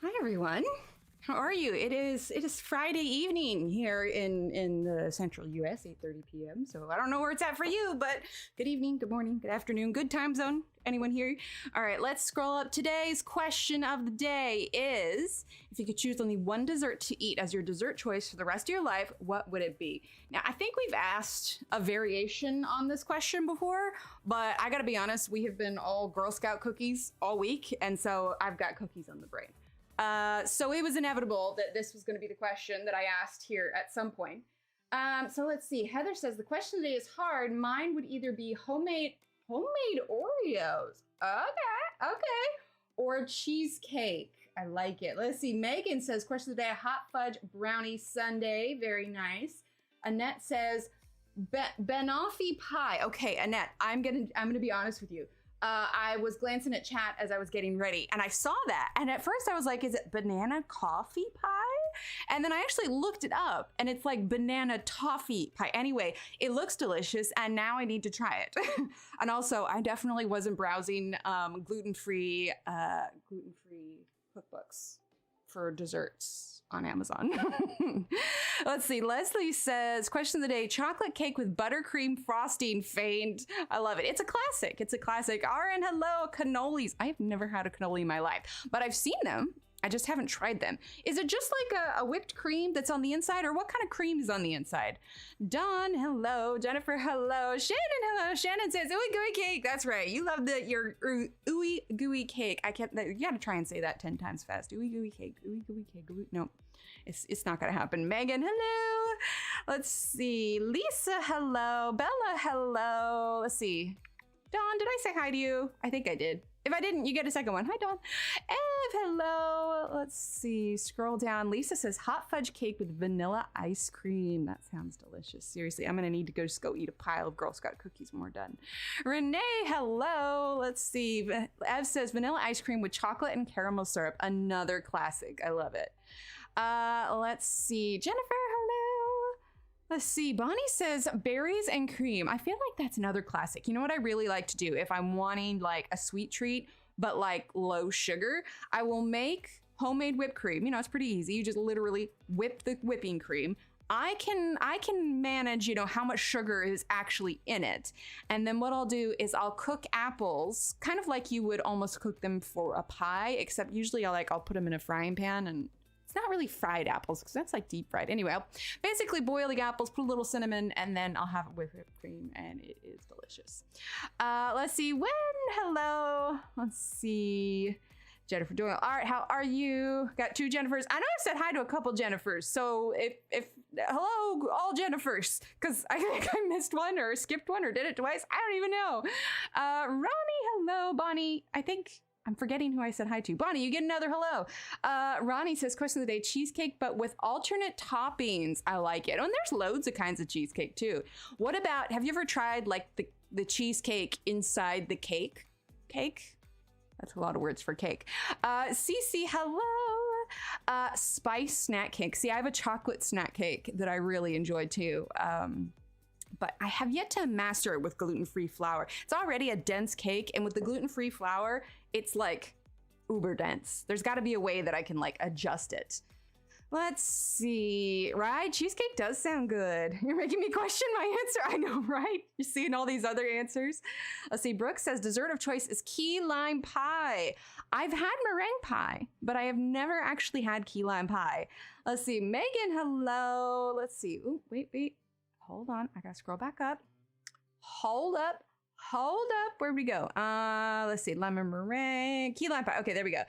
Hi everyone. How are you? It is Friday evening here in the central US, 8:30 p.m. So I don't know where it's at for you, but good evening, good morning, good afternoon, good time zone. Anyone here? All right, let's scroll up. Today's question of the day is, if you could choose only one dessert to eat as your dessert choice for the rest of your life, what would it be? Now, I think we've asked a variation on this question before, but I gotta be honest, we have been all Girl Scout cookies all week, and so I've got cookies on the brain. So it was inevitable that this was going to be the question that I asked here at some point. So let's see. Heather says the question today is hard. Mine would either be homemade Oreos. Okay. Or cheesecake. I like it. Let's see. Megan says question of the day, hot fudge brownie sundae. Very nice. Annette says banoffee pie. Okay, Annette, I'm gonna be honest with you. I was glancing at chat as I was getting ready and I saw that. And at first I was like, is it banana coffee pie? And then I actually looked it up and it's like banana toffee pie. Anyway, it looks delicious and now I need to try it. And also I definitely wasn't browsing gluten-free cookbooks for desserts on Amazon. Let's see. Leslie says, question of the day, chocolate cake with buttercream frosting feigned. I love it. It's a classic. It's a classic. RN, hello, cannolis. I have never had a cannoli in my life, but I've seen them. I just haven't tried them. Is it just like a whipped cream that's on the inside, or what kind of cream is on the inside? Dawn, hello. Jennifer, hello. Shannon, hello. Shannon says, ooey gooey cake. That's right. You love your ooey gooey cake. You gotta try and say that 10 times fast. Ooey gooey cake. Ooey gooey cake. No, it's not gonna happen. Megan, hello. Let's see. Lisa, hello. Bella, hello. Let's see. Dawn, did I say hi to you? I think I did. If I didn't, you get a second one. Hi, Dawn. Ev, hello. Let's see. Scroll down. Lisa says hot fudge cake with vanilla ice cream. That sounds delicious. Seriously, I'm going to need to just go eat a pile of Girl Scout cookies when we're done. Renee, hello. Let's see. Ev says vanilla ice cream with chocolate and caramel syrup. Another classic. I love it. Let's see. Jennifer, hello. Let's see. Bonnie says berries and cream. I feel like that's another classic. You know what I really like to do if I'm wanting like a sweet treat, but like low sugar? I will make homemade whipped cream. You know, it's pretty easy. You just literally whip the whipping cream. I can manage, you know, how much sugar is actually in it. And then what I'll do is I'll cook apples, kind of like you would almost cook them for a pie, except usually I'll put them in a frying pan, and not really fried apples because that's like deep fried. Anyway, I'll basically boil the apples, put a little cinnamon, and then I'll have it with whipped cream, and it is delicious. Let's see. Hello. Let's see. Jennifer Doyle. All right, how are you? Got 2 Jennifers. I know I said hi to a couple Jennifers, so if hello all Jennifers, because I think I missed one or skipped one or did it twice. I don't even know. Ronnie, hello. Bonnie, I think I'm forgetting who I said hi to. Bonnie, you get another hello. Ronnie says, question of the day, cheesecake, but with alternate toppings. I like it. Oh, and there's loads of kinds of cheesecake too. What about, have you ever tried like the cheesecake inside the cake? Cake? That's a lot of words for cake. Cece, hello. Spice snack cake. See, I have a chocolate snack cake that I really enjoy too. But I have yet to master it with gluten-free flour. It's already a dense cake, and with the gluten-free flour, it's like uber dense. There's gotta be a way that I can like adjust it. Let's see, right? Cheesecake does sound good. You're making me question my answer. I know, right? You're seeing all these other answers. Let's see, Brooke says dessert of choice is key lime pie. I've had meringue pie, but I have never actually had key lime pie. Let's see, Megan, hello. Let's see, ooh, wait. Hold on, I gotta scroll back up. Hold up, where'd we go? Let's see, lemon meringue, key lime pie. Okay, there we go.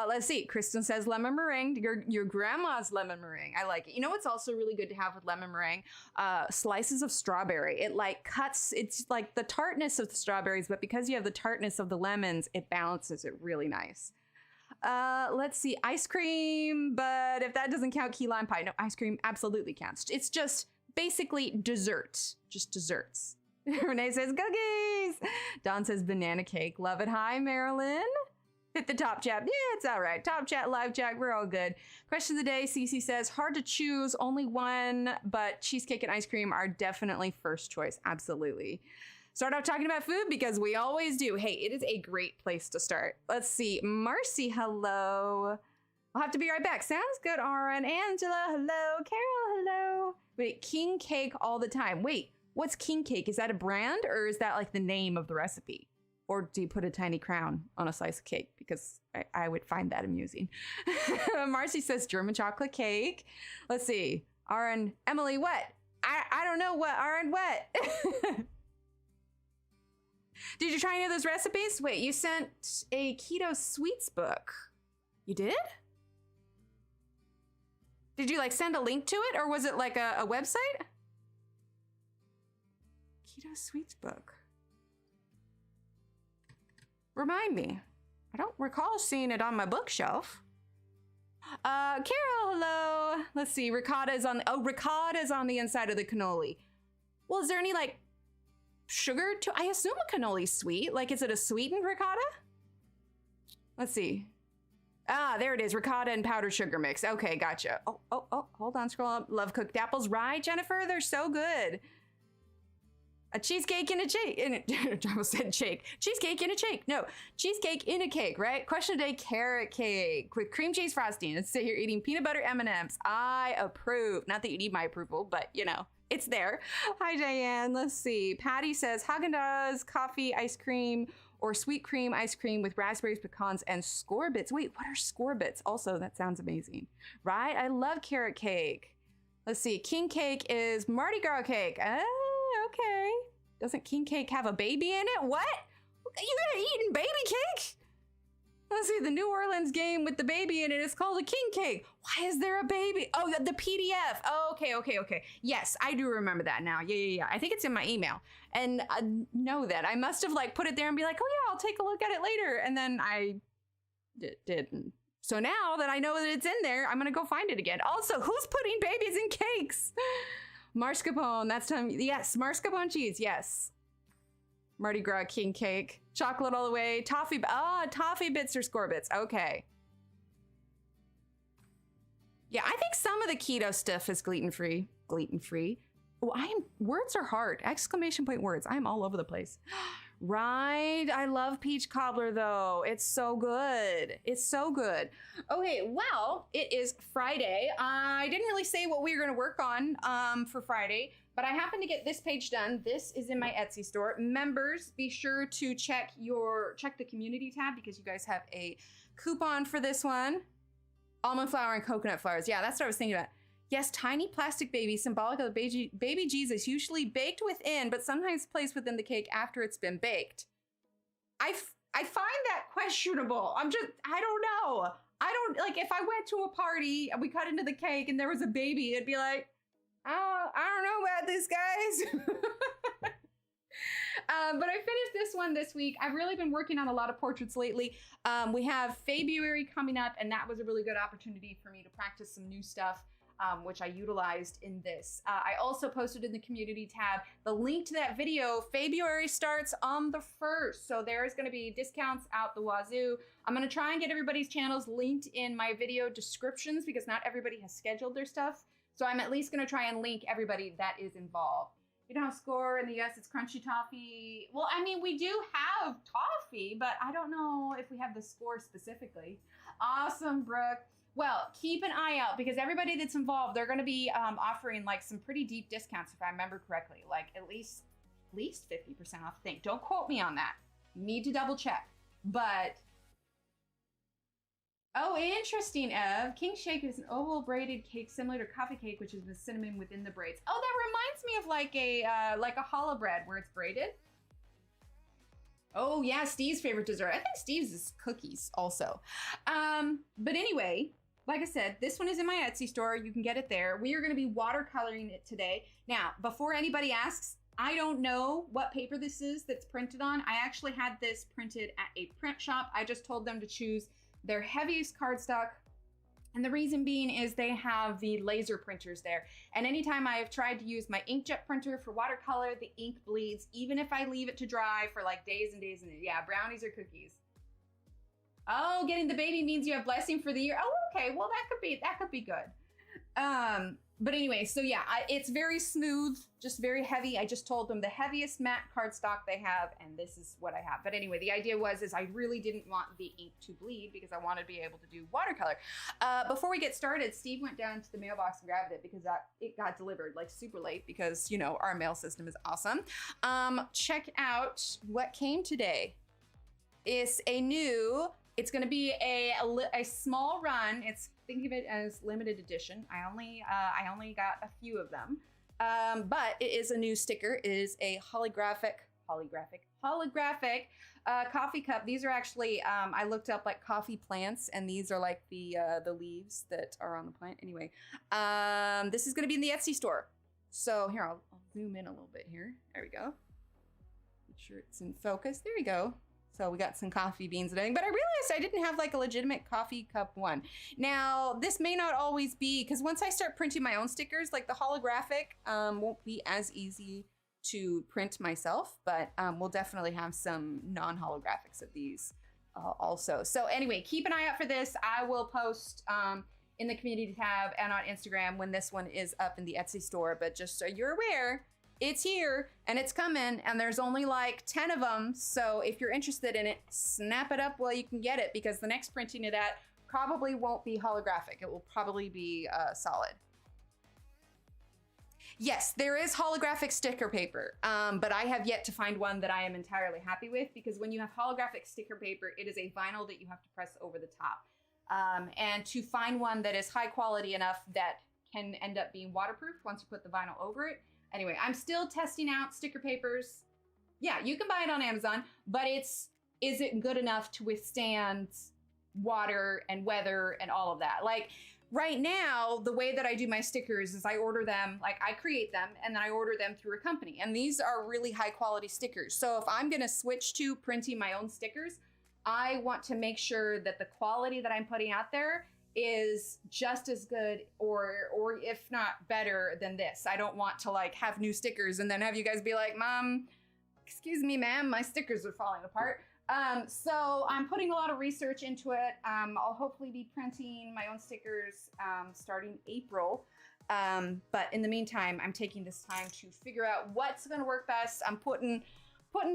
Let's see, Kristen says lemon meringue, your grandma's lemon meringue. I like it. You know what's also really good to have with lemon meringue? Slices of strawberry. It like cuts, it's like the tartness of the strawberries, but because you have the tartness of the lemons, it balances it really nice. Let's see, ice cream, but if that doesn't count key lime pie, no, ice cream absolutely counts. It's just basically dessert, just desserts. Renee says cookies. Dawn says banana cake. Love it. Hi, Marilyn. Hit the top chat. Yeah, it's all right. Top chat, live chat, we're all good. Question of the day, Cece says, hard to choose, only one, but cheesecake and ice cream are definitely first choice. Absolutely. Start out talking about food because we always do. Hey, it is a great place to start. Let's see. Marcy, hello. I'll have to be right back. Sounds good, Aaron. Angela, hello. Carol, hello. Wait, king cake all the time. Wait, what's king cake? Is that a brand or is that like the name of the recipe? Or do you put a tiny crown on a slice of cake? Because I would find that amusing. Marcy says German chocolate cake. Let's see. Aaron, Emily, what? I don't know what, Aaron, what? Did you try any of those recipes? Wait, you sent a keto sweets book. You did? Did you like send a link to it or was it like a website? Keto sweets book. Remind me. I don't recall seeing it on my bookshelf. Carol, hello. Let's see, ricotta is on the inside of the cannoli. Well, is there any like sugar to, I assume a cannoli's sweet. Like, is it a sweetened ricotta? Let's see. Ah, there it is, ricotta and powdered sugar mix. Okay, gotcha. Oh, hold on, scroll up. Love cooked apples, right, Jennifer? They're so good. A cheesecake in a shake. I almost said shake. Cheesecake in a shake. No, cheesecake in a cake, right? Question today, carrot cake with cream cheese frosting. Let's sit here eating peanut butter M&Ms. I approve. Not that you need my approval, but you know, it's there. Hi, Diane. Let's see. Patty says Haagen-Dazs, coffee, ice cream, or sweet cream ice cream with raspberries, pecans, and scorbits. Wait, what are scorbits? Also, that sounds amazing, right? I love carrot cake. Let's see. King cake is Mardi Gras cake. Okay. Doesn't king cake have a baby in it? What? You gonna eating baby cake? Let's see, the New Orleans game with the baby in it is called a king cake. Why is there a baby? Oh, the PDF. Oh, okay. Yes, I do remember that now. Yeah. I think it's in my email. And I know that. I must have like put it there and be like, oh yeah, I'll take a look at it later. And then I didn't. So now that I know that it's in there, I'm gonna go find it again. Also, who's putting babies in cakes? Mascarpone, that's time. Yes, mascarpone cheese, yes. Mardi Gras king cake. Chocolate all the way. Toffee, toffee bits or scorbits. Okay. Yeah, I think some of the keto stuff is gluten-free. Gluten-free. Oh, words are hard. Exclamation point words. I'm all over the place. Right, I love peach cobbler though. It's so good. It's so good. Okay, well, it is Friday. I didn't really say what we were gonna work on for Friday, but I happened to get this page done. This is in my Etsy store. Members, be sure to check the community tab because you guys have a coupon for this one. Almond flour and coconut flowers. Yeah, that's what I was thinking about. Yes, tiny plastic baby, symbolic of the baby Jesus, usually baked within, but sometimes placed within the cake after it's been baked. I find that questionable. I don't know. Like, if I went to a party and we cut into the cake and there was a baby, it'd be like, oh, I don't know about this, guys. But I finished this one this week. I've really been working on a lot of portraits lately. We have February coming up, and that was a really good opportunity for me to practice some new stuff. Which I utilized in this. I also posted in the community tab the link to that video. February starts on the 1st, so there's gonna be discounts out the wazoo. I'm gonna try and get everybody's channels linked in my video descriptions because not everybody has scheduled their stuff. So I'm at least gonna try and link everybody that is involved. You don't score in the US, it's crunchy toffee. Well, I mean, we do have toffee, but I don't know if we have the score specifically. Awesome, Brooke. Well, keep an eye out because everybody that's involved, they're going to be offering like some pretty deep discounts if I remember correctly, like at least 50% off. I think. Don't quote me on that. Need to double check. But oh, interesting, Ev. King shake is an oval braided cake similar to coffee cake, which is the cinnamon within the braids. Oh, that reminds me of like a challah bread where it's braided. Oh yeah, Steve's favorite dessert. I think Steve's is cookies also. But anyway. Like I said, this one is in my Etsy store. You can get it there. We are going to be watercoloring it today. Now, before anybody asks, I don't know what paper this is that's printed on. I actually had this printed at a print shop. I just told them to choose their heaviest cardstock. And the reason being is they have the laser printers there. And anytime I have tried to use my inkjet printer for watercolor, the ink bleeds, even if I leave it to dry for like days and days and days. Yeah, brownies or cookies. Oh, getting the baby means you have blessing for the year. Oh, okay. Well, that could be good. But anyway, so yeah, it's very smooth, just very heavy. I just told them the heaviest matte cardstock they have, and this is what I have. But anyway, the idea is I really didn't want the ink to bleed because I wanted to be able to do watercolor. Before we get started, Steve went down to the mailbox and grabbed it because it got delivered like super late because, you know, our mail system is awesome. Check out what came today. It's going to be a small run. Think of it as limited edition. I only got a few of them, but it is a new sticker. It is a holographic coffee cup. These are actually I looked up like coffee plants, and these are like the leaves that are on the plant. Anyway, this is going to be in the Etsy store. So here, I'll zoom in a little bit here. There we go. Make sure it's in focus. There we go. So we got some coffee beans and everything, but I realized I didn't have like a legitimate coffee cup one. Now, this may not always be, because once I start printing my own stickers, like the holographic won't be as easy to print myself, but we'll definitely have some non-holographics of these also. So anyway, keep an eye out for this. I will post in the community tab and on Instagram when this one is up in the Etsy store, but just so you're aware, it's here and it's coming, and there's only like 10 of them. So if you're interested in it, snap it up while you can get it, because the next printing of that probably won't be holographic. It will probably be solid. Yes, there is holographic sticker paper, but I have yet to find one that I am entirely happy with, because when you have holographic sticker paper, it is a vinyl that you have to press over the top. And to find one that is high quality enough that can end up being waterproof once you put the vinyl over it. Anyway, I'm still testing out sticker papers. Yeah, you can buy it on Amazon, but is it good enough to withstand water and weather and all of that? Like right now, the way that I do my stickers is I order them, like I create them and then I order them through a company. And these are really high quality stickers. So if I'm gonna switch to printing my own stickers, I want to make sure that the quality that I'm putting out there is just as good or if not better than this. I don't want to like have new stickers and then have you guys be like, Mom, excuse me, ma'am, my stickers are falling apart. So I'm putting a lot of research into it. I'll hopefully be printing my own stickers starting April. But in the meantime, I'm taking this time to figure out what's gonna work best. I'm putting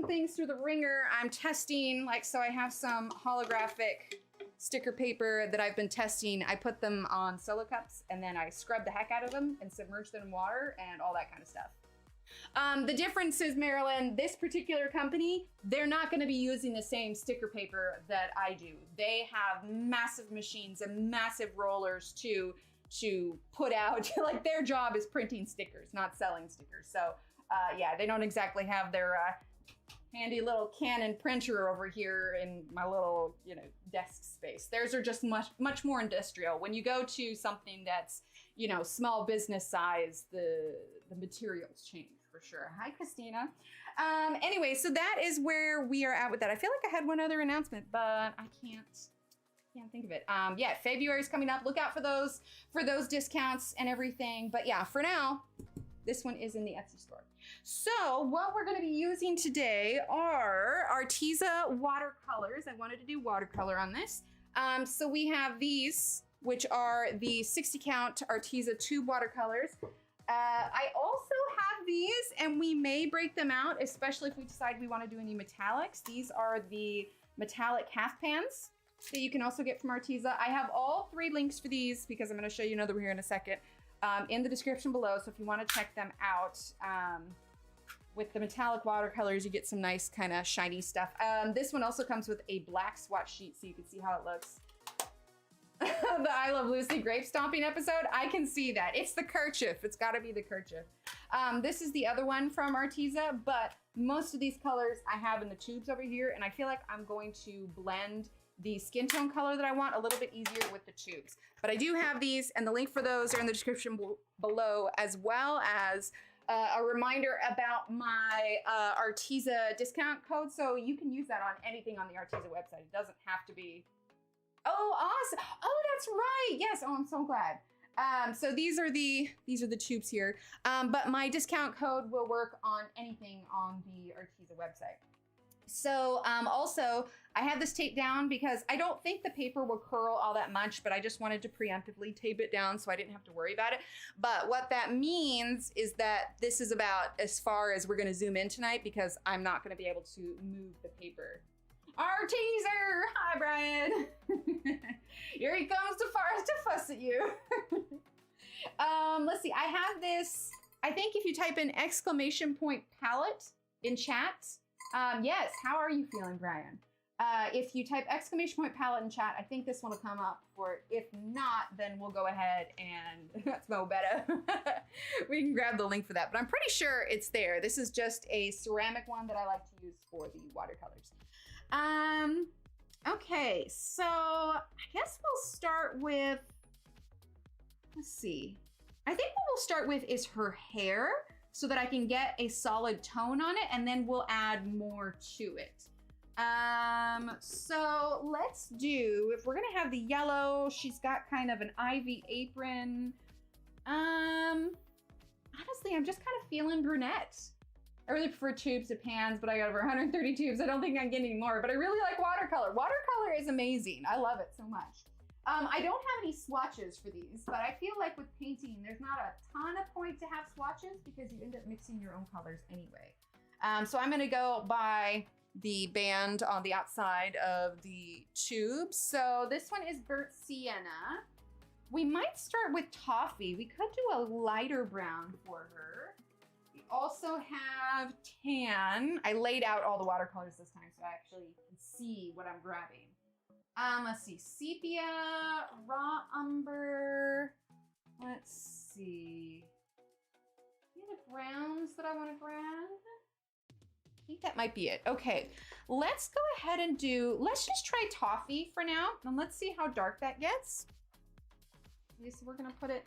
things through the ringer. I'm testing, like, so I have some holographic sticker paper that I've been testing. I put them on solo cups and then I scrub the heck out of them and submerge them in water and all that kind of stuff. The difference is, Marilyn, this particular company, they're not going to be using the same sticker paper that I do. They have massive machines and massive rollers to put out, like their job is printing stickers, not selling stickers. So yeah, they don't exactly have their handy little Canon printer over here in my little, you know, desk space. Theirs are just much more industrial. When you go to something that's, you know, small business size, the materials change for sure. Hi, Christina. Anyway, so that is where we are at with that. I feel like I had one other announcement, but I can't think of it. Yeah, February's coming up. Look out for those discounts and everything. But yeah, for now, this one is in the Etsy store. So what we're going to be using today are Arteza watercolors. I wanted to do watercolor on this. So we have these, which are the 60 count Arteza tube watercolors. I also have these, and we may break them out, especially if we decide we want to do any metallics. These are the metallic half pans that you can also get from Arteza. I have all 3 links for these because I'm going to show you another here in a second. In the description below, so if you want to check them out. With the metallic watercolors, you get some nice kind of shiny stuff. This one also comes with a black swatch sheet so you can see how it looks. The I Love Lucy grape stomping episode, I can see that. It's the kerchief. It's got to be the kerchief. This is the other one from Arteza, but most of these colors I have in the tubes over here, and I feel like I'm going to blend the skin tone color that I want a little bit easier with the tubes. But I do have these, and the link for those are in the description below, as well as a reminder about my Arteza discount code. So you can use that on anything on the Arteza website. It doesn't have to be. Oh, awesome. Oh, that's right. Yes. Oh, I'm so glad. So these are the tubes here. But my discount code will work on anything on the Arteza website. So also, I have this taped down because I don't think the paper will curl all that much, but I just wanted to preemptively tape it down so I didn't have to worry about it. But what that means is that this is about as far as we're gonna zoom in tonight because I'm not gonna be able to move the paper. Our teaser! Hi, Brian. Here he comes to fuss at you. Let's see, I have this, I think if you type in !palette in chat, yes, how are you feeling, Brian? If you type !palette in chat, I think this one will come up for it. If not, then we'll go ahead and, that's no better. We can grab the link for that, but I'm pretty sure it's there. This is just a ceramic one that I like to use for the watercolors. Okay, so I guess we'll start with, let's see. I think what we'll start with is her hair so that I can get a solid tone on it, and then we'll add more to it. So let's do, if we're gonna have the yellow, she's got kind of an ivy apron. Honestly, I'm just kind of feeling brunette. I really prefer tubes to pans, but I got over 130 tubes. I don't think I'm getting any more, but I really like watercolor. Watercolor is amazing. I love it so much. I don't have any swatches for these, but I feel like with painting, there's not a ton of point to have swatches because you end up mixing your own colors anyway. So I'm gonna go by the band on the outside of the tube. So this one is Burnt Sienna. We might start with Toffee. We could do a lighter brown for her. We also have Tan. I laid out all the watercolors this time so I actually can see what I'm grabbing. Let's see, Sepia, Raw Umber. Let's see. Any other browns that I want to grab? I think that might be it. Okay, let's go ahead and let's just try Toffee for now, and let's see how dark that gets. Okay, so we're gonna put it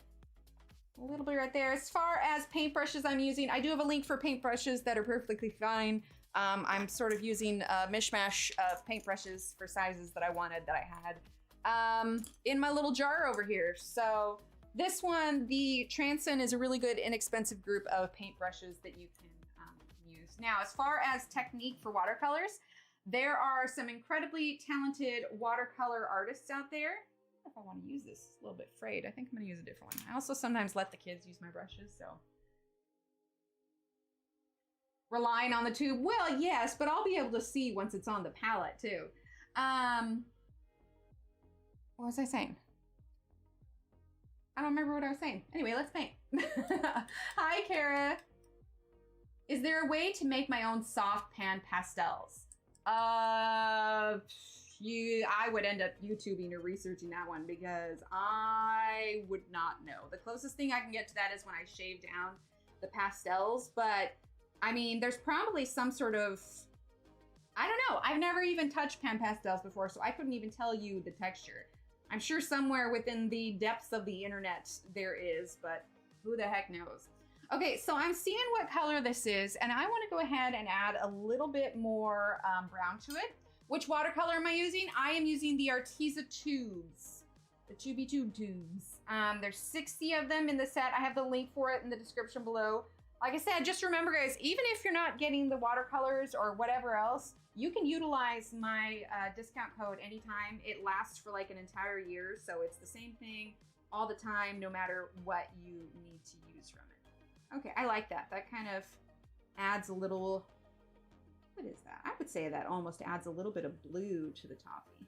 a little bit right there. As far as paintbrushes I'm using, I do have a link for paintbrushes that are perfectly fine. I'm sort of using a mishmash of paintbrushes for sizes that I wanted that I had in my little jar over here. So this one, the Transin, is a really good inexpensive group of paintbrushes that you can use. Now, as far as technique for watercolors, there are some incredibly talented watercolor artists out there. I don't know if I want to use this, it's a little bit frayed. I think I'm going to use a different one. I also sometimes let the kids use my brushes, so. Relying on the tube, well, yes, but I'll be able to see once it's on the palette too. What was I saying? I don't remember what I was saying. Anyway, let's paint. Hi, Kara. Is there a way to make my own soft pan pastels? I would end up YouTubing or researching that one because I would not know. The closest thing I can get to that is when I shave down the pastels, but I mean, there's probably some sort of, I don't know. I've never even touched pan pastels before, so I couldn't even tell you the texture. I'm sure somewhere within the depths of the internet there is, but who the heck knows? Okay, so I'm seeing what color this is, and I want to go ahead and add a little bit more brown to it. Which watercolor am I using? I am using the Arteza tubes, the Tubey Tube tubes. There's 60 of them in the set. I have the link for it in the description below. Like I said, just remember, guys, even if you're not getting the watercolors or whatever else, you can utilize my discount code anytime. It lasts for like an entire year, so it's the same thing all the time, no matter what you need to use from it. Okay, I like that. That kind of adds a little, what is that? I would say that almost adds a little bit of blue to the toffee.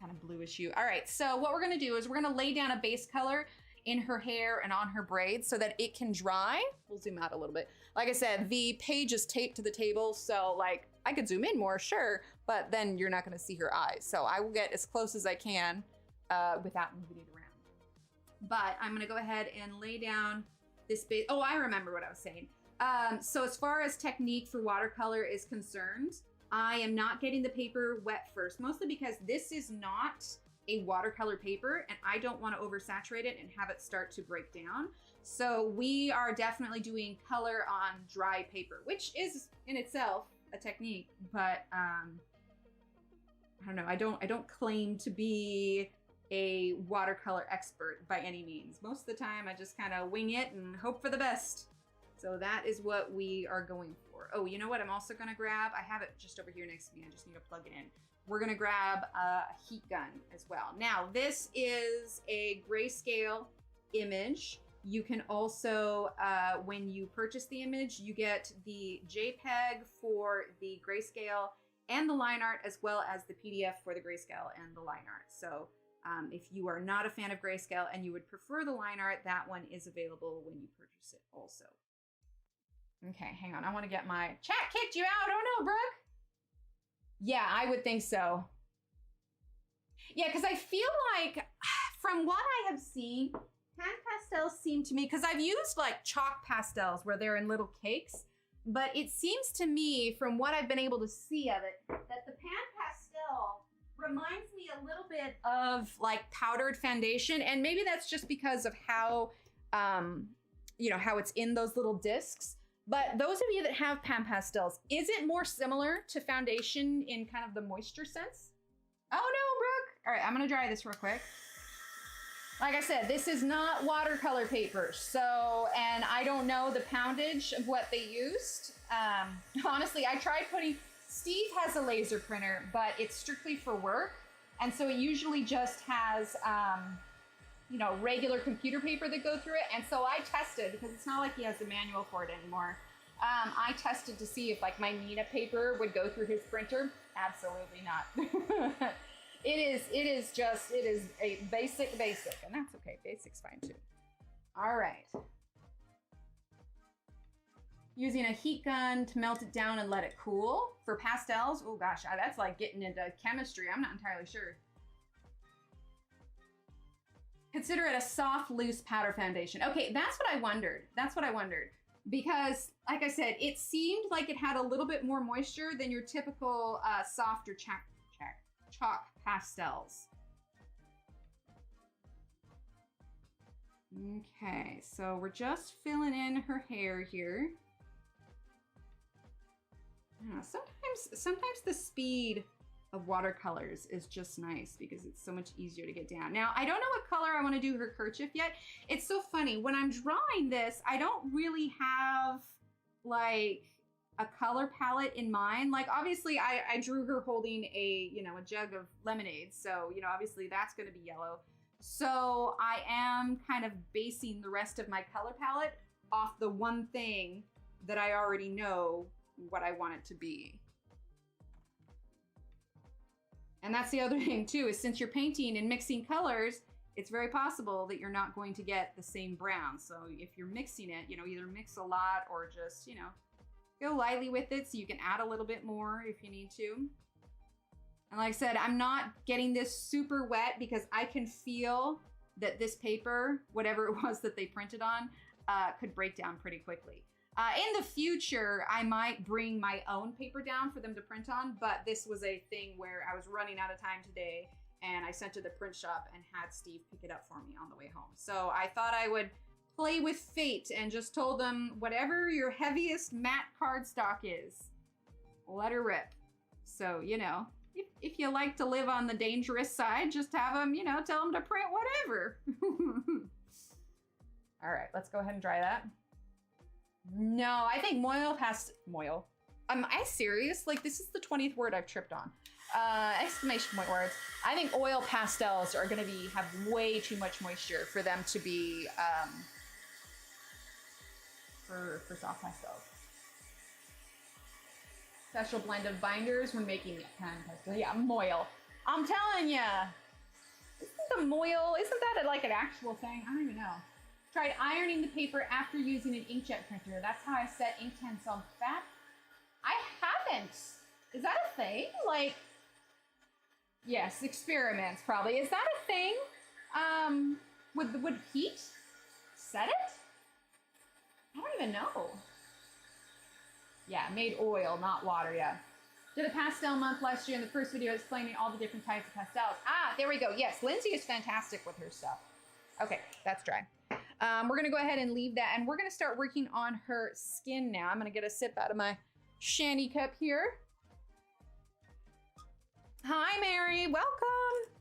Kind of bluish hue. All right, so what we're gonna do is we're gonna lay down a base color in her hair and on her braids so that it can dry. We'll zoom out a little bit. Like I said, the page is taped to the table, so like I could zoom in more, sure, but then you're not gonna see her eyes. So I will get as close as I can without moving it around. But I'm gonna go ahead and lay down this base. Oh, I remember what I was saying. So as far as technique for watercolor is concerned, I am not getting the paper wet first, mostly because this is not a watercolor paper and I don't want to oversaturate it and have it start to break down. So we are definitely doing color on dry paper, which is in itself a technique, but I don't know. I don't claim to be a watercolor expert by any means. Most of the time I just kind of wing it and hope for the best. So that is what we are going for. Oh, you know what I'm also gonna grab? I have it just over here next to me. I just need to plug it in. we're gonna grab a heat gun as well. Now, this is a grayscale image. You can also, when you purchase the image, you get the JPEG for the grayscale and the line art, as well as the PDF for the grayscale and the line art. So if you are not a fan of grayscale and you would prefer the line art, that one is available when you purchase it also. Okay, hang on. I want to get my chat kicked you out. Oh no, Brooke. Yeah, I would think so. Yeah, because I feel like from what I have seen, pan pastels seem to me, because I've used like chalk pastels where they're in little cakes, but it seems to me from what I've been able to see of it, that the pan pastel reminds me a little bit of like powdered foundation. And maybe that's just because of how, you know, how it's in those little discs. But those of you that have pan pastels, is it more similar to foundation in kind of the moisture sense? Oh no, Brooke. All right, I'm gonna dry this real quick. Like I said, this is not watercolor paper. So, and I don't know the poundage of what they used. Honestly, I tried putting, Steve has a laser printer, but it's strictly for work. And so it usually just has, you know, regular computer paper that go through it. And so I tested, because it's not like he has a manual for it anymore. I tested to see if like my Lena paper would go through his printer. Absolutely not. It is a basic, and that's okay. Basic's fine too. All right. Using a heat gun to melt it down and let it cool. For pastels, oh gosh, that's like getting into chemistry. I'm not entirely sure. Consider it a soft, loose powder foundation. Okay, that's what I wondered. Because, like I said, it seemed like it had a little bit more moisture than your typical softer chalk pastels. Okay, so we're just filling in her hair here. Sometimes the speed of watercolors is just nice because it's so much easier to get down. Now, I don't know what color I want to do her kerchief yet. It's so funny. When I'm drawing this, I don't really have like a color palette in mind. Like obviously I drew her holding a jug of lemonade. So, obviously that's going to be yellow. So I am kind of basing the rest of my color palette off the one thing that I already know what I want it to be. And that's the other thing too, is since you're painting and mixing colors, it's very possible that you're not going to get the same brown. So if you're mixing it, either mix a lot or just, go lightly with it so you can add a little bit more if you need to. And like I said, I'm not getting this super wet because I can feel that this paper, whatever it was that they printed on, could break down pretty quickly. In the future, I might bring my own paper down for them to print on, but this was a thing where I was running out of time today and I sent to the print shop and had Steve pick it up for me on the way home. So I thought I would play with fate and just told them, whatever your heaviest matte cardstock is, let her rip. So, if you like to live on the dangerous side, just have them, tell them to print whatever. All right, let's go ahead and dry that. No, I think moil. Am I serious? Like, this is the 20th word I've tripped on. Exclamation point words. I think oil pastels are going to have way too much moisture for them to be for soft pastels. Special blend of binders when making pan pastel. Yeah, moil. I'm telling ya. Isn't the moil? Isn't that like an actual thing? I don't even know. Tried ironing the paper after using an inkjet printer. That's how I set Inktense on fat. I haven't. Is that a thing? Like, yes, experiments probably. Is that a thing? Would heat set it? I don't even know. Yeah, made oil, not water, yeah. Did a pastel month last year in the first video explaining all the different types of pastels. Ah, there we go. Yes, Lindsay is fantastic with her stuff. Okay, that's dry. We're gonna go ahead and leave that and we're gonna start working on her skin now. I'm gonna get a sip out of my shandy cup here. Hi, Mary, welcome.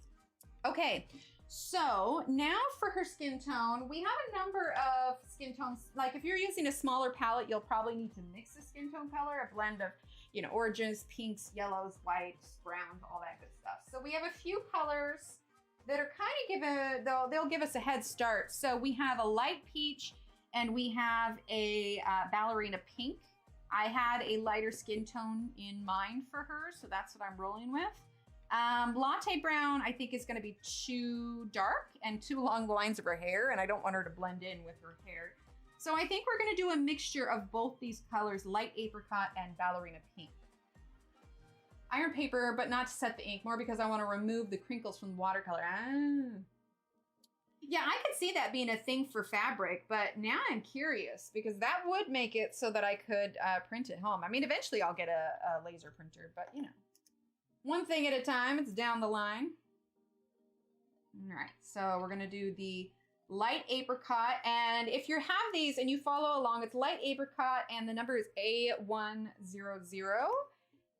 Okay, So now for her skin tone, we have a number of skin tones. Like if you're using a smaller palette, you'll probably need to mix a skin tone color, a blend of, you know, oranges, pinks, yellows, whites, browns, all that good stuff. So we have a few colors that are kind of they'll give us a head start. So we have a light peach and we have a ballerina pink. I had a lighter skin tone in mind for her, so that's what I'm rolling with. Latte brown, I think, is going to be too dark and too along the lines of her hair, and I don't want her to blend in with her hair. So I think we're going to do a mixture of both these colors, light apricot and ballerina pink. Iron paper, but not to set the ink, more because I want to remove the crinkles from the watercolor. Yeah, I could see that being a thing for fabric, but now I'm curious because that would make it so that I could print at home. I mean, eventually I'll get a laser printer, but you know. One thing at a time, it's down the line. All right, so we're gonna do the light apricot. And if you have these and you follow along, it's light apricot and the number is A100.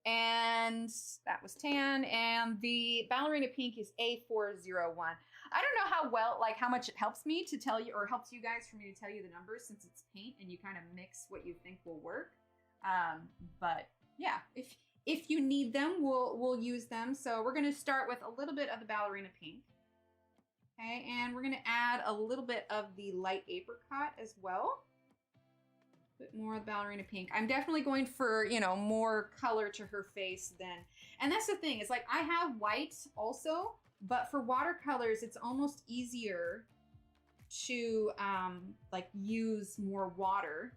And that was tan. And the ballerina pink is A401. I don't know how well, like how much it helps me to tell you, or helps you guys for me to tell you the numbers since it's paint and you kind of mix what you think will work. But yeah, if you need them, we'll use them. So we're gonna start with a little bit of the ballerina pink. Okay, and we're gonna add a little bit of the light apricot as well. A bit more of the ballerina pink. I'm definitely going for, you know, more color to her face than, and that's the thing, is like I have white also, but for watercolors, it's almost easier to like use more water.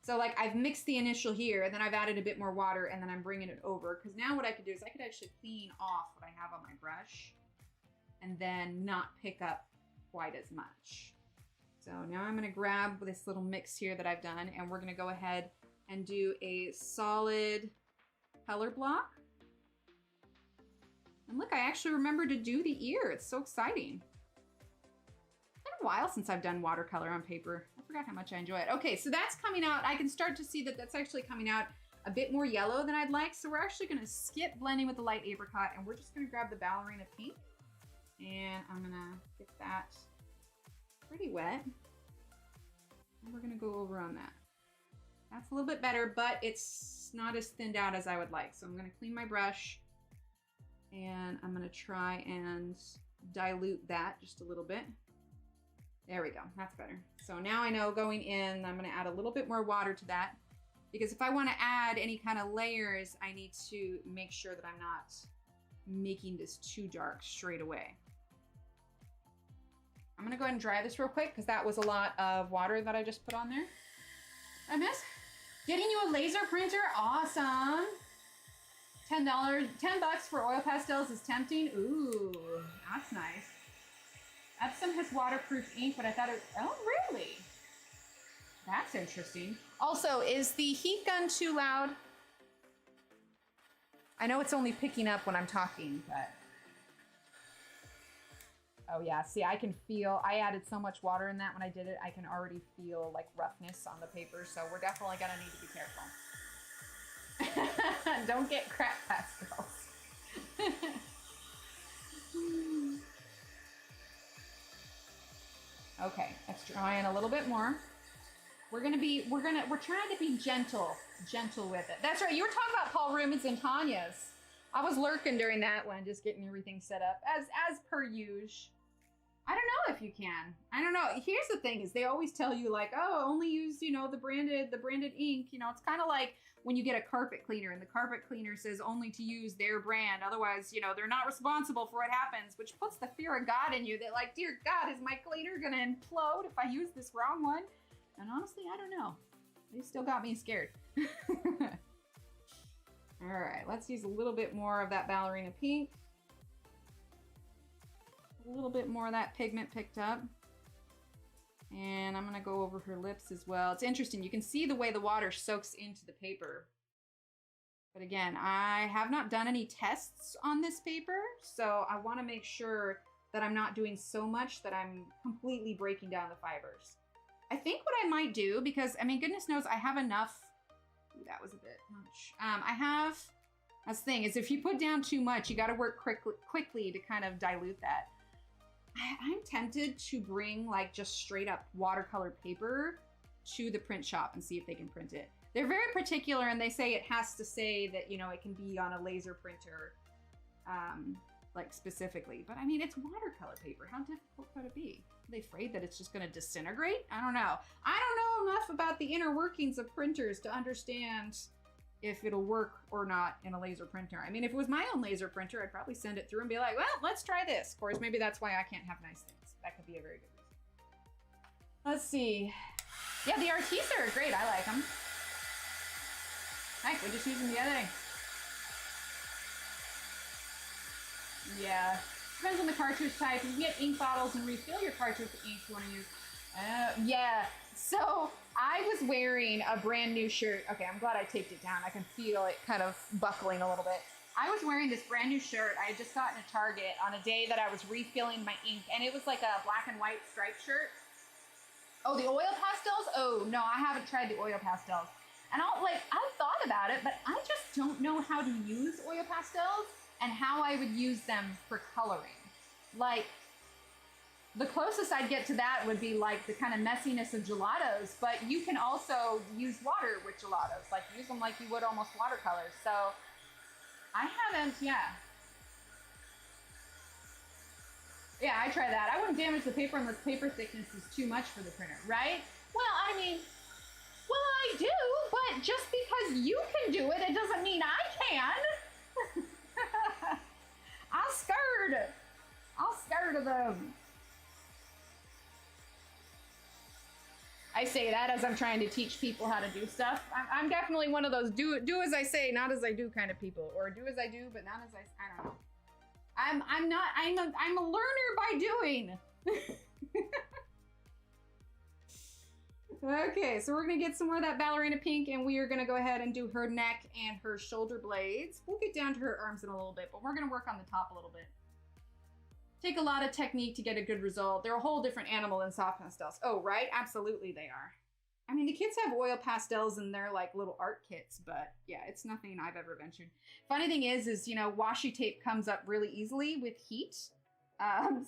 So like I've mixed the initial here and then I've added a bit more water and then I'm bringing it over. Because now what I could do is I could actually clean off what I have on my brush and then not pick up quite as much. So now I'm gonna grab this little mix here that I've done and we're gonna go ahead and do a solid color block. And look, I actually remembered to do the ear. It's so exciting. It's been a while since I've done watercolor on paper. I forgot how much I enjoy it. Okay, so that's coming out. I can start to see that that's actually coming out a bit more yellow than I'd like. So we're actually gonna skip blending with the light apricot and we're just gonna grab the ballerina pink. And I'm gonna get that pretty wet. And we're gonna go over on that. That's a little bit better, but it's not as thinned out as I would like. So I'm gonna clean my brush and I'm gonna try and dilute that just a little bit. There we go, that's better. So now I know going in, I'm gonna add a little bit more water to that because if I wanna add any kind of layers, I need to make sure that I'm not making this too dark straight away. I'm gonna go ahead and dry this real quick because that was a lot of water that I just put on there. I miss getting you a laser printer, awesome. $10 for oil pastels is tempting. Ooh, that's nice. Epsom has waterproof ink, but I thought it, oh really? That's interesting. Also, is the heat gun too loud? I know it's only picking up when I'm talking, but. Oh yeah, see, I can feel, I added so much water in that when I did it, I can already feel like roughness on the paper, so we're definitely gonna need to be careful. Don't get crap pastels. Okay, let's try in a little bit more. We're trying to be gentle with it. That's right, you were talking about Paul Rubens and Tanya's. I was lurking during that one, just getting everything set up as per usual. I don't know if you can. I don't know. Here's the thing is they always tell you like, oh, only use, you know, the branded ink. You know, it's kind of like when you get a carpet cleaner and the carpet cleaner says only to use their brand. Otherwise, you know, they're not responsible for what happens, which puts the fear of God in you that like, dear God, is my cleaner going to implode if I use this wrong one? And honestly, I don't know. They still got me scared. All right, let's use a little bit more of that ballerina pink. A little bit more of that pigment picked up. And I'm gonna go over her lips as well. It's interesting, you can see the way the water soaks into the paper. But again, I have not done any tests on this paper, so I wanna make sure that I'm not doing so much that I'm completely breaking down the fibers. I think what I might do, because I mean, goodness knows I have enough. Ooh, that was a bit much. That's the thing, is if you put down too much, you gotta work quickly to kind of dilute that. I'm tempted to bring like just straight up watercolor paper to the print shop and see if they can print it. They're very particular and they say it has to say that, you know, it can be on a laser printer, like specifically. But I mean, it's watercolor paper. How difficult could it be? Are they afraid that it's just gonna disintegrate? I don't know. I don't know enough about the inner workings of printers to understand if it'll work or not in a laser printer. I mean, if it was my own laser printer, I'd probably send it through and be like, well, let's try this. Of course, maybe that's why I can't have nice things. That could be a very good reason. Let's see. Yeah, the Artisa are great. I like them. Heck, we just used them the other day. Yeah. Depends on the cartridge type. You can get ink bottles and refill your cartridge with ink you want to use. Yeah. So I was wearing a brand new shirt. Okay, I'm glad I taped it down. I can feel it kind of buckling a little bit. I was wearing this brand new shirt I had just gotten at Target on a day that I was refilling my ink, and it was like a black and white striped shirt. Oh, the oil pastels? Oh, no, I haven't tried the oil pastels. And I've thought about it, but I just don't know how to use oil pastels and how I would use them for coloring. Like, the closest I'd get to that would be like the kind of messiness of gelatos, but you can also use water with gelatos, like use them like you would almost watercolors. So I haven't, yeah, I try that. I wouldn't damage the paper unless paper thickness is too much for the printer, right? Well, I mean, well, I do, but just because you can do it, it doesn't mean I can. I'm scared of them. I say that as I'm trying to teach people how to do stuff. I'm definitely one of those do as I say, not as I do kind of people, or do as I do, but not as I don't know. I'm a learner by doing. Okay, so we're gonna get some more of that ballerina pink, and we are gonna go ahead and do her neck and her shoulder blades. We'll get down to her arms in a little bit, but we're gonna work on the top a little bit. Take a lot of technique to get a good result. They're a whole different animal than soft pastels. Oh, right? Absolutely they are. I mean, the kids have oil pastels in their like little art kits, but yeah, it's nothing I've ever ventured. Funny thing is, you know, washi tape comes up really easily with heat.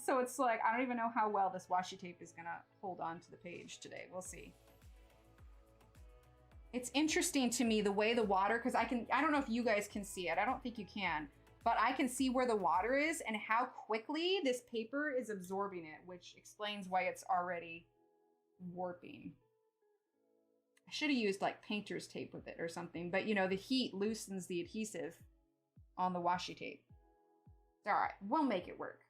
So it's like, I don't even know how well this washi tape is gonna hold on to the page today. We'll see. It's interesting to me the way the water, because I don't know if you guys can see it. I don't think you can. But I can see where the water is and how quickly this paper is absorbing it, which explains why it's already warping. I should have used like painter's tape with it or something, but you know, the heat loosens the adhesive on the washi tape. All right, we'll make it work.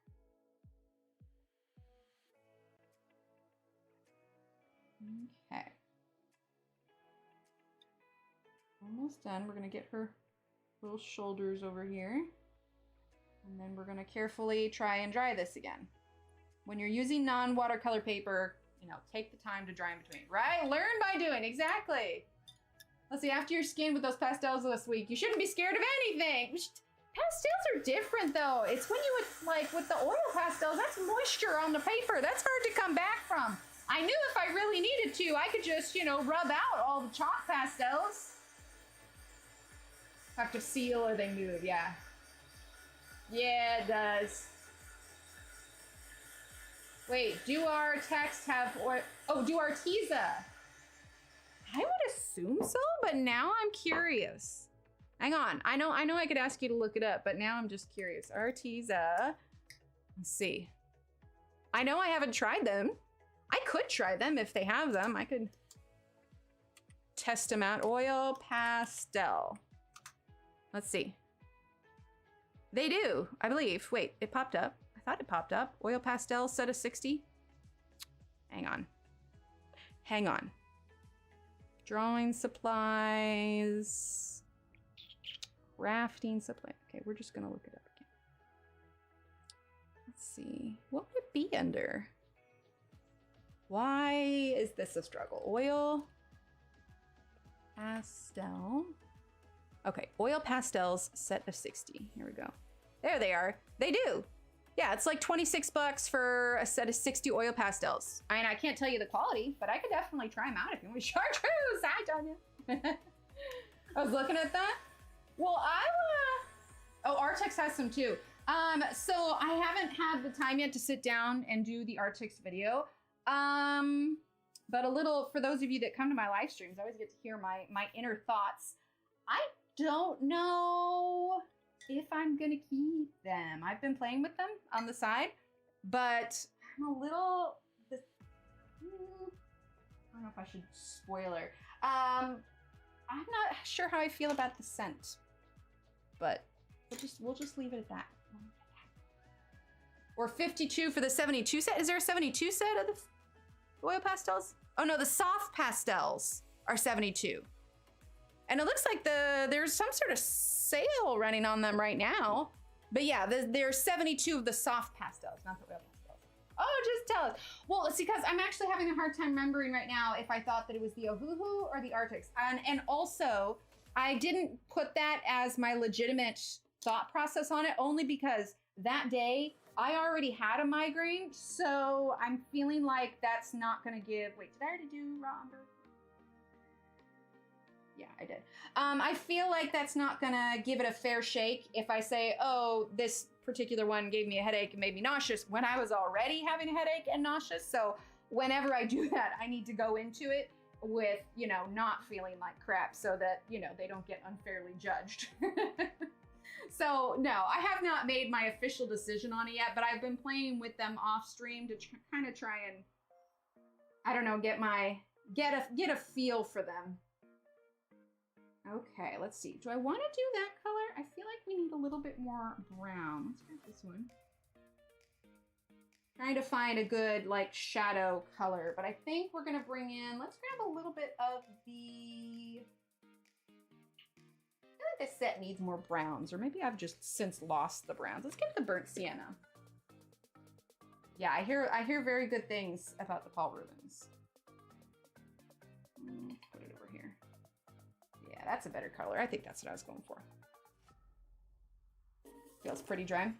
Okay. Almost done. We're gonna get her little shoulders over here. And then we're gonna carefully try and dry this again. When you're using non-watercolor paper, you know, take the time to dry in between, right? Learn by doing, exactly. Let's see, after your skin with those pastels this week, you shouldn't be scared of anything. Pastels are different though. It's when you would, like with the oil pastels, that's moisture on the paper. That's hard to come back from. I knew if I really needed to, I could just, you know, rub out all the chalk pastels. Have to seal or they move, yeah. Yeah, it does. Wait, do our text have oil? Oh, do Artisa? I would assume so, but now I'm curious. Hang on, I know I could ask you to look it up, but now I'm just curious. Artisa, let's see. I know I haven't tried them. I could try them if they have them. I could test them out. Oil pastel. Let's see. They do, I believe. Wait, it popped up. I thought it popped up. Oil pastel, set of 60. Hang on. Hang on. Drawing supplies. Crafting supplies. Okay, we're just gonna look it up again. Let's see. What would it be under? Why is this a struggle? Oil pastel. Okay, oil pastels, set of 60. Here we go. There they are. They do. Yeah, it's like 26 bucks for a set of 60 oil pastels. I mean, I can't tell you the quality, but I could definitely try them out if you want. Chartreuse, I told you. I was looking at that. Well, oh, Artex has some too. So I haven't had the time yet to sit down and do the Arctics video. But a little, for those of you that come to my live streams, I always get to hear my inner thoughts. I don't know if I'm gonna keep them. I've been playing with them on the side, but I'm a little, I don't know if I should spoiler. I'm not sure how I feel about the scent, but we'll just leave it at that. Or 52 for the 72 set. Is there a 72 set of the oil pastels? Oh no, the soft pastels are 72. And it looks like there's some sort of sale running on them right now. But yeah, there's 72 of the soft pastels, not the oil pastels. Oh, just tell us. Well, it's because I'm actually having a hard time remembering right now if I thought that it was the Ohuhu or the Arctics. And also, I didn't put that as my legitimate thought process on it, only because that day I already had a migraine, so I'm feeling like that's not gonna give, wait, did I already do raw umber? Yeah, I did. I feel like that's not gonna give it a fair shake if I say, oh, this particular one gave me a headache and made me nauseous when I was already having a headache and nauseous. So whenever I do that, I need to go into it with, you know, not feeling like crap so that, you know, they don't get unfairly judged. So no, I have not made my official decision on it yet, but I've been playing with them off stream to kind of try and, I don't know, get a feel for them. Okay, let's see. Do I want to do that color? I feel like we need a little bit more brown. Let's grab this one. Trying to find a good like shadow color, but I think we're gonna bring in, let's grab a little bit of the, I feel like this set needs more browns, or maybe I've just since lost the browns. Let's get the burnt sienna. Yeah, I hear very good things about the Paul Rubens. Put it over here. Yeah, that's a better color. I think that's what I was going for. Feels pretty dry.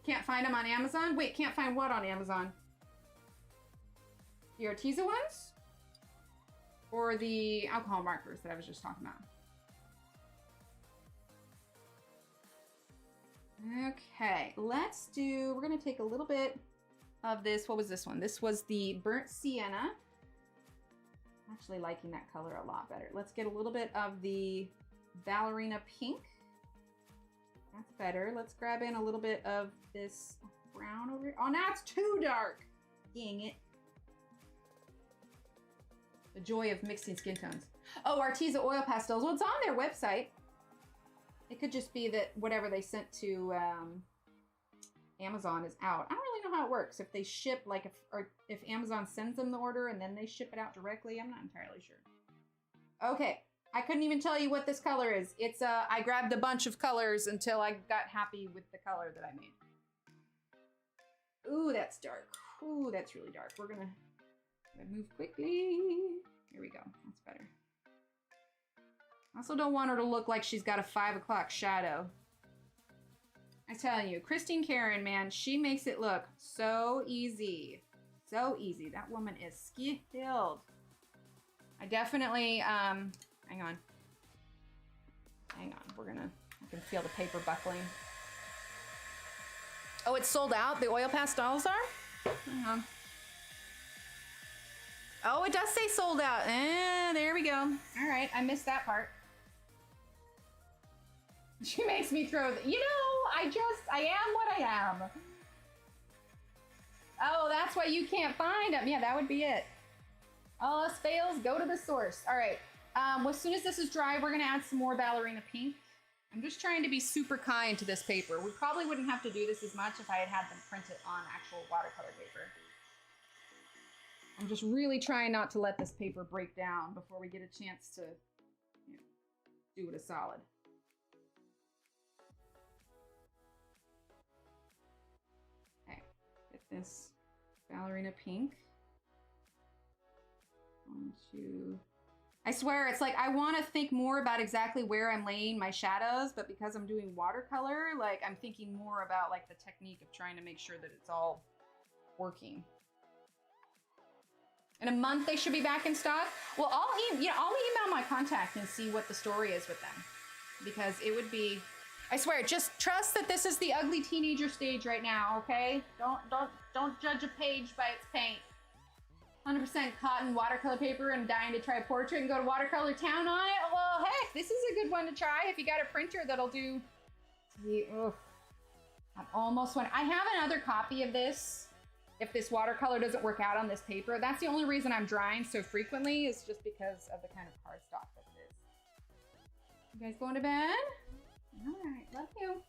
Can't find them on Amazon? Wait, can't find what on Amazon? The Arteza ones? Or the alcohol markers that I was just talking about? Okay, let's do, we're gonna take a little bit of this. What was this one? This was the burnt sienna. I'm actually liking that color a lot better. Let's get a little bit of the ballerina pink. That's better. Let's grab in a little bit of this brown over here. Oh, now it's too dark. Dang it. The joy of mixing skin tones. Oh, Arteza oil pastels. Well, it's on their website. It could just be that whatever they sent to Amazon is out. I don't really know how it works. If they ship, like, if Amazon sends them the order and then they ship it out directly, I'm not entirely sure. Okay, I couldn't even tell you what this color is. It's I grabbed a bunch of colors until I got happy with the color that I made. Ooh, that's dark. Ooh, that's really dark. We're gonna move quickly. Here we go. That's better. I also don't want her to look like she's got a 5 o'clock shadow. I tell you, Christine Karen, man, she makes it look so easy. So easy. That woman is skilled. I definitely, hang on. Hang on, I can feel the paper buckling. Oh, it's sold out? The oil pastels are? Hang on. Oh, it does say sold out. There we go. All right, I missed that part. She makes me throw the, you know, I am what I am. Oh, that's why you can't find them. Yeah, that would be it. All else fails, go to the source. All right, as soon as this is dry, we're gonna add some more ballerina pink. I'm just trying to be super kind to this paper. We probably wouldn't have to do this as much if I had them printed on actual watercolor paper. I'm just really trying not to let this paper break down before we get a chance to, you know, do it a solid. Okay, get this ballerina pink. 1, 2. I swear, it's like I want to think more about exactly where I'm laying my shadows, but because I'm doing watercolor, like I'm thinking more about like the technique of trying to make sure that it's all working. In a month, they should be back in stock. Well, I'll email my contact and see what the story is with them, because it would be I swear, just trust that this is the ugly teenager stage right now, okay? Don't judge a page by its paint. 100% cotton watercolor paper and dying to try a portrait and go to Watercolor Town on it? Well, heck, this is a good one to try if you got a printer that'll do the, I almost want, I have another copy of this. If this watercolor doesn't work out on this paper, that's the only reason I'm drying so frequently is just because of the kind of cardstock that it is. You guys going to bed? All right, love you.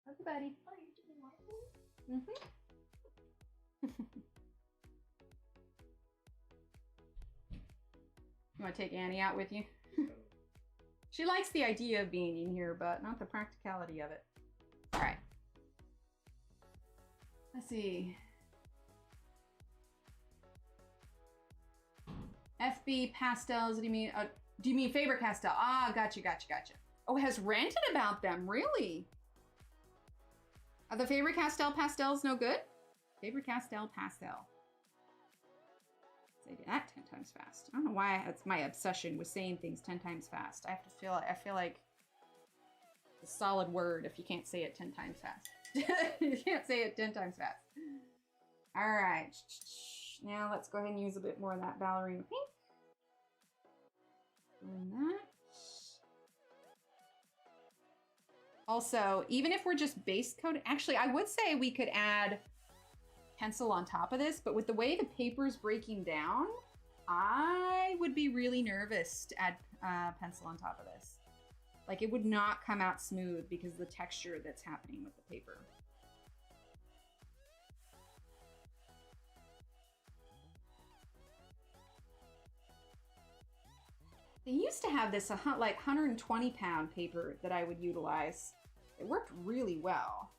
Love you, buddy. Oh, you're doing watercolor? Mm-hmm. You want to take Annie out with you? She likes the idea of being in here, but not the practicality of it. All right. Let's see. FB pastels, do you mean Faber-Castell? Ah, gotcha. Oh, has ranted about them, really? Are the Faber-Castell pastels no good? Faber-Castell pastel. Say that 10 times fast. I don't know why it's my obsession with saying things 10 times fast. I feel like it's a solid word if you can't say it 10 times fast. You can't say it 10 times fast. All right. Now let's go ahead and use a bit more of that ballerina pink. Doing that. Also, even if we're just base coated, actually, I would say we could add pencil on top of this, but with the way the paper's breaking down, I would be really nervous to add pencil on top of this. Like, it would not come out smooth because of the texture that's happening with the paper. They used to have this like 120-pound paper that I would utilize. It worked really well.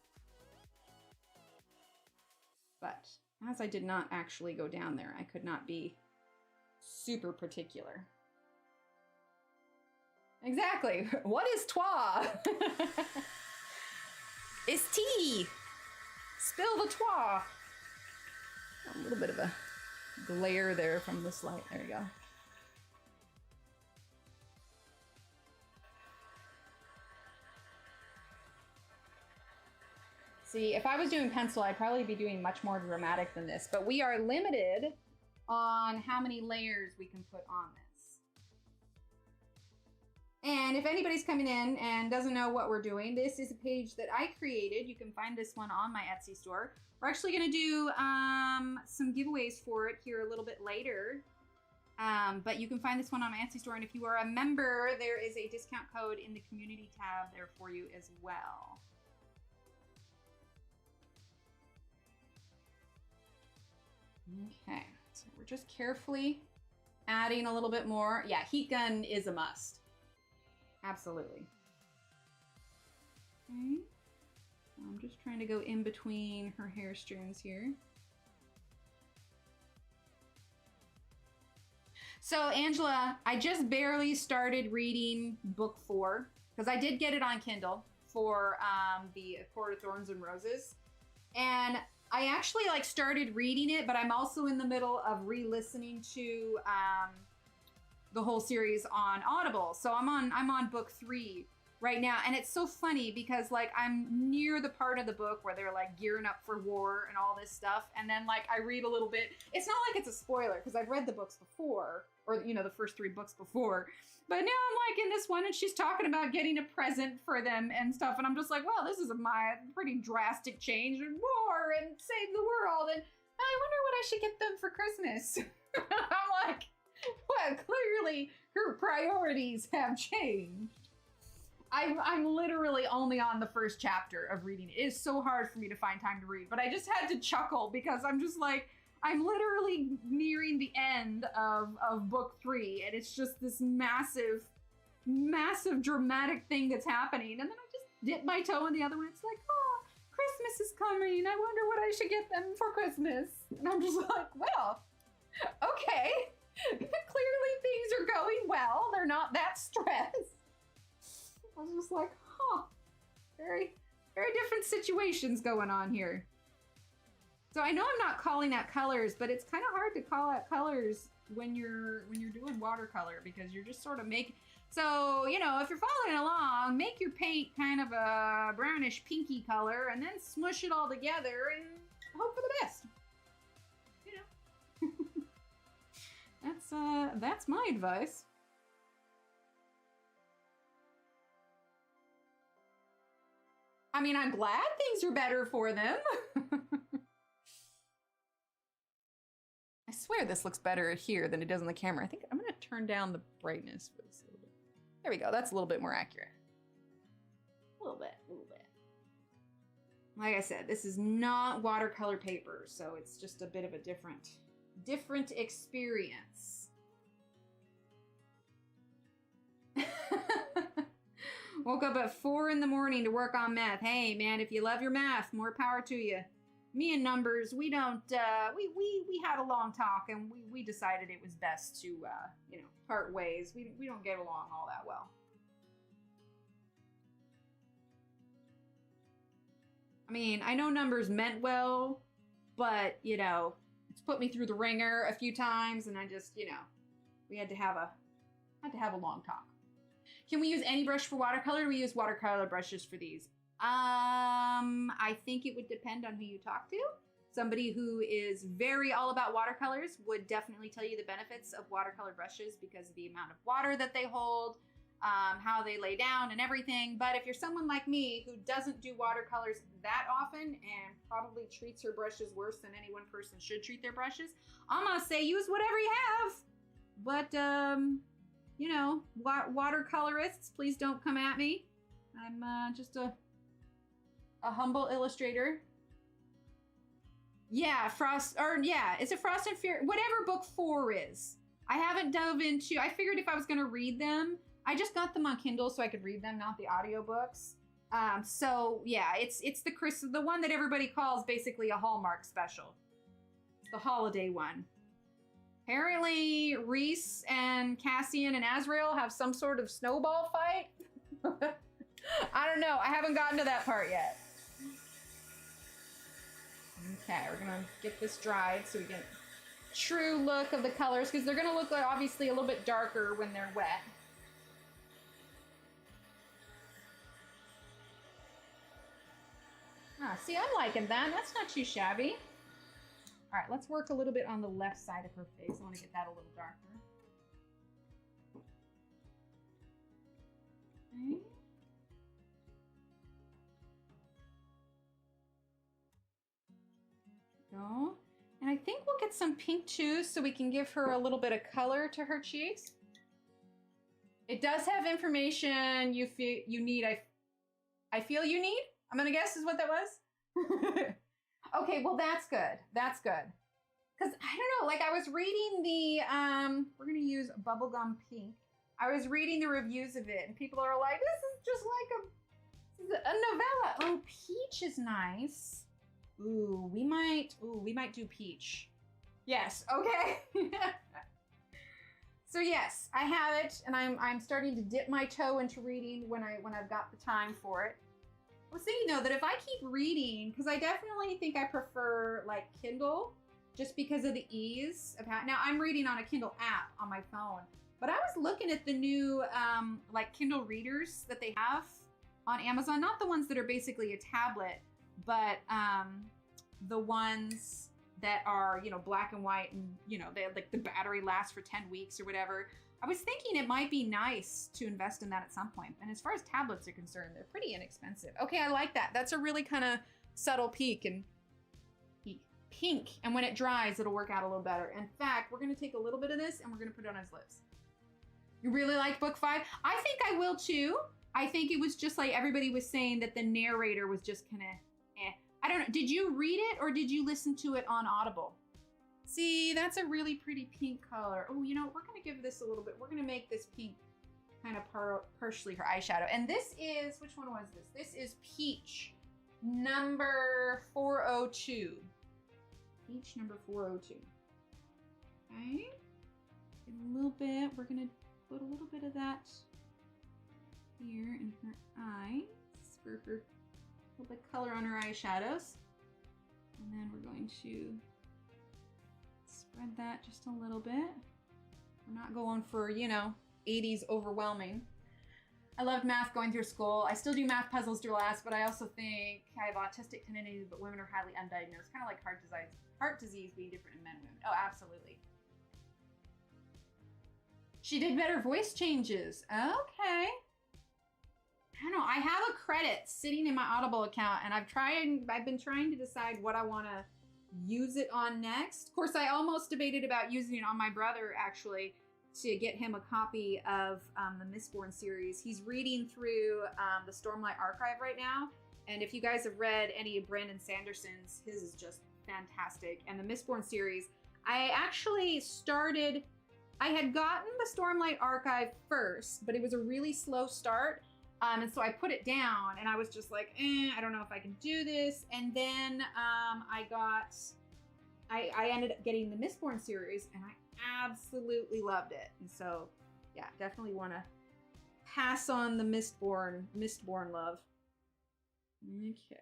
But as I did not actually go down there, I could not be super particular. Exactly. What is toi? It's tea. Spill the toi. A little bit of a glare there from this light. There you go. See, if I was doing pencil, I'd probably be doing much more dramatic than this, but we are limited on how many layers we can put on this. And if anybody's coming in and doesn't know what we're doing, this is a page that I created. You can find this one on my Etsy store. We're actually gonna do some giveaways for it here a little bit later. But you can find this one on my Etsy store, and if you are a member, there is a discount code in the community tab there for you as well. Okay, so we're just carefully adding a little bit more. Yeah, heat gun is a must. Absolutely. Okay, I'm just trying to go in between her hair strands here. So Angela, I just barely started reading book 4 because I did get it on Kindle for the Court of Thorns and Roses, and I actually like started reading it, but I'm also in the middle of re-listening to the whole series on Audible. So I'm on book 3 right now, and it's so funny because like I'm near the part of the book where they're like gearing up for war and all this stuff, and then like I read a little bit. It's not like it's a spoiler because I've read the books before, or you know, the first 3 books before. But now I'm like in this one, and she's talking about getting a present for them and stuff, and I'm just like, well, this is a pretty drastic change and war and save the world, and I wonder what I should get them for Christmas. I'm like, well, clearly her priorities have changed. I'm literally only on the first chapter of reading it. It is so hard for me to find time to read, but I just had to chuckle because I'm just like, I'm literally nearing the end of book 3, and it's just this massive, massive dramatic thing that's happening. And then I just dip my toe in the other one. It's like, oh, Christmas is coming. I wonder what I should get them for Christmas. And I'm just like, well, okay. Clearly things are going well. They're not that stressed. I was just like, huh, very, very different situations going on here. So I know I'm not calling out colors, but it's kind of hard to call out colors when you're doing watercolor because you're just sort of So, you know, if you're following along, make your paint kind of a brownish pinky color and then smush it all together and hope for the best. You know. That's my advice. I mean, I'm glad things are better for them. I swear this looks better here than it does on the camera. I think I'm gonna turn down the brightness for this a little bit. There we go, that's a little bit more accurate. A little bit. Like I said, this is not watercolor paper, so it's just a bit of a different experience. Woke up at 4 in the morning to work on math. Hey man, if you love your math, more power to you. Me and numbers, we don't, we had a long talk and we decided it was best to, you know, part ways. We don't get along all that well. I mean, I know numbers meant well, but, you know, it's put me through the ringer a few times and I just, you know, we had to have a long talk. Can we use any brush for watercolor? Or do we use watercolor brushes for these? I think it would depend on who you talk to. Somebody who is very all about watercolors would definitely tell you the benefits of watercolor brushes because of the amount of water that they hold, how they lay down and everything. But if you're someone like me who doesn't do watercolors that often and probably treats her brushes worse than any one person should treat their brushes, I'm gonna say use whatever you have. But, you know, watercolorists, please don't come at me. I'm just a humble illustrator. Yeah, is it Frost and Fury? Whatever book 4 is. I haven't dove into, I figured if I was gonna read them, I just got them on Kindle so I could read them, not the audiobooks. So yeah, it's the one that everybody calls basically a Hallmark special. It's the holiday one. Apparently, Reese and Cassian and Azrael have some sort of snowball fight. I don't know. I haven't gotten to that part yet. Okay, we're gonna get this dried so we get a true look of the colors because they're gonna look like obviously a little bit darker when they're wet. Ah, see, I'm liking that. That's not too shabby. All right, let's work a little bit on the left side of her face. I want to get that a little darker. Okay. Go. And I think we'll get some pink too so we can give her a little bit of color to her cheeks. It does have information you feel you need. I feel you need? I'm gonna guess is what that was. Okay, well that's good. That's good. Cause I don't know, like I was reading the we're gonna use bubblegum pink. I was reading the reviews of it and people are like, this is just like a novella. Oh, peach is nice. Ooh, we might do peach. Yes, okay. So yes, I have it, and I'm starting to dip my toe into reading when I've got the time for it. I was thinking though that if I keep reading, because I definitely think I prefer like Kindle, just because of the ease of how. Now I'm reading on a Kindle app on my phone, but I was looking at the new like Kindle readers that they have on Amazon, not the ones that are basically a tablet, but the ones that are, you know, black and white and, you know, they like the battery lasts for 10 weeks or whatever. I was thinking it might be nice to invest in that at some point. And as far as tablets are concerned, they're pretty inexpensive. Okay, I like that. That's a really kind of subtle pink. And when it dries, it'll work out a little better. In fact, we're gonna take a little bit of this and we're gonna put it on his lips. You really like book 5? I think I will too. I think it was just like everybody was saying that the narrator was just kind of I don't know. Did you read it or did you listen to it on Audible? See, that's a really pretty pink color. Oh, you know, we're going to give this a little bit. We're going to make this pink kind of partially her eyeshadow. And this is, which one was this? This is Peach number 402. Peach number 402. Okay. A little bit. We're going to put a little bit of that here in her eyes for her. A little bit of color on her eyeshadows. And then we're going to spread that just a little bit. We're not going for, you know, 80s overwhelming. I loved math going through school. I still do math puzzles through last, but I also think I have autistic tendencies, but women are highly undiagnosed. Kind of like heart disease being different in men and women. Oh, absolutely. She did better voice changes. Okay. I don't know. I have a credit sitting in my Audible account, and I've been trying to decide what I want to use it on next. Of course, I almost debated about using it on my brother, actually, to get him a copy of the Mistborn series. He's reading through the Stormlight Archive right now, and if you guys have read any of Brandon Sanderson's, his is just fantastic. And the Mistborn series, I actually started, I had gotten the Stormlight Archive first, but it was a really slow start. And so I put it down and I was just like, I don't know if I can do this. And then I ended up getting the Mistborn series and I absolutely loved it. And so, yeah, definitely want to pass on the Mistborn love. Okay.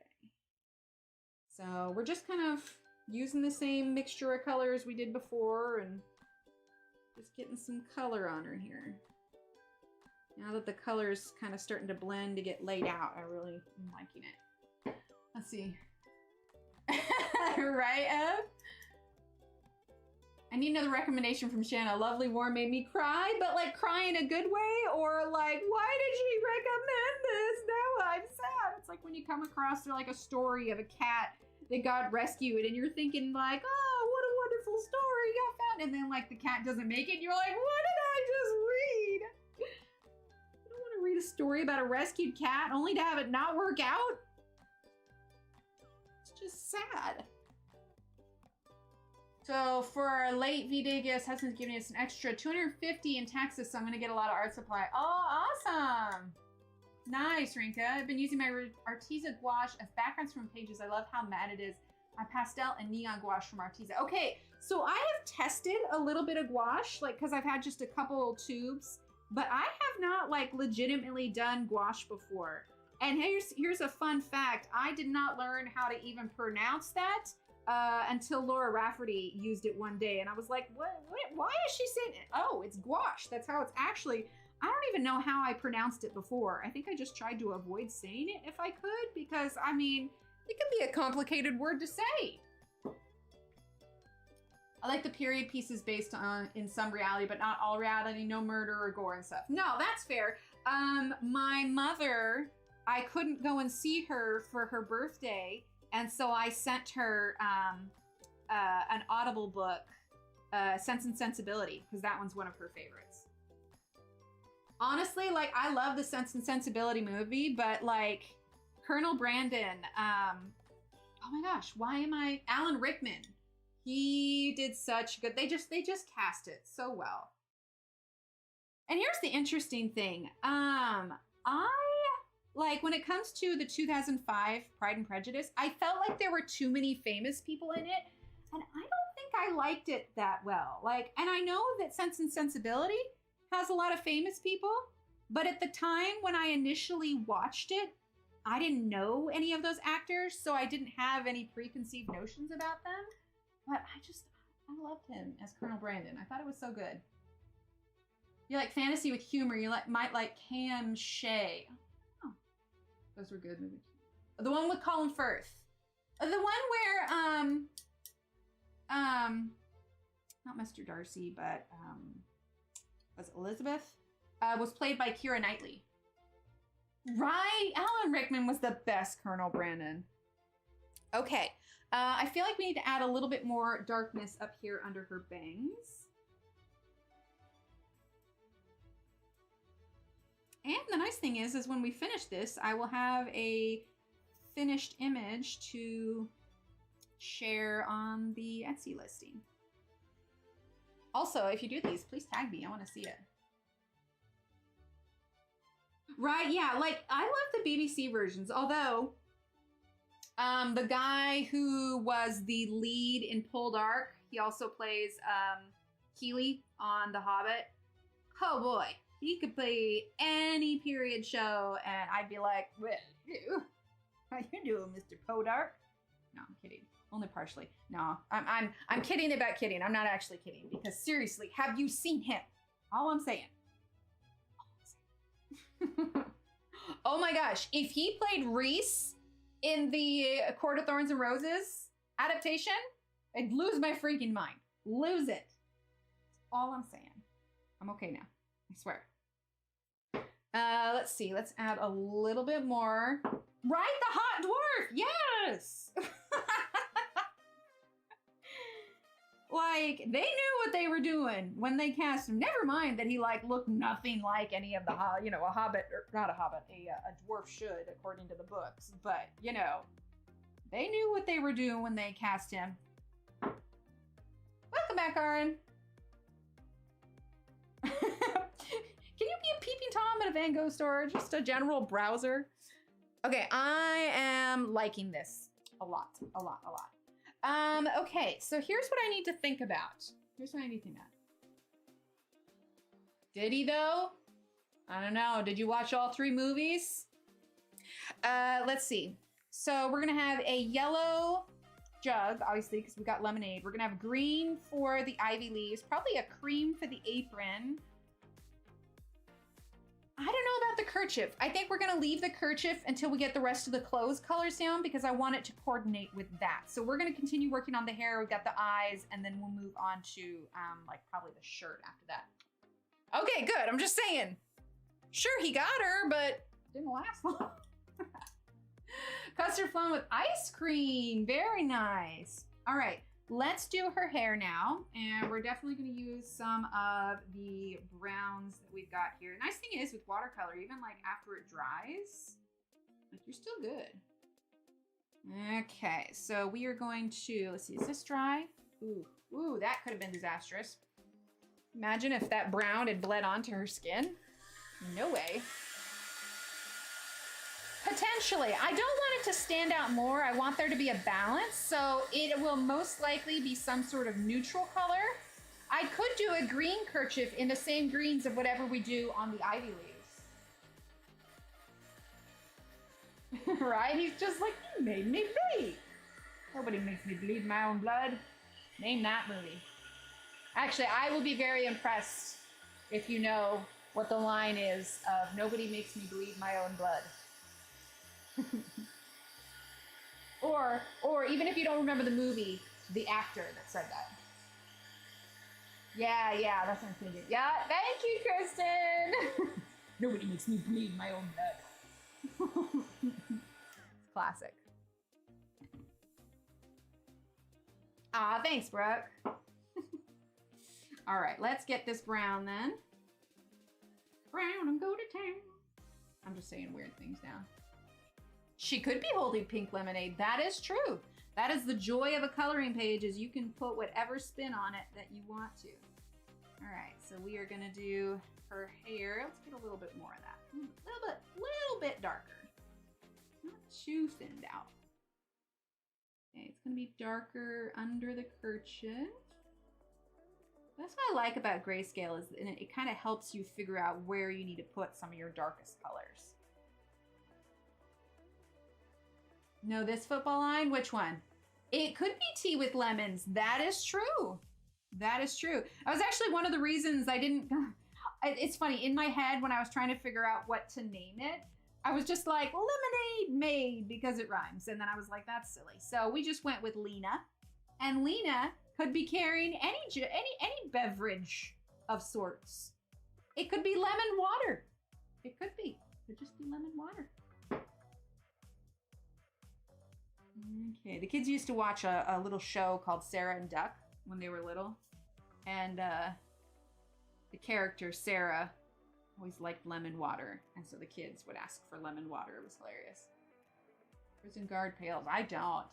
So we're just kind of using the same mixture of colors we did before and just getting some color on her here. Now that the color's kind of starting to blend to get laid out, I really am liking it. Let's see. Right, Ev? I need another recommendation from Shanna. Lovely Warm made me cry, but like cry in a good way, or like, why did she recommend this? Now I'm sad. It's like when you come across like a story of a cat that got rescued and you're thinking like, oh, what a wonderful story got found. And then like the cat doesn't make it. And you're like, what did I just read? I don't want to read a story about a rescued cat only to have it not work out. It's just sad. So for our late V-Day gifts, husband's giving us an extra $250 in taxes, so I'm going to get a lot of art supply. Oh, awesome. Nice, Rinka. I've been using my Arteza gouache as backgrounds from pages. I love how matte it is. My pastel and neon gouache from Arteza. Okay, so I have tested a little bit of gouache, like, because I've had just a couple tubes, but I have not, like, legitimately done gouache before. And here's a fun fact. I did not learn how to even pronounce that until Laura Rafferty used it one day. And I was like, what, why is she saying it? Oh, it's gouache. That's how it's actually. I don't even know how I pronounced it before. I think I just tried to avoid saying it if I could, because I mean, it can be a complicated word to say. I like the period pieces based on in some reality, but not all reality, no murder or gore and stuff. No, that's fair. My mother, I couldn't go and see her for her birthday. And so I sent her an Audible book, Sense and Sensibility, because that one's one of her favorites. Honestly, like, I love the Sense and Sensibility movie, but like Colonel Brandon, oh my gosh, Alan Rickman, he did such good, they just cast it so well. And here's the interesting thing. Like, when it comes to the 2005 Pride and Prejudice, I felt like there were too many famous people in it, and I don't think I liked it that well. Like, and I know that Sense and Sensibility has a lot of famous people, but at the time when I initially watched it, I didn't know any of those actors, so I didn't have any preconceived notions about them. But I loved him as Colonel Brandon. I thought it was so good. You like fantasy with humor, might like Cam Shea. Those were good movies. The one with Colin Firth. The one where, not Mr. Darcy, but, was it Elizabeth? Was played by Keira Knightley. Right? Alan Rickman was the best Colonel Brandon. Okay. I feel like we need to add a little bit more darkness up here under her bangs. And the nice thing is when we finish this, I will have a finished image to share on the Etsy listing. Also, if you do these, please tag me. I want to see it. Right, yeah, like, I love the BBC versions, although the guy who was the lead in Poldark, he also plays Keeley on The Hobbit. Oh boy. He could play any period show, and I'd be like, well, how you doing, Mr. Podark? No, I'm kidding. Only partially. No, I'm kidding about kidding. I'm not actually kidding, because seriously, have you seen him? All I'm saying. Oh my gosh, if he played Reese in the Court of Thorns and Roses adaptation, I'd lose my freaking mind. Lose it. That's all I'm saying. I'm okay now. I swear. Let's see. Let's add a little bit more. Right, the hot dwarf. Yes. Like, they knew what they were doing when they cast him. Never mind that he like looked nothing like any of the, you know, a hobbit, or not a hobbit, a dwarf should, according to the books. But, you know, they knew what they were doing when they cast him. Welcome back, Aaron. Can you be a peeping Tom at a Van Gogh store? Just a general browser? Okay, I am liking this a lot, a lot, a lot. Okay, so here's what I need to think about. Here's what I need to think about. Did he though? I don't know. Did you watch all 3 movies? Let's see. So we're gonna have a yellow jug, obviously, because we got lemonade. We're gonna have green for the ivy leaves, probably a cream for the apron. I don't know about the kerchief. I think we're gonna leave the kerchief until we get the rest of the clothes colors down because I want it to coordinate with that. So we're gonna continue working on the hair. We've got the eyes, and then we'll move on to like probably the shirt after that. Okay, good. I'm just saying. Sure, he got her, but didn't last long. Custard flan with ice cream. Very nice. All right. Let's do her hair now, and we're definitely going to use some of the browns that we've got here. The nice thing is with watercolor, even like after it dries, like you're still good. Okay, so we are going to, let's see, is this dry? Ooh, that could have been disastrous. Imagine if that brown had bled onto her skin. No way. Potentially. I don't want it to stand out more. I want there to be a balance, so it will most likely be some sort of neutral color. I could do a green kerchief in the same greens of whatever we do on the ivy leaves. Right? He's just like, you made me bleed. Nobody makes me bleed my own blood. Name that movie. Actually, I will be very impressed if you know what the line is of nobody makes me bleed my own blood. or even if you don't remember the movie, the actor that said that. Yeah, that's what I'm thinking. Yeah, thank you, Kristen. Nobody makes me bleed my own blood. Classic. Ah, thanks, Brooke. All right, let's get this brown then. Brown and go to town. I'm just saying weird things now. She could be holding pink lemonade. That is true. That is the joy of a coloring page, is you can put whatever spin on it that you want to. All right, so we are gonna do her hair. Let's get a little bit more of that. A little bit darker. Not too thinned out. Okay, it's gonna be darker under the kerchief. That's what I like about grayscale, is it kind of helps you figure out where you need to put some of your darkest colors. No, this football line? Which one? It could be tea with lemons. That is true. That is true. That was actually one of the reasons I didn't... It's funny, in my head when I was trying to figure out what to name it, I was just like, lemonade made, because it rhymes. And then I was like, that's silly. So we just went with Lena. And Lena could be carrying any beverage of sorts. It could be lemon water. It could be. It could just be lemon water. Okay, the kids used to watch a little show called Sarah and Duck when they were little. And the character, Sarah, always liked lemon water. And so the kids would ask for lemon water. It was hilarious. Prison guard pails. I don't.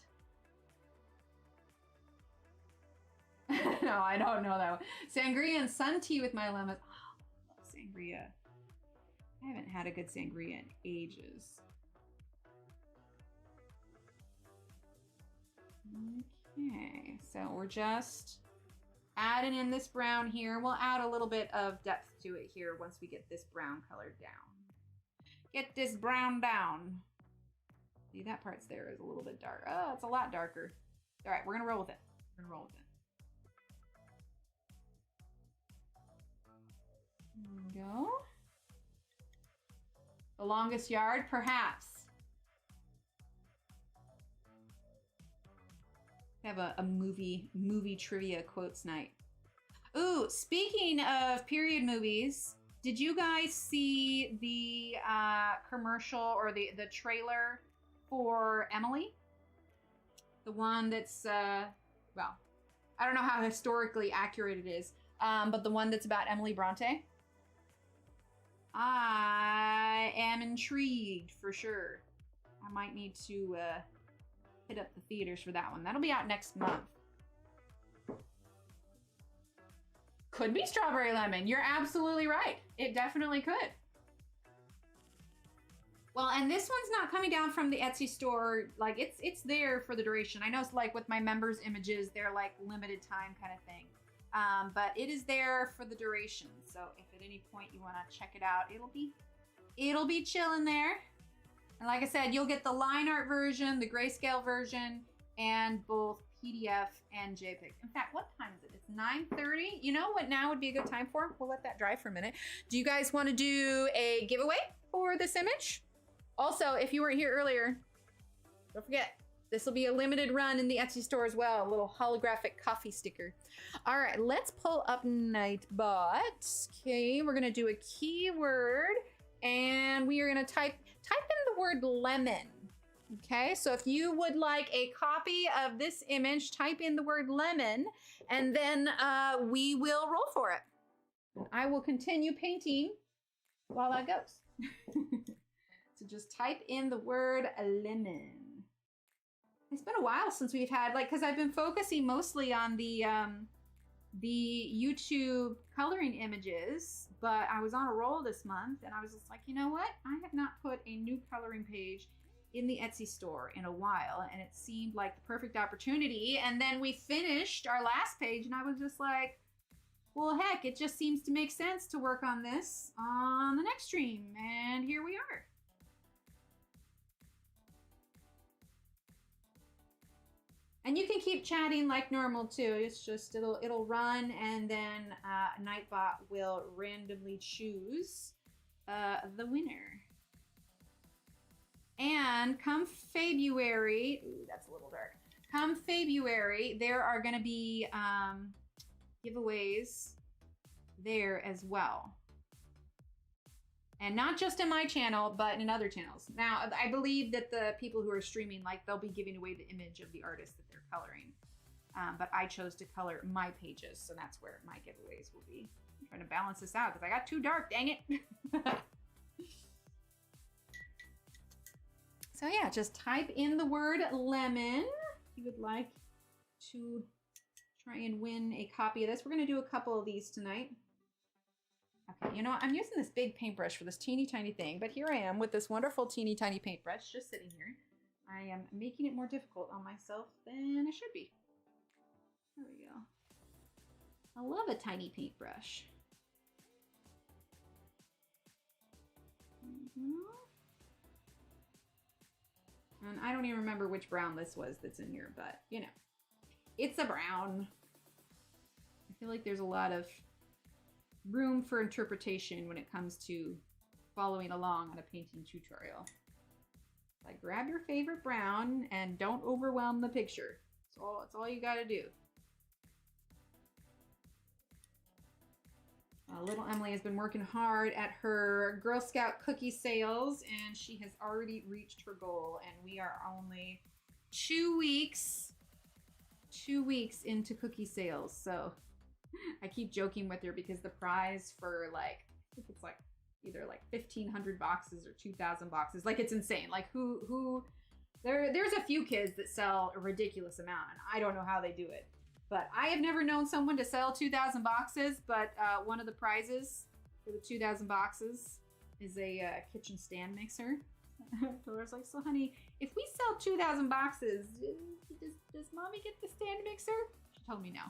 No, I don't know that one. Sangria and sun tea with my lemon. Oh, I love sangria. I haven't had a good sangria in ages. Okay, so we're just adding in this brown here. We'll add a little bit of depth to it here once we get this brown color down. Get this brown down. See, that part's there is a little bit dark. Oh, it's a lot darker. All right, we're gonna roll with it. We're gonna roll with it. There we go. The Longest Yard, perhaps. Have a movie trivia quotes night. Ooh, speaking of period movies, did you guys see the commercial or the trailer for Emily? The one that's, well, I don't know how historically accurate it is, but the one that's about Emily Bronte. I am intrigued for sure. I might need to hit up the theaters for that one. That'll be out next month. Could be strawberry lemon. You're absolutely right. It definitely could. Well, and this one's not coming down from the Etsy store. Like it's there for the duration. I know it's like with my members images, they're like limited time kind of thing. But it is there for the duration. So if at any point you want to check it out, it'll be chilling there. And like I said, you'll get the line art version, the grayscale version, and both PDF and JPEG. In fact, what time is it? It's 9:30. You know what now would be a good time for? We'll let that dry for a minute. Do you guys want to do a giveaway for this image? Also, if you weren't here earlier, don't forget, this will be a limited run in the Etsy store as well. A little holographic coffee sticker. All right, let's pull up Nightbot. Okay, we're gonna do a keyword and we are gonna type in the word lemon. Okay, so if you would like a copy of this image, type in the word lemon and then we will roll for it. I will continue painting while that goes. So just type in the word lemon. It's been a while since we've had, like, because I've been focusing mostly on the YouTube coloring images, but I was on a roll this month and I was just like, you know what? I have not put a new coloring page in the Etsy store in a while, and it seemed like the perfect opportunity. And then we finished our last page and I was just like, well, heck, it just seems to make sense to work on this on the next stream. And here we are. And you can keep chatting like normal too. It's just, it'll run and then Nightbot will randomly choose the winner. And come February, ooh, that's a little dark. Come February, there are gonna be giveaways there as well. And not just in my channel, but in other channels. Now, I believe that the people who are streaming, like, they'll be giving away the image of the artist that they're coloring. But I chose to color my pages, so that's where my giveaways will be. I'm trying to balance this out because I got too dark, dang it. So yeah, just type in the word lemon if you would like to try and win a copy of this. We're gonna do a couple of these tonight. Okay, you know what? I'm using this big paintbrush for this teeny tiny thing, but here I am with this wonderful teeny tiny paintbrush just sitting here. I am making it more difficult on myself than I should be. There we go. I love a tiny paintbrush. And I don't even remember which brown this was that's in here, but you know, it's a brown. I feel like there's a lot of room for interpretation when it comes to following along on a painting tutorial. Like, grab your favorite brown and don't overwhelm the picture. That's all you gotta do. Little Emily has been working hard at her Girl Scout cookie sales, and she has already reached her goal, and we are only 2 weeks into cookie sales. So I keep joking with her because the prize for, like, I think it's like either like 1,500 boxes or 2,000 boxes. Like, it's insane. Like, there's a few kids that sell a ridiculous amount, and I don't know how they do it. But I have never known someone to sell 2,000 boxes, but one of the prizes for the 2,000 boxes is a kitchen stand mixer. So I was like, so honey, if we sell 2,000 boxes, does mommy get the stand mixer? She told me no.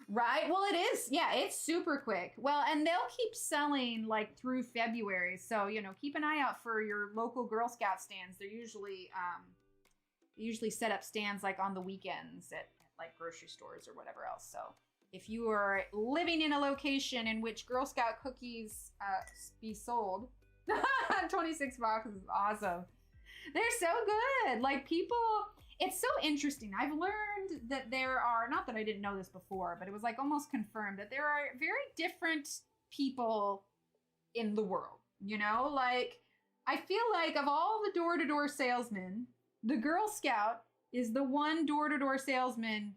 Right? Well, it is. Yeah, it's super quick. Well, and they'll keep selling like through February. So, you know, keep an eye out for your local Girl Scout stands. They're usually set up stands like on the weekends at like grocery stores or whatever else. So if you are living in a location in which Girl Scout cookies be sold, 26 boxes is awesome. They're so good. Like people, it's so interesting. I've learned that there are, not that I didn't know this before, but it was like almost confirmed that there are very different people in the world, you know? Like, I feel like of all the door-to-door salesmen, the Girl Scout is the one door-to-door salesman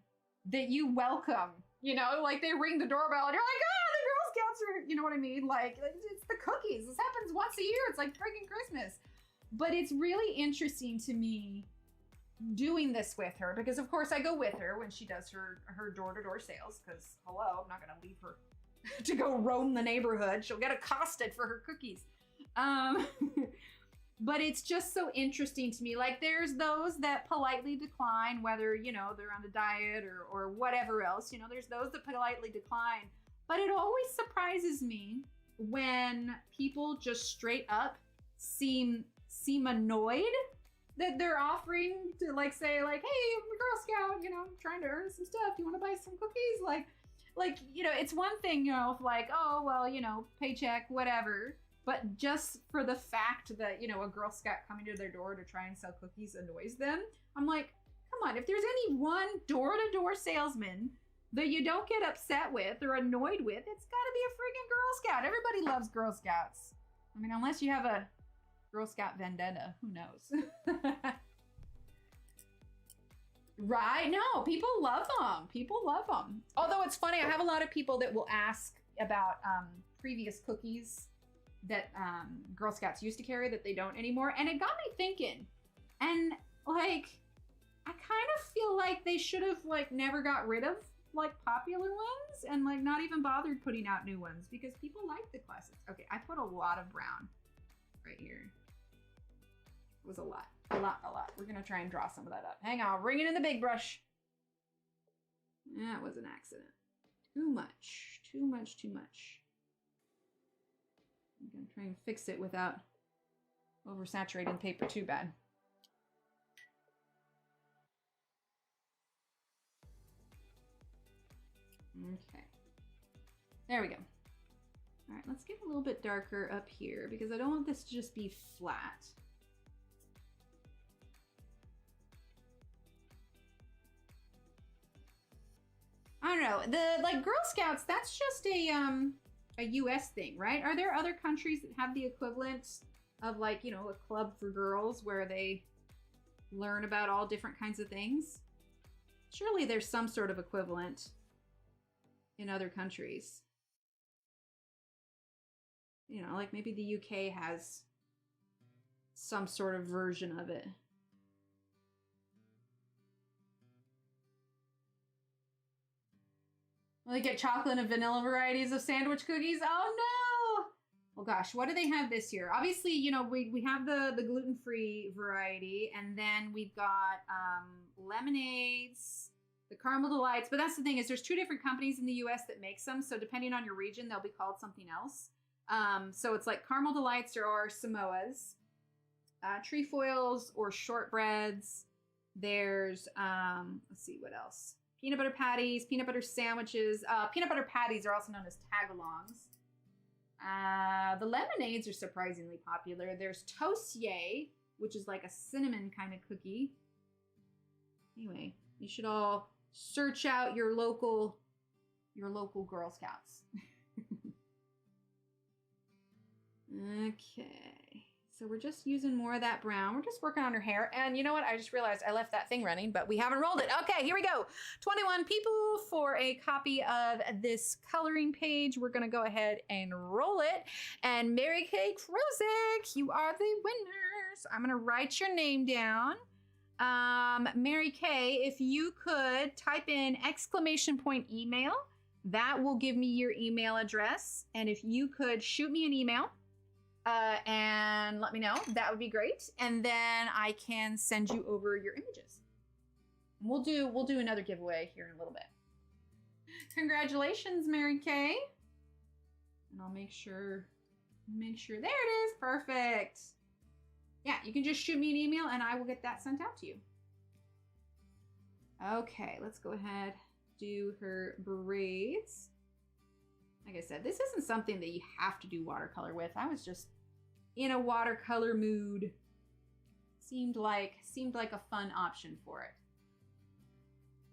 that you welcome. You know, like they ring the doorbell and you're like, oh, the Girl Scouts are, you know what I mean? Like, it's the cookies. This happens once a year. It's like freaking Christmas. But it's really interesting to me doing this with her because, of course, I go with her when she does her door-to-door sales because, hello, I'm not going to leave her to go roam the neighborhood. She'll get accosted for her cookies. But it's just so interesting to me. Like, there's those that politely decline, whether, you know, they're on a diet or whatever else. You know, there's those that politely decline. But it always surprises me when people just straight up seem annoyed that they're offering to, like, say, like, hey, I'm a Girl Scout, you know, I'm trying to earn some stuff. Do you want to buy some cookies? Like, you know, it's one thing, you know, like, oh, well, you know, paycheck, whatever. But just for the fact that, you know, a Girl Scout coming to their door to try and sell cookies annoys them, I'm like, come on, if there's any one door-to-door salesman that you don't get upset with or annoyed with, it's got to be a freaking Girl Scout. Everybody loves Girl Scouts. I mean, unless you have a Girl Scout vendetta, who knows? Right? No, people love them. People love them. Although it's funny, I have a lot of people that will ask about previous cookies that Girl Scouts used to carry that they don't anymore. And it got me thinking. And like, I kind of feel like they should have like never got rid of like popular ones and like not even bothered putting out new ones because people like the classics. Okay, I put a lot of brown right here. It was a lot. We're gonna try and draw some of that up. Hang on, I'll bring it in the big brush. That was an accident. Too much. I'm gonna try and fix it without oversaturating the paper too bad. Okay. There we go. All right, let's get a little bit darker up here because I don't want this to just be flat. I don't know. The like Girl Scouts, that's just a US thing, right? Are there other countries that have the equivalent of like, you know, a club for girls where they learn about all different kinds of things? Surely there's some sort of equivalent in other countries. You know, like maybe the UK has some sort of version of it. Will they get chocolate and vanilla varieties of sandwich cookies? Oh no! Well, gosh, what do they have this year? Obviously, you know, we have the gluten-free variety, and then we've got lemonades, the caramel delights. But that's the thing is there's two different companies in the US that makes them. So depending on your region, they'll be called something else. So it's like caramel delights or Samoas, trefoils or shortbreads. There's, let's see, what else? Peanut butter patties, peanut butter sandwiches. Peanut butter patties are also known as tagalongs. The lemonades are surprisingly popular. There's Tostier, which is like a cinnamon kind of cookie. Anyway, you should all search out your local Girl Scouts. Okay. So we're just using more of that brown. We're just working on her hair. And you know what? I just realized I left that thing running, but we haven't rolled it. Okay, here we go. 21 people for a copy of this coloring page. We're going to go ahead and roll it. And Mary Kay Krozik, you are the winners. I'm going to write your name down. Mary Kay, if you could type in !email, that will give me your email address. And if you could shoot me an email, and let me know, that would be great. And then I can send you over your images. We'll do another giveaway here in a little bit. Congratulations, Mary Kay. And I'll make sure, there it is, perfect. Yeah, you can just shoot me an email and I will get that sent out to you. Okay, let's go ahead do her braids. Like I said, this isn't something that you have to do watercolor with. I was just in a watercolor mood. Seemed like a fun option for it.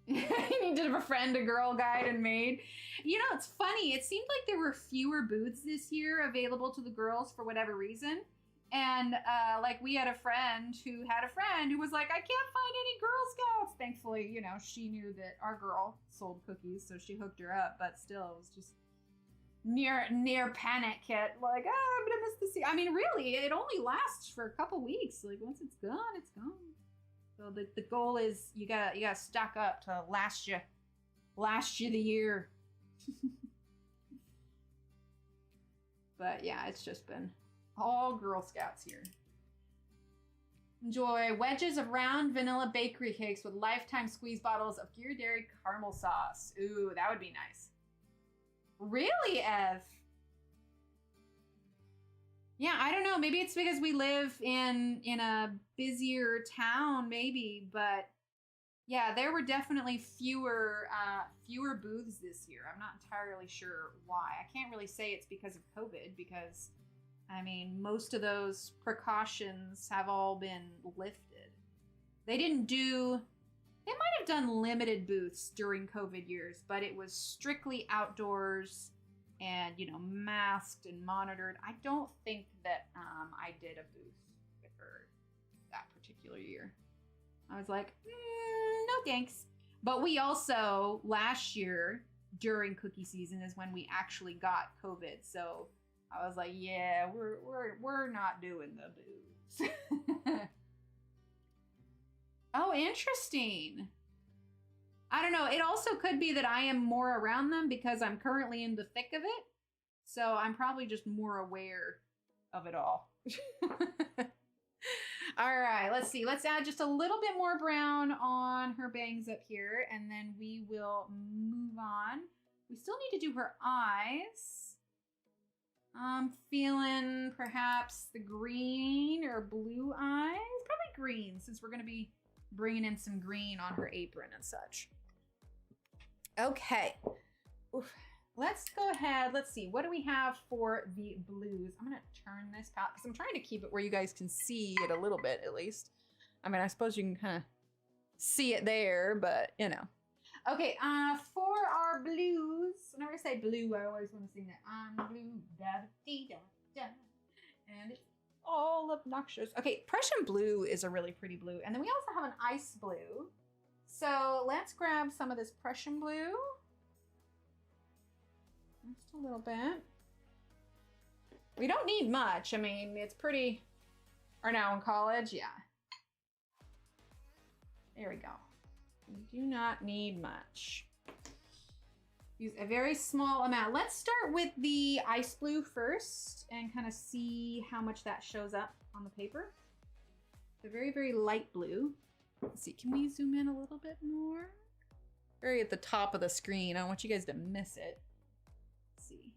You need to befriend a girl guide and maid. You know, it's funny. It seemed like there were fewer booths this year available to the girls for whatever reason. And like we had a friend who was like, I can't find any Girl Scouts. Thankfully, you know, she knew that our girl sold cookies, so she hooked her up. But still, it was just near panic hit. Like, oh, I'm gonna miss the season. I mean, really, it only lasts for a couple weeks. Like once it's gone, it's gone. So the goal is you gotta stock up to last you the year. But yeah, it's just been all Girl Scouts here. Enjoy wedges of round vanilla bakery cakes with lifetime squeeze bottles of Ghirardelli caramel sauce. Ooh, that would be nice. Really, Ev? Yeah, I don't know. Maybe it's because we live in a busier town, maybe. But yeah, there were definitely fewer booths this year. I'm not entirely sure why. I can't really say it's because of COVID because, I mean, most of those precautions have all been lifted. They might have done limited booths during COVID years, but it was strictly outdoors and, you know, masked and monitored. I don't think that I did a booth with her that particular year. I was like, no thanks. But we also, last year during cookie season is when we actually got COVID. So I was like, yeah, we're not doing the booths. Oh, interesting. I don't know. It also could be that I am more around them because I'm currently in the thick of it. So I'm probably just more aware of it all. All right, let's see. Let's add just a little bit more brown on her bangs up here, and then we will move on. We still need to do her eyes. I'm feeling perhaps the green or blue eyes. Probably green, since we're going to be bringing in some green on her apron and such. Okay. Oof. Let's go ahead. Let's see. What do we have for the blues? I'm going to turn this palette because I'm trying to keep it where you guys can see it a little bit at least. I mean, I suppose you can kind of see it there, but you know. Okay, for our blues, whenever I say blue, I always want to sing that. I'm blue, da-da-dee-da-da. And it's all obnoxious. Okay, Prussian blue is a really pretty blue. And then we also have an ice blue. So let's grab some of this Prussian blue. Just a little bit. We don't need much. I mean, it's pretty, or now in college, yeah. There we go. We do not need much. Use a very small amount. Let's start with the ice blue first and kind of see how much that shows up on the paper. It's a very, very light blue. Let's see, can we zoom in a little bit more? Very at the top of the screen. I don't want you guys to miss it. Let's see.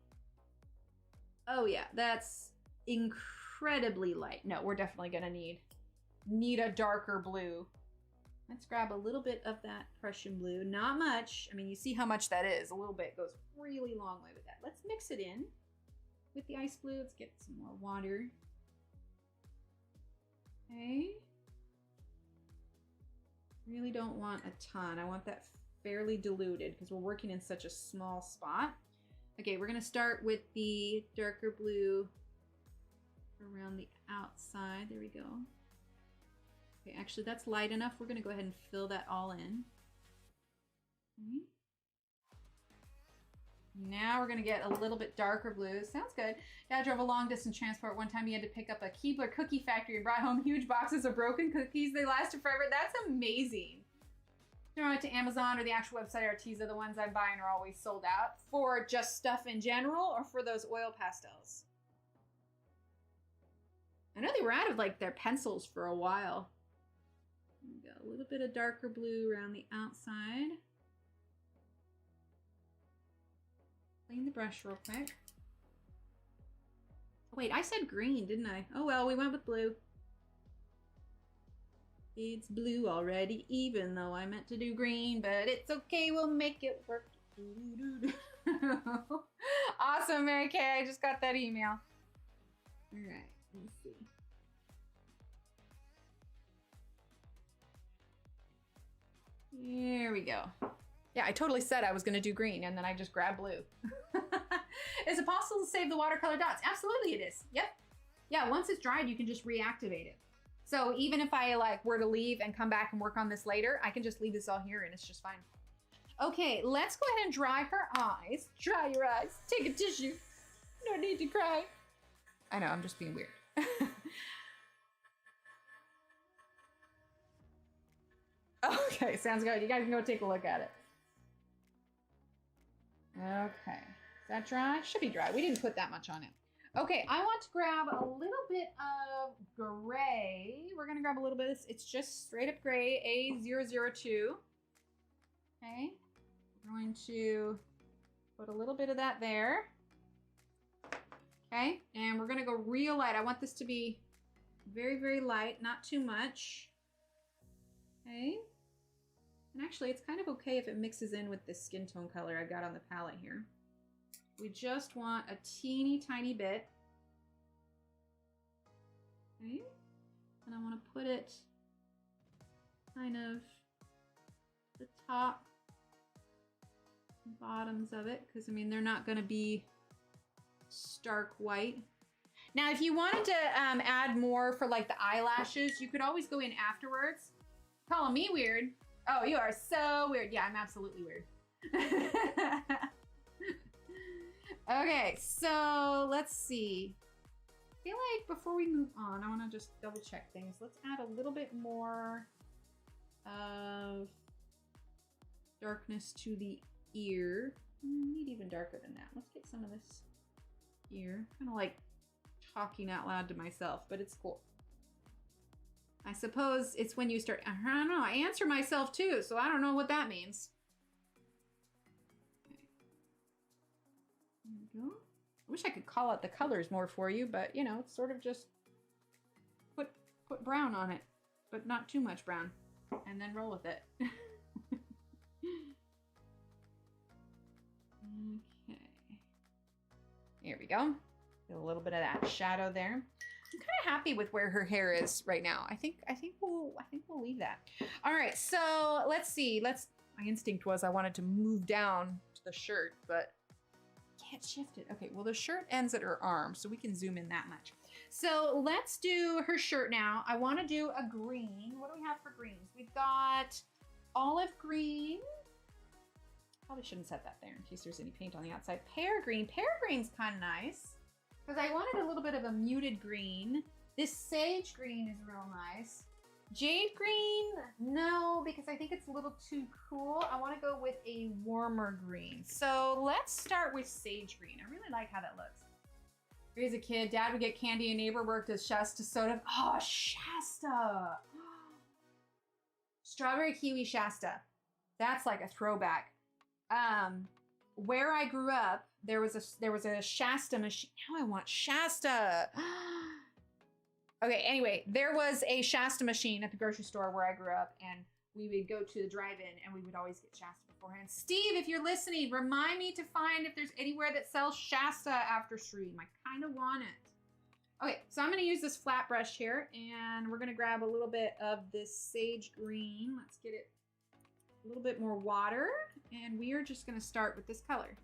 Oh yeah, that's incredibly light. No, we're definitely gonna need a darker blue. Let's grab a little bit of that Prussian blue. Not much. I mean, you see how much that is. A little bit goes a really long way with that. Let's mix it in with the ice blue. Let's get some more water. Okay. Really don't want a ton. I want that fairly diluted because we're working in such a small spot. Okay, we're gonna start with the darker blue around the outside. There we go. Okay, actually that's light enough. We're gonna go ahead and fill that all in. Okay. Now we're gonna get a little bit darker blue. Sounds good. Dad drove a long distance transport. One time he had to pick up a Keebler cookie factory and brought home huge boxes of broken cookies. They lasted forever. That's amazing. Throw it to Amazon or the actual website Arteza. The ones I'm buying are always sold out for just stuff in general or for those oil pastels. I know they were out of like their pencils for a while. Got a little bit of darker blue around the outside. Clean the brush real quick. Wait, I said green, didn't I? Oh well, we went with blue. It's blue already, even though I meant to do green, but it's okay, we'll make it work. Awesome, Mary Kay, I just got that email. All right, let's see. There we go. Yeah, I totally said I was gonna do green and then I just grabbed blue. Is it possible to save the watercolor dots? Absolutely it is, yep. Yeah, once it's dried, you can just reactivate it. So even if I like were to leave and come back and work on this later, I can just leave this all here and it's just fine. Okay, let's go ahead and dry her eyes. Dry your eyes, take a tissue. No need to cry. I know, I'm just being weird. Okay, sounds good. You guys can go take a look at it. Okay, is that dry? Should be dry. We didn't put that much on it. Okay, I want to grab a little bit of gray. We're gonna grab a little bit of this. It's just straight up gray, A002. Okay, we're going to put a little bit of that there. Okay, and we're gonna go real light. I want this to be very, very light, not too much. Okay, and actually it's kind of okay if it mixes in with this skin tone color I've got on the palette here. We just want a teeny tiny bit. Okay, and I want to put it kind of the top and bottoms of it, because I mean they're not going to be stark white. Now if you wanted to add more for like the eyelashes, you could always go in afterwards. Calling me weird. Oh, you are so weird. Yeah, I'm absolutely weird. Okay, so let's see. I feel like before we move on, I want to just double check things. Let's add a little bit more of darkness to the ear. Need even darker than that. Let's get some of this ear. Kind of like talking out loud to myself, but it's cool. I suppose it's when you start, I don't know, I answer myself too, so I don't know what that means. Okay. There we go. I wish I could call out the colors more for you, but you know, it's sort of just put brown on it, but not too much brown, and then roll with it. Okay. Here we go. Get a little bit of that shadow there. I'm kind of happy with where her hair is right now. I think we'll leave that. All right, so let's see. My instinct was I wanted to move down to the shirt, but can't shift it. Okay, well the shirt ends at her arm, so we can zoom in that much. So let's do her shirt now. I want to do a green. What do we have for greens? We've got olive green. Probably shouldn't set that there in case there's any paint on the outside. Pear green. Pear green's kind of nice because I wanted a little bit of a muted green. This sage green is real nice. Jade green, no, because I think it's a little too cool. I want to go with a warmer green. So let's start with sage green. I really like how that looks. As a kid, Dad would get candy and neighbor worked as Shasta soda. Oh, Shasta. Strawberry kiwi Shasta. That's like a throwback. Where I grew up, there was a Shasta machine. Now I want Shasta. Okay, anyway, there was a Shasta machine at the grocery store where I grew up, and we would go to the drive-in and we would always get Shasta beforehand. Steve, if you're listening, remind me to find if there's anywhere that sells Shasta after stream. I kind of want it. Okay, so I'm going to use this flat brush here, and we're going to grab a little bit of this sage green. Let's get it a little bit more water, and we are just going to start with this color.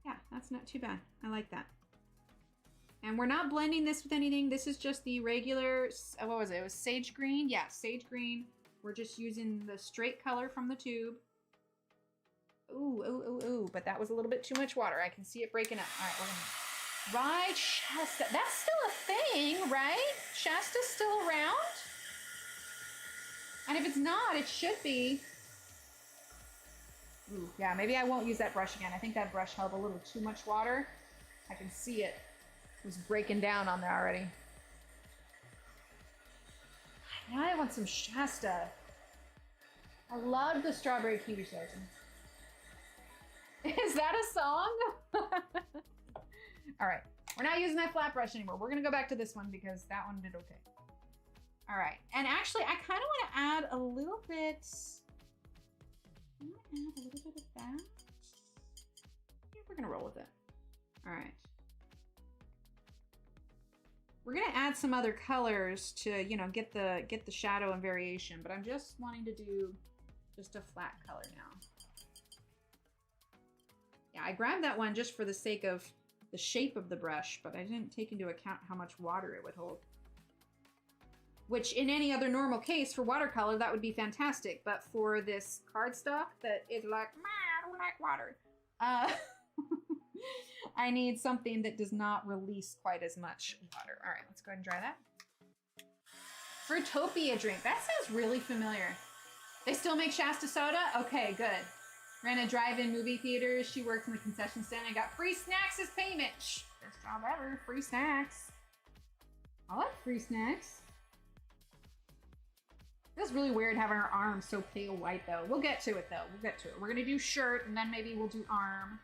Yeah, that's not too bad. I like that. And we're not blending this with anything. This is just the regular, what was it? It was sage green. Yeah, sage green. We're just using the straight color from the tube. Ooh, ooh, ooh, ooh. But that was a little bit too much water. I can see it breaking up. All right, we're gonna... Right, Shasta. That's still a thing, right? Shasta's still around? And if it's not, it should be. Ooh, yeah, maybe I won't use that brush again. I think that brush held a little too much water. I can see it. It was breaking down on there already. Now I want some Shasta. I love the strawberry kiwi Shasta. Is that a song? All right, We're not using that flat brush anymore. We're gonna go back to this one because that one did okay. All right, and actually I kind of want to add a little bit. I'm gonna add a little bit of that. Yeah, we're gonna roll with it. All right. We're gonna add some other colors to, you know, get the shadow and variation, but I'm just wanting to do just a flat color now. Yeah, I grabbed that one just for the sake of the shape of the brush, but I didn't take into account how much water it would hold. Which in any other normal case for watercolor, that would be fantastic. But for this cardstock that is like, I don't like water. I need something that does not release quite as much water. All right, let's go ahead and dry that. Fruitopia drink, that sounds really familiar. They still make Shasta soda? Okay, good. Ran a drive-in movie theater. She worked in the concession stand and got free snacks as payment. Shh, best job ever, free snacks. I like free snacks. It's really weird having our arms so pale white though. We'll get to it though, we'll get to it. We're gonna do shirt and then maybe we'll do arm.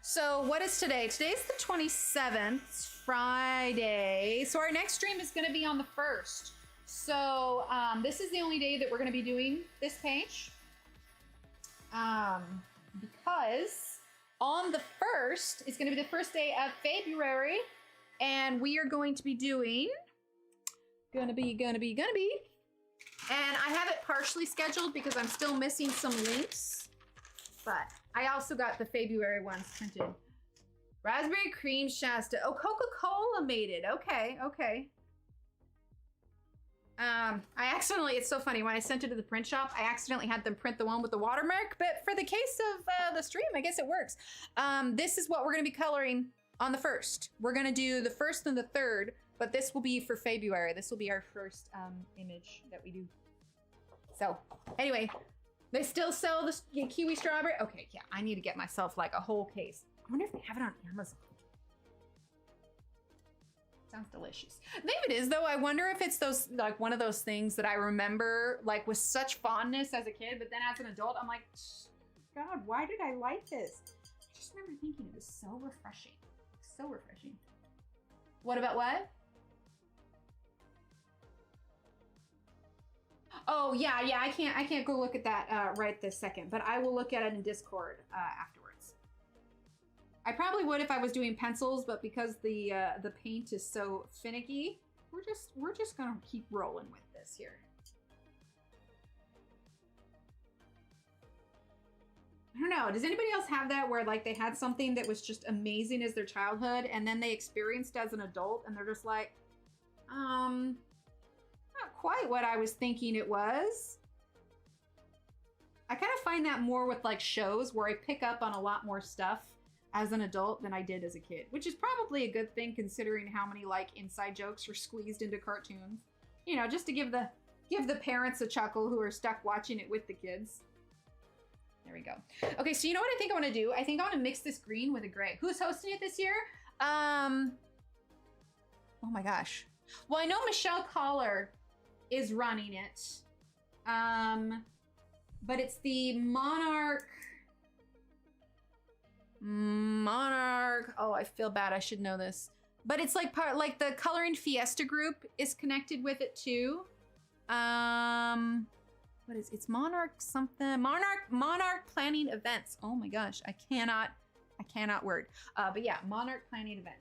So what is today? Today's the 27th, it's Friday. So our next stream is gonna be on the 1st. So this is the only day that we're gonna be doing this page. Because on the 1st, it's gonna be the first day of February and we are going to be doing Gonna be. And I have it partially scheduled because I'm still missing some links. But I also got the February ones printed. Raspberry cream Shasta. Oh, Coca-Cola made it. Okay, okay. I accidentally, it's so funny, when I sent it to the print shop, I accidentally had them print the one with the watermark, but for the case of the stream, I guess it works. This is what we're gonna be coloring on the 1st. We're gonna do the 1st and the 3rd. But this will be for February. This will be our first image that we do. So anyway, they still sell the kiwi strawberry. Okay, yeah, I need to get myself like a whole case. I wonder if they have it on Amazon. Sounds delicious. Maybe it is though. I wonder if it's those, like one of those things that I remember like with such fondness as a kid, but then as an adult, I'm like, God, why did I like this? I just remember thinking it was so refreshing. So refreshing. What about what? Oh yeah, I can't go look at that right this second, but I will look at it in Discord afterwards. I probably would if I was doing pencils, but because the paint is so finicky, we're just gonna keep rolling with this here. I don't know. Does anybody else have that where like they had something that was just amazing as their childhood, and then they experienced as an adult, and they're just like, not quite what I was thinking it was. I kind of find that more with like shows where I pick up on a lot more stuff as an adult than I did as a kid, which is probably a good thing considering how many like inside jokes are squeezed into cartoons. You know, just to give the parents a chuckle who are stuck watching it with the kids. There we go. Okay, so you know what I think I want to do? I think I want to mix this green with a gray. Who's hosting it this year? Oh my gosh. Well, I know Michelle Collar is running it. But it's the Monarch. Oh, I feel bad. I should know this. But it's like part, like the Coloring Fiesta group is connected with it too. What is it's Monarch something? Monarch Planning Events. Oh my gosh, I cannot word. But yeah, Monarch Planning Events.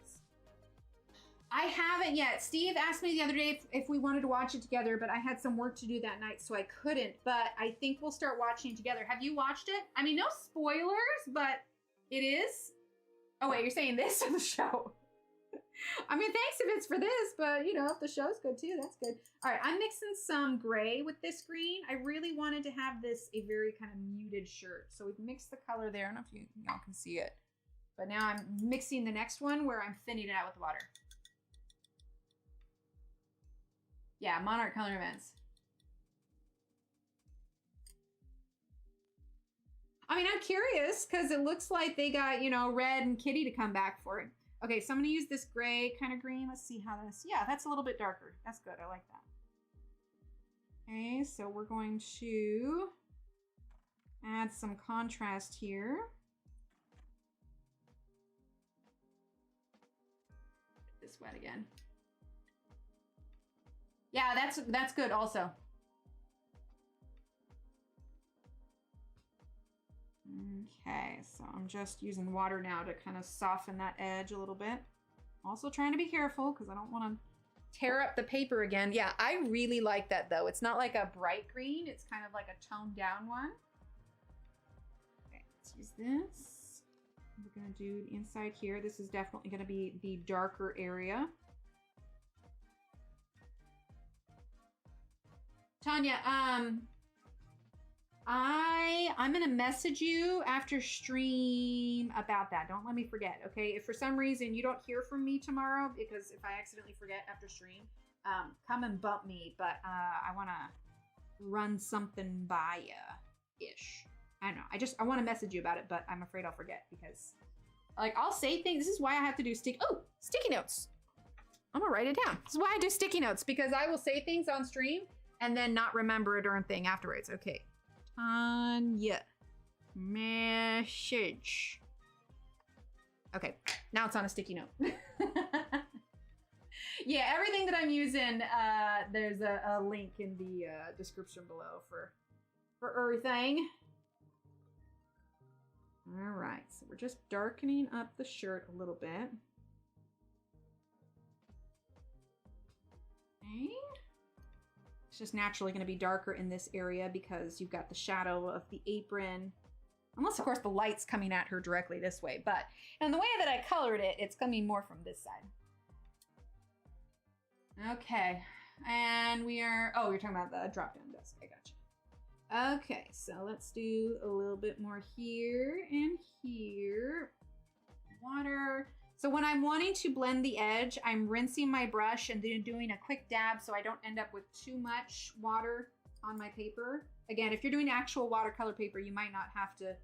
I haven't yet. Steve asked me the other day if we wanted to watch it together, but I had some work to do that night, so I couldn't. But I think we'll start watching it together. Have you watched it? I mean, no spoilers, but it is. Oh wait, you're saying this or the show? I mean, thanks if it's for this, but you know, if the show's good too, that's good. All right, I'm mixing some gray with this green. I really wanted to have this a very kind of muted shirt. So we've mixed the color there. I don't know if y'all can see it. But now I'm mixing the next one where I'm thinning it out with water. Yeah, Monarch Color Events. I mean, I'm curious because it looks like they got, you know, Red and Kitty to come back for it. Okay, so I'm going to use this gray kind of green. Let's see how this, yeah, that's a little bit darker. That's good. I like that. Okay, so we're going to add some contrast here. this wet again. Yeah, that's good also. Okay, so I'm just using water now to kind of soften that edge a little bit. Also trying to be careful because I don't want to tear up the paper again. Yeah, I really like that though. It's not like a bright green. It's kind of like a toned down one. Okay, let's use this. We're gonna do the inside here. This is definitely gonna be the darker area. Tanya, I'm gonna message you after stream about that. Don't let me forget, okay? If for some reason you don't hear from me tomorrow, because if I accidentally forget after stream, come and bump me. But I wanna run something by ya ish. I don't know. I want to message you about it, but I'm afraid I'll forget because, like, I'll say things. This is why I have to do sticky notes. I'm gonna write it down. This is why I do sticky notes, because I will say things on stream and then not remember a darn thing afterwards. Okay. Tanya. Message. Okay. Now it's on a sticky note. Yeah, everything that I'm using, there's a link in the description below for everything. All right, so we're just darkening up the shirt a little bit. Okay. It's just naturally going to be darker in this area because you've got the shadow of the apron. Unless, of course, the light's coming at her directly this way. But and the way that I colored it, it's coming more from this side. Okay. And we are... Oh, you're talking about the drop-down desk. I gotcha. Okay, so let's do a little bit more here and here. Water. So when I'm wanting to blend the edge, I'm rinsing my brush and then doing a quick dab so I don't end up with too much water on my paper. Again, if you're doing actual watercolor paper, you might not have to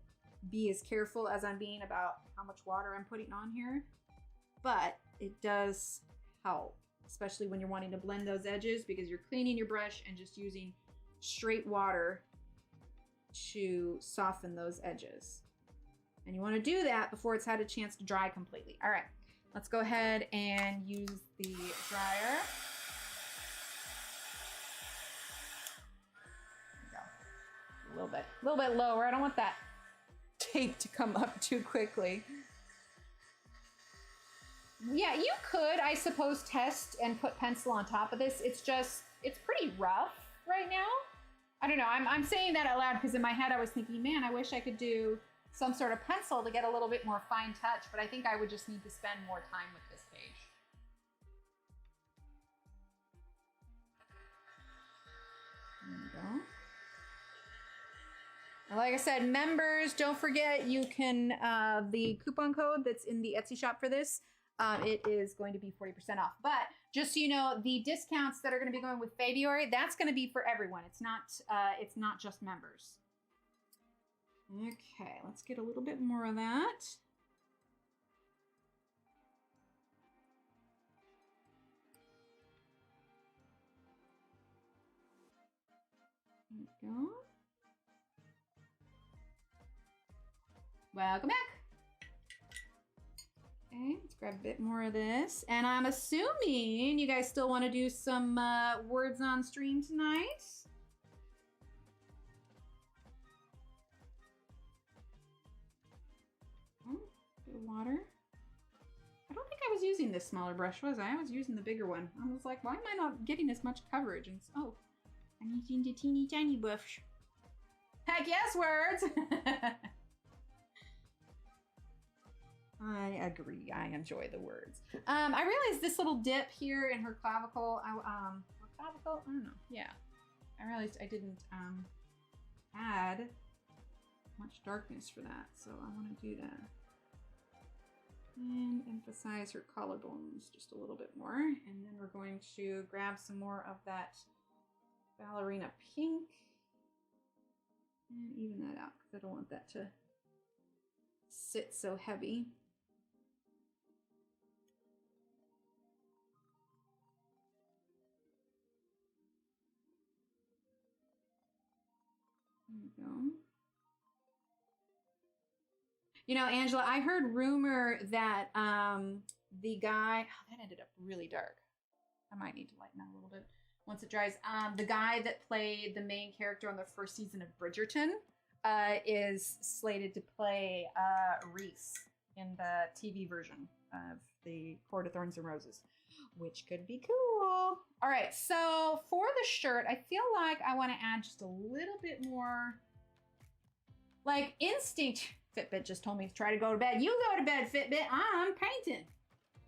be as careful as I'm being about how much water I'm putting on here. But it does help, especially when you're wanting to blend those edges because you're cleaning your brush and just using straight water to soften those edges. And you want to do that before it's had a chance to dry completely. All right, let's go ahead and use the dryer. There we go. A little bit lower. I don't want that tape to come up too quickly. Yeah, you could, I suppose, test and put pencil on top of this. It's pretty rough right now. I don't know. I'm saying that out loud because in my head I was thinking, man, I wish I could do some sort of pencil to get a little bit more fine touch, but I think I would just need to spend more time with this page. There we go. And like I said, members, don't forget you can, the coupon code that's in the Etsy shop for this, it is going to be 40% off. But just so you know, the discounts that are going to be going with February, that's going to be for everyone. It's not just members. Okay, let's get a little bit more of that. There we go. Welcome back. Okay, let's grab a bit more of this. And I'm assuming you guys still want to do some words on stream tonight. Bit of water. I don't think I was using this smaller brush, was I? I was using the bigger one. I was like, why am I not getting as much coverage? And oh, I'm using the teeny tiny brush. Heck yes, words! I agree. I enjoy the words. I realized this little dip here in her clavicle. Clavicle? I don't know. Yeah. I realized I didn't add much darkness for that, so I want to do that. And emphasize her collarbones just a little bit more. And then we're going to grab some more of that ballerina pink and even that out because I don't want that to sit so heavy. There we go. You know, Angela, I heard rumor that the guy, oh, that ended up really dark. I might need to lighten that a little bit once it dries. The guy that played the main character on the first season of Bridgerton is slated to play Reese in the TV version of the Court of Thorns and Roses, which could be cool. All right, so for the shirt, I feel like I want to add just a little bit more, like instinct. Fitbit just told me to try to go to bed. You go to bed, Fitbit. I'm painting.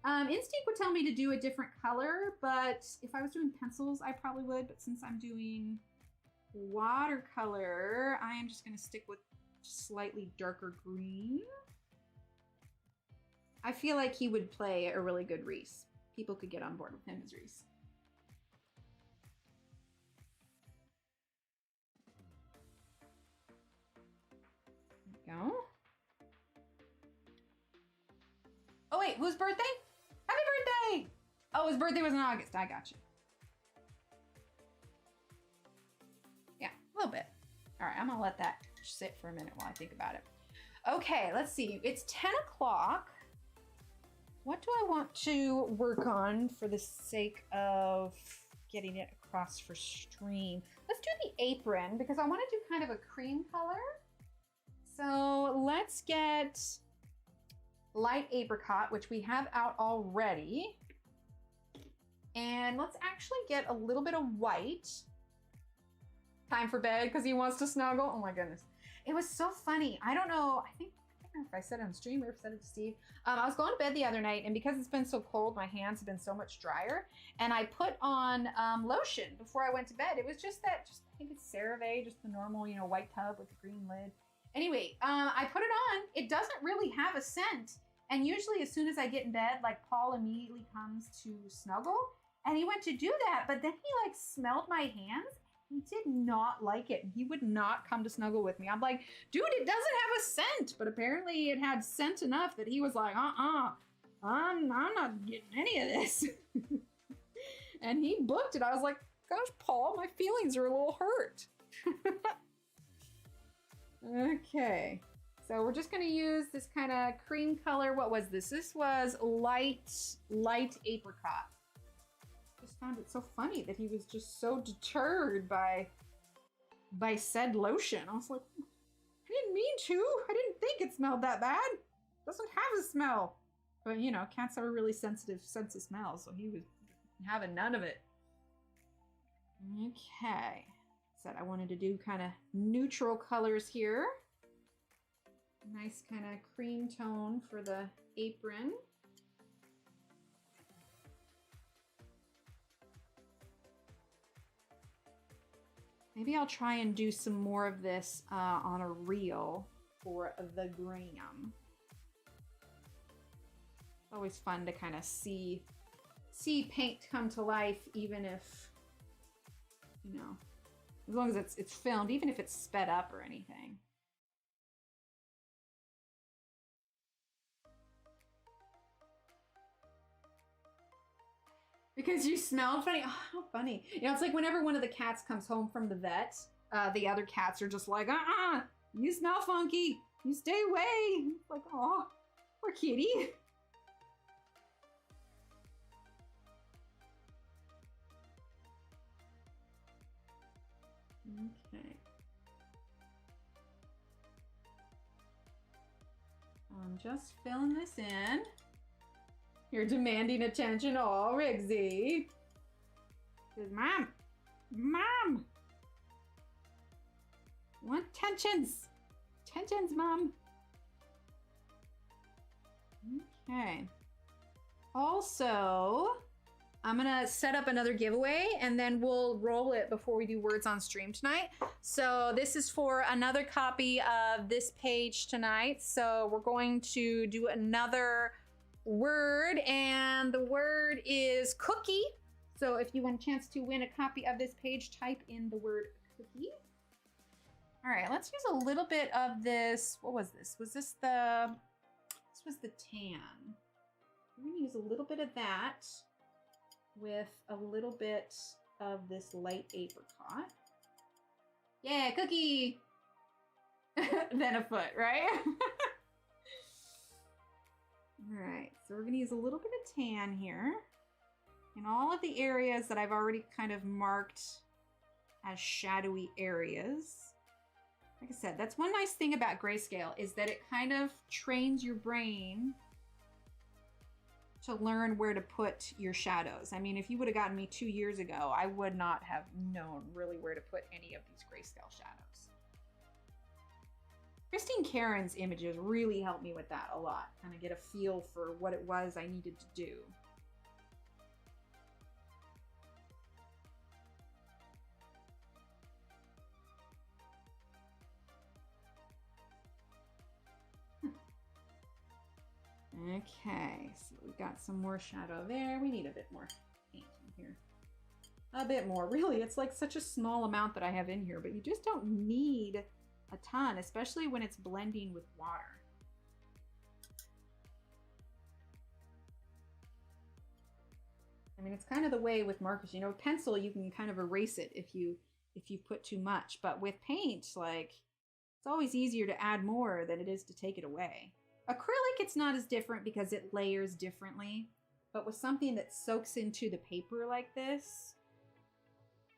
Instinct would tell me to do a different color, but if I was doing pencils, I probably would. But since I'm doing watercolor, I am just going to stick with slightly darker green. I feel like he would play a really good Reese. People could get on board with him as Reese. There we go. Oh wait, whose birthday? Happy birthday! Oh, his birthday was in August. I got you. Yeah, a little bit. All right, I'm gonna let that sit for a minute while I think about it. Okay, let's see. It's 10 o'clock. What do I want to work on for the sake of getting it across for stream? Let's do the apron because I want to do kind of a cream color. So let's get light apricot, which we have out already. And let's actually get a little bit of white. Time for bed because he wants to snuggle. Oh my goodness. It was so funny. I don't know. I don't know if I said it on stream or if I said it to Steve. I was going to bed the other night, and because it's been so cold, my hands have been so much drier. And I put on lotion before I went to bed. It was just that, I think it's CeraVe, just the normal, you know, white tub with the green lid. Anyway, I put it on. It doesn't really have a scent. And usually as soon as I get in bed, like Paul immediately comes to snuggle. And he went to do that, but then he like smelled my hands. He did not like it. He would not come to snuggle with me. I'm like, dude, it doesn't have a scent. But apparently it had scent enough that he was like, I'm not getting any of this. And he booked it. I was like, gosh, Paul, my feelings are a little hurt. Okay. So we're just going to use this kind of cream color. What was this? This was light apricot. Just found it so funny that he was just so deterred by said lotion. I was like, I didn't mean to. I didn't think it smelled that bad. It doesn't have a smell. But you know, cats have a really sensitive sense of smell, so he was having none of it. Okay. Said I wanted to do kind of neutral colors here. Nice kind of cream tone for the apron. Maybe I'll try and do some more of this on a reel for the gram. It's always fun to kind of see paint come to life, even if, you know, as long as it's filmed, even if it's sped up or anything. Because you smelled funny. Oh, how funny. You know, it's like whenever one of the cats comes home from the vet, the other cats are just like, you smell funky. You stay away. It's like, oh, poor kitty. Okay. I'm just filling this in. You're demanding attention, oh, Rigsy. Says, Mom, want tensions, Mom. Okay. Also, I'm gonna set up another giveaway and then we'll roll it before we do words on stream tonight. So this is for another copy of this page tonight. So we're going to do another word, and the word is cookie. So if you want a chance to win a copy of this page, type in the word cookie. All right, let's use a little bit of this. What was this? This was the tan. We're gonna use a little bit of that with a little bit of this light apricot. Yeah, cookie. Then a foot, right? All right, so we're gonna use a little bit of tan here in all of the areas that I've already kind of marked as shadowy areas. Like I said, that's one nice thing about grayscale is that it kind of trains your brain to learn where to put your shadows. I mean, if you would have gotten me 2 years ago, I would not have known really where to put any of these grayscale shadows. Christine Karen's images really helped me with that a lot. Kind of get a feel for what it was I needed to do. Okay, so we've got some more shadow there. We need a bit more paint in here. A bit more. Really, it's like such a small amount that I have in here, but you just don't need a ton, especially when it's blending with water. I mean, it's kind of the way with markers, you know, pencil, you can kind of erase it if you put too much, but with paint, like, it's always easier to add more than it is to take it away. Acrylic, it's not as different because it layers differently, but with something that soaks into the paper like this,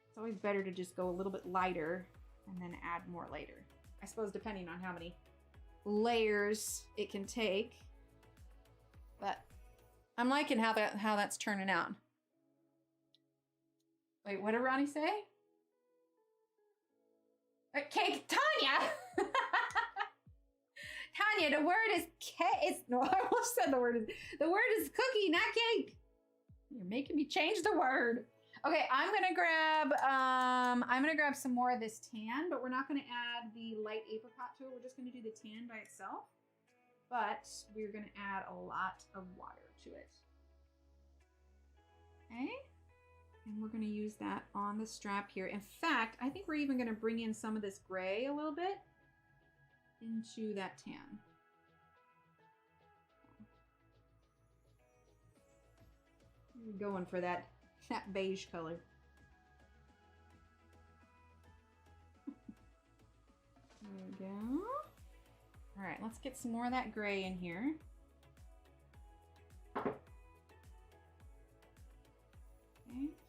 it's always better to just go a little bit lighter and then add more later. I suppose depending on how many layers it can take, but I'm liking how that's turning out. Wait, what did Ronnie say? Cake, Tanya! Tanya, the word is cake. No, I almost said the word is cookie, not cake. You're making me change the word. Okay, I'm gonna grab some more of this tan, but we're not gonna add the light apricot to it. We're just gonna do the tan by itself. But we're gonna add a lot of water to it. Okay, and we're gonna use that on the strap here. In fact, I think we're even gonna bring in some of this gray a little bit into that tan. We're going for that beige color. There we go. All right, let's get some more of that gray in here. Okay,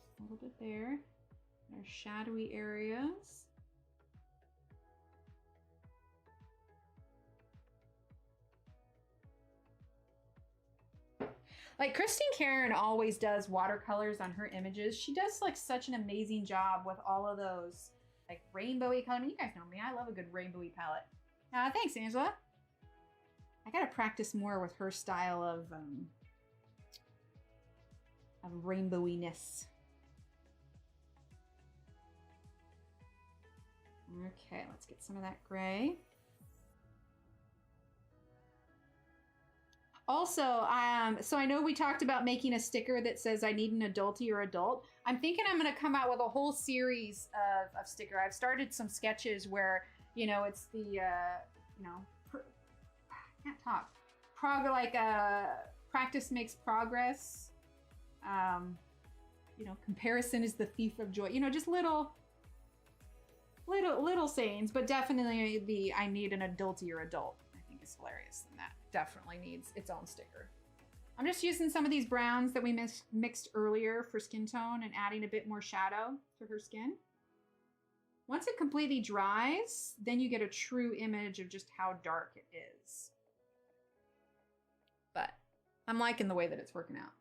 just a little bit there. Our shadowy areas. Like Christine Karen always does watercolors on her images. She does like such an amazing job with all of those like rainbowy color. I mean, you guys know me. I love a good rainbowy palette. Thanks, Angela. I gotta practice more with her style of rainbowiness. Okay, let's get some of that gray. Also, so I know we talked about making a sticker that says I need an adulty or adult. I'm thinking I'm going to come out with a whole series of sticker. I've started some sketches where, you know, it's the, you know, I can't talk. Practice makes progress. You know, comparison is the thief of joy. You know, just little sayings, but definitely the I need an adulty or adult. Is hilarious, and that definitely needs its own sticker. I'm just using some of these browns that we mixed earlier for skin tone and adding a bit more shadow to her skin. Once it completely dries, then you get a true image of just how dark it is. But I'm liking the way that it's working out.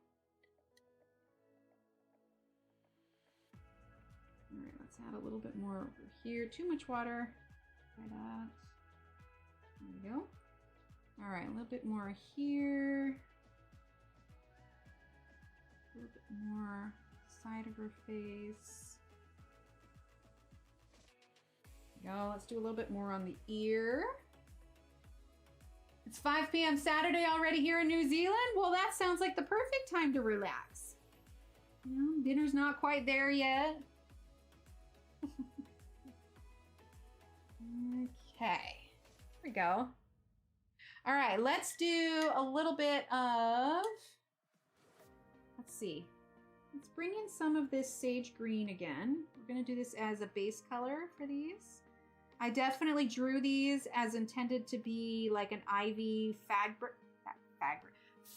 All right, let's add a little bit more over here. Too much water. Try that. There we go. All right, a little bit more here. A little bit more side of her face. There we go. Let's do a little bit more on the ear. It's 5 p.m. Saturday already here in New Zealand. Well, that sounds like the perfect time to relax. You know, dinner's not quite there yet. Okay, here we go. All right, let's do a little bit of, let's see. Let's bring in some of this sage green again. We're gonna do this as a base color for these. I definitely drew these as intended to be like an ivy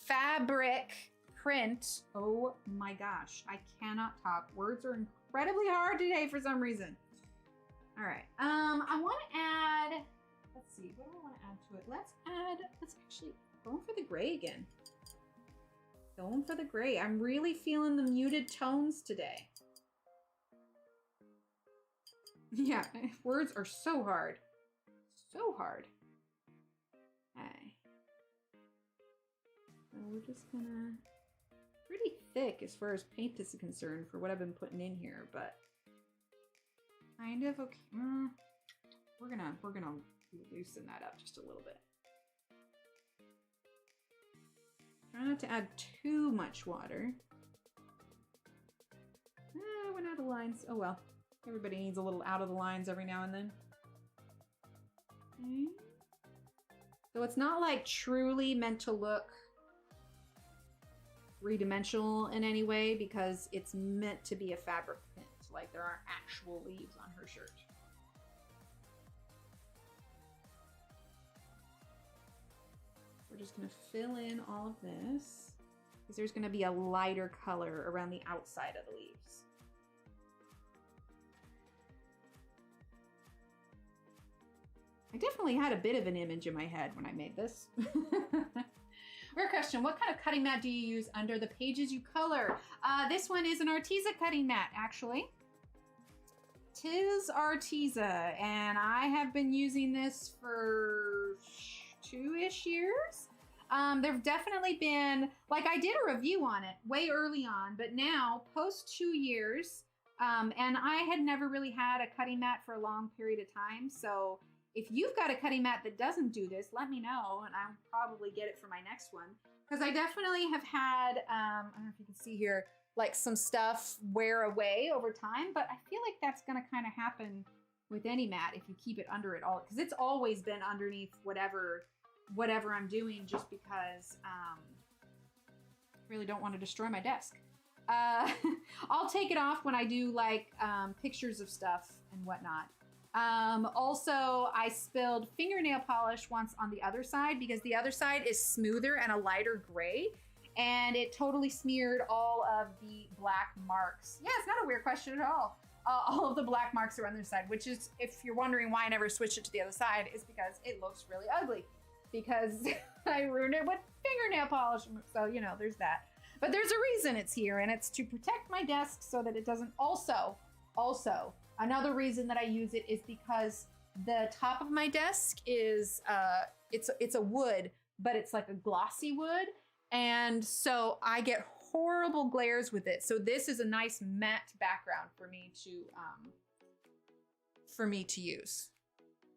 fabric print. Oh my gosh, I cannot talk. Words are incredibly hard today for some reason. All right, I want to add, let's see, what do I want to add to it? Let's actually, going for the gray again. Going for the gray. I'm really feeling the muted tones today. Yeah, words are so hard. So hard. Okay. So we're just gonna, pretty thick as far as paint is concerned for what I've been putting in here, but kind of okay. We're gonna loosen that up just a little bit. Try not to add too much water. Went out of lines. Oh well. Everybody needs a little out of the lines every now and then. Okay. So it's not like truly meant to look three-dimensional in any way because it's meant to be a fabric print. Like there aren't actual leaves on her shirt. We're just gonna fill in all of this because there's gonna be a lighter color around the outside of the leaves. I definitely had a bit of an image in my head when I made this. Weird question, what kind of cutting mat do you use under the pages you color? This one is an Arteza cutting mat, actually. Tis Arteza, and I have been using this for 2-ish years. There've definitely been, like I did a review on it way early on, but now post 2 years, and I had never really had a cutting mat for a long period of time. So if you've got a cutting mat that doesn't do this, let me know, and I'll probably get it for my next one. Because I definitely have had, I don't know if you can see here, like some stuff wear away over time, but I feel like that's gonna kind of happen with any mat if you keep it under it all, because it's always been underneath whatever I'm doing, just because I really don't want to destroy my desk. I'll take it off when I do like pictures of stuff and whatnot. Also, I spilled fingernail polish once on the other side because the other side is smoother and a lighter gray, and it totally smeared all of the black marks. Yeah, it's not a weird question at all. All of the black marks are on the other side, which is, if you're wondering why I never switched it to the other side, is because it looks really ugly because I ruined it with fingernail polish. So, you know, there's that. But there's a reason it's here, and it's to protect my desk so that it doesn't also, another reason that I use it is because the top of my desk is, it's a wood, but it's like a glossy wood. And so I get horrible glares with it. So this is a nice matte background for me to use.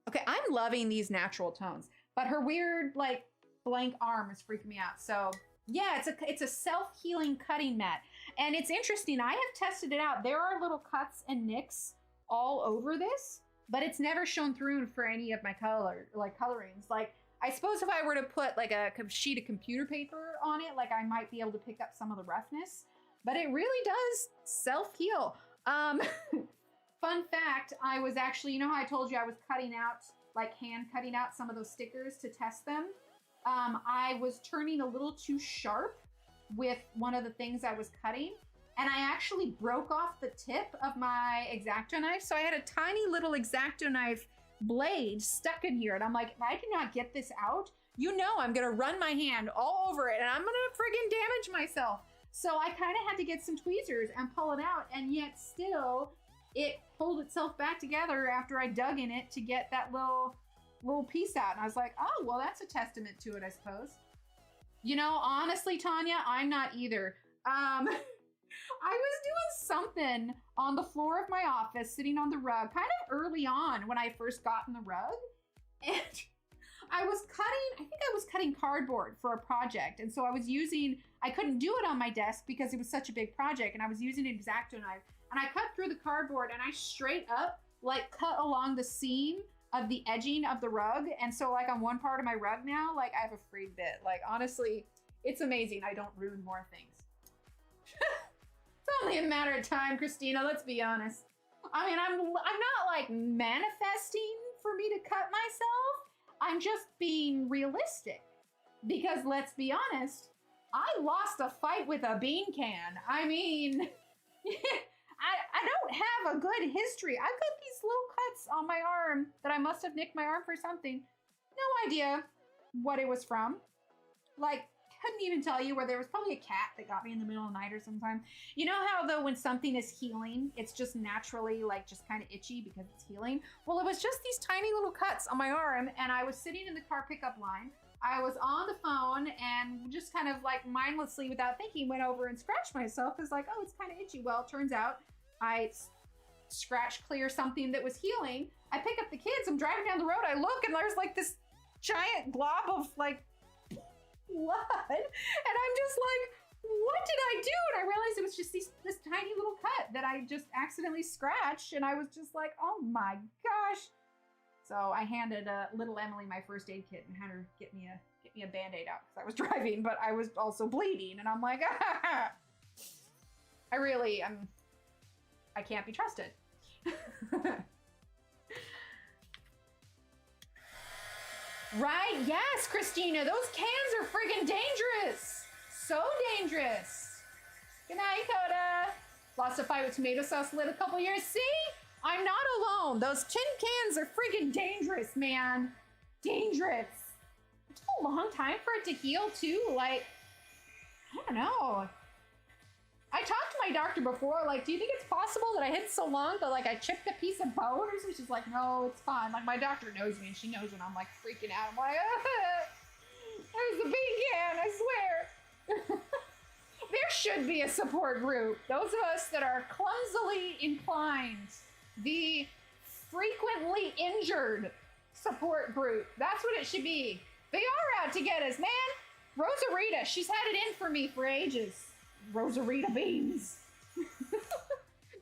Okay, I'm loving these natural tones, but her weird like blank arm is freaking me out. So yeah, it's a self-healing cutting mat. And it's interesting, I have tested it out. There are little cuts and nicks all over this, but it's never shown through for any of my colorings. Like, I suppose if I were to put like a sheet of computer paper on it, like I might be able to pick up some of the roughness, but it really does self-heal. Fun fact, I was actually, you know how I told you I was cutting out, like hand cutting out some of those stickers to test them? I was turning a little too sharp with one of the things I was cutting, and I actually broke off the tip of my X-Acto knife. So I had a tiny little X-Acto knife blade stuck in here, and I'm like, if I cannot get this out, you know I'm gonna run my hand all over it and I'm gonna friggin' damage myself. So I kind of had to get some tweezers and pull it out, and yet still it pulled itself back together after I dug in it to get that little piece out. And I was like, oh, well, that's a testament to it, I suppose. You know, honestly, Tanya, I'm not either. I was doing something on the floor of my office, sitting on the rug, kind of early on when I first got in the rug. And I think I was cutting cardboard for a project. And so I couldn't do it on my desk because it was such a big project. And I was using an X-Acto knife. And I cut through the cardboard and I straight up like cut along the seam of the edging of the rug. And so like on one part of my rug now, like I have a free bit. Like honestly, it's amazing I don't ruin more things. It's only a matter of time, Christina, let's be honest. I mean, I'm not like manifesting for me to cut myself. I'm just being realistic, because let's be honest, I lost a fight with a bean can. I mean, I don't have a good history. I've got these little cuts on my arm that I must have nicked my arm for something. No idea what it was from. Like, couldn't even tell you where there was probably a cat that got me in the middle of the night or sometime. You know how though when something is healing, it's just naturally like just kind of itchy because it's healing? Well, it was just these tiny little cuts on my arm and I was sitting in the car pickup line. I was on the phone and just kind of like mindlessly without thinking went over and scratched myself because like, oh, it's kind of itchy. Well, it turns out I scratch clear something that was healing. I pick up the kids, I'm driving down the road, I look and there's like this giant glob of like blood. And I'm just like, what did I do? And I realized it was just this tiny little cut that I just accidentally scratched. And I was just like, oh my gosh. So I handed little Emily my first aid kit and had her get me a Band-Aid out because I was driving, but I was also bleeding. And I'm like, I can't be trusted. Right? Yes, Christina, those cans are friggin' dangerous. So dangerous. Good night, Coda. Lost a fight with tomato sauce lit a couple years. See? I'm not alone. Those tin cans are friggin' dangerous, man. Dangerous. It took a long time for it to heal, too. Like, I don't know. I talked to my doctor before, like, do you think it's possible that I hit so long that, like, I chipped a piece of bone or something? She's like, no, it's fine. Like, my doctor knows me, and she knows when I'm, like, freaking out. I'm like, there's a bean can, I swear. There should be a support group. Those of us that are clumsily inclined, the frequently injured support group. That's what it should be. They are out to get us, man. Rosarita, she's had it in for me for ages. Rosarita beans.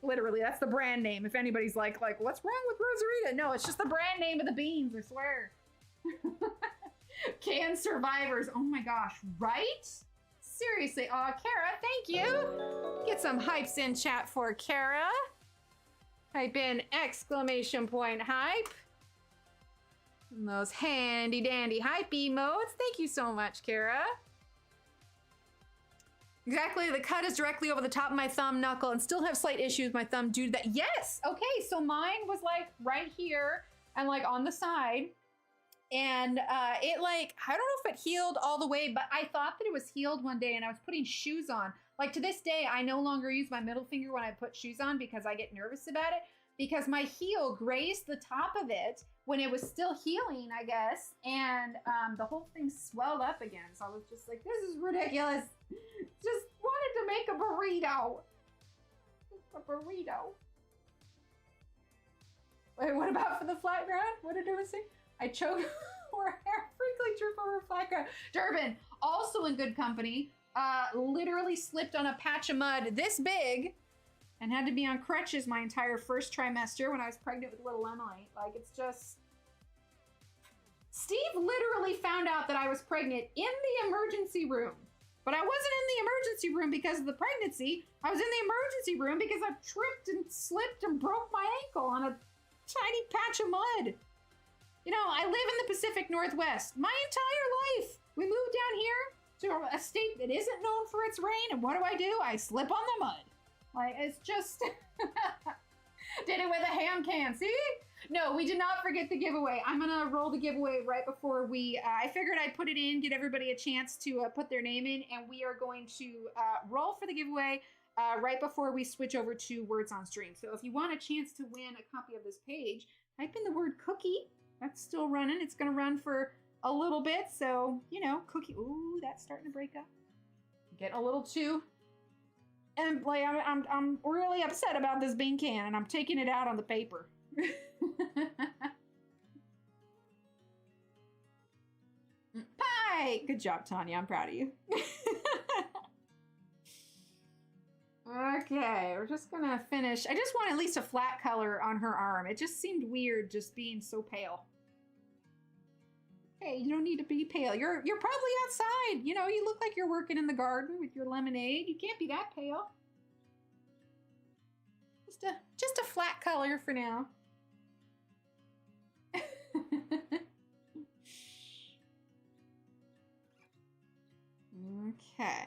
Literally, that's the brand name. If anybody's like, what's wrong with Rosarita? No, it's just the brand name of the beans, I swear. Can survivors. Oh my gosh, right? Seriously. Aw, Kara, thank you. Get some hypes in chat for Kara. Type in exclamation point hype. And those handy dandy hype emotes. Thank you so much, Kara. Exactly, the cut is directly over the top of my thumb knuckle and still have slight issues with my thumb due to that. Yes, okay, so mine was like right here and like on the side. And it like, I don't know if it healed all the way, but I thought that it was healed one day and I was putting shoes on. Like to this day, I no longer use my middle finger when I put shoes on because I get nervous about it. Because my heel grazed the top of it when it was still healing, I guess. And the whole thing swelled up again. So I was just like, this is ridiculous. Just wanted to make a burrito. A burrito. Wait, what about for the flat ground? What did I say? I choke or hair frequently trip over flat ground. Durbin, also in good company, literally slipped on a patch of mud this big and had to be on crutches my entire first trimester when I was pregnant with little Emily. Like, it's just... Steve literally found out that I was pregnant in the emergency room. But I wasn't in the emergency room because of the pregnancy. I was in the emergency room because I tripped and slipped and broke my ankle on a tiny patch of mud. You know, I live in the Pacific Northwest. My entire life. We moved down here to a state that isn't known for its rain. And what do? I slip on the mud. Like, it's just... Did it with a ham can, see? No, we did not forget the giveaway. I'm gonna roll the giveaway right before we... I figured I'd put it in, get everybody a chance to put their name in, and we are going to roll for the giveaway right before we switch over to Words on Stream. So if you want a chance to win a copy of this page, type in the word cookie. That's still running. It's gonna run for a little bit, so, you know, cookie... Ooh, that's starting to break up. Getting a little too... And like I'm really upset about this bean can, and I'm taking it out on the paper. Pie! Good job, Tanya. I'm proud of you. Okay, we're just gonna finish. I just want at least a flat color on her arm. It just seemed weird just being so pale. Hey, you don't need to be pale. You're probably outside. You know, you look like you're working in the garden with your lemonade. You can't be that pale. Just a flat color for now. Okay.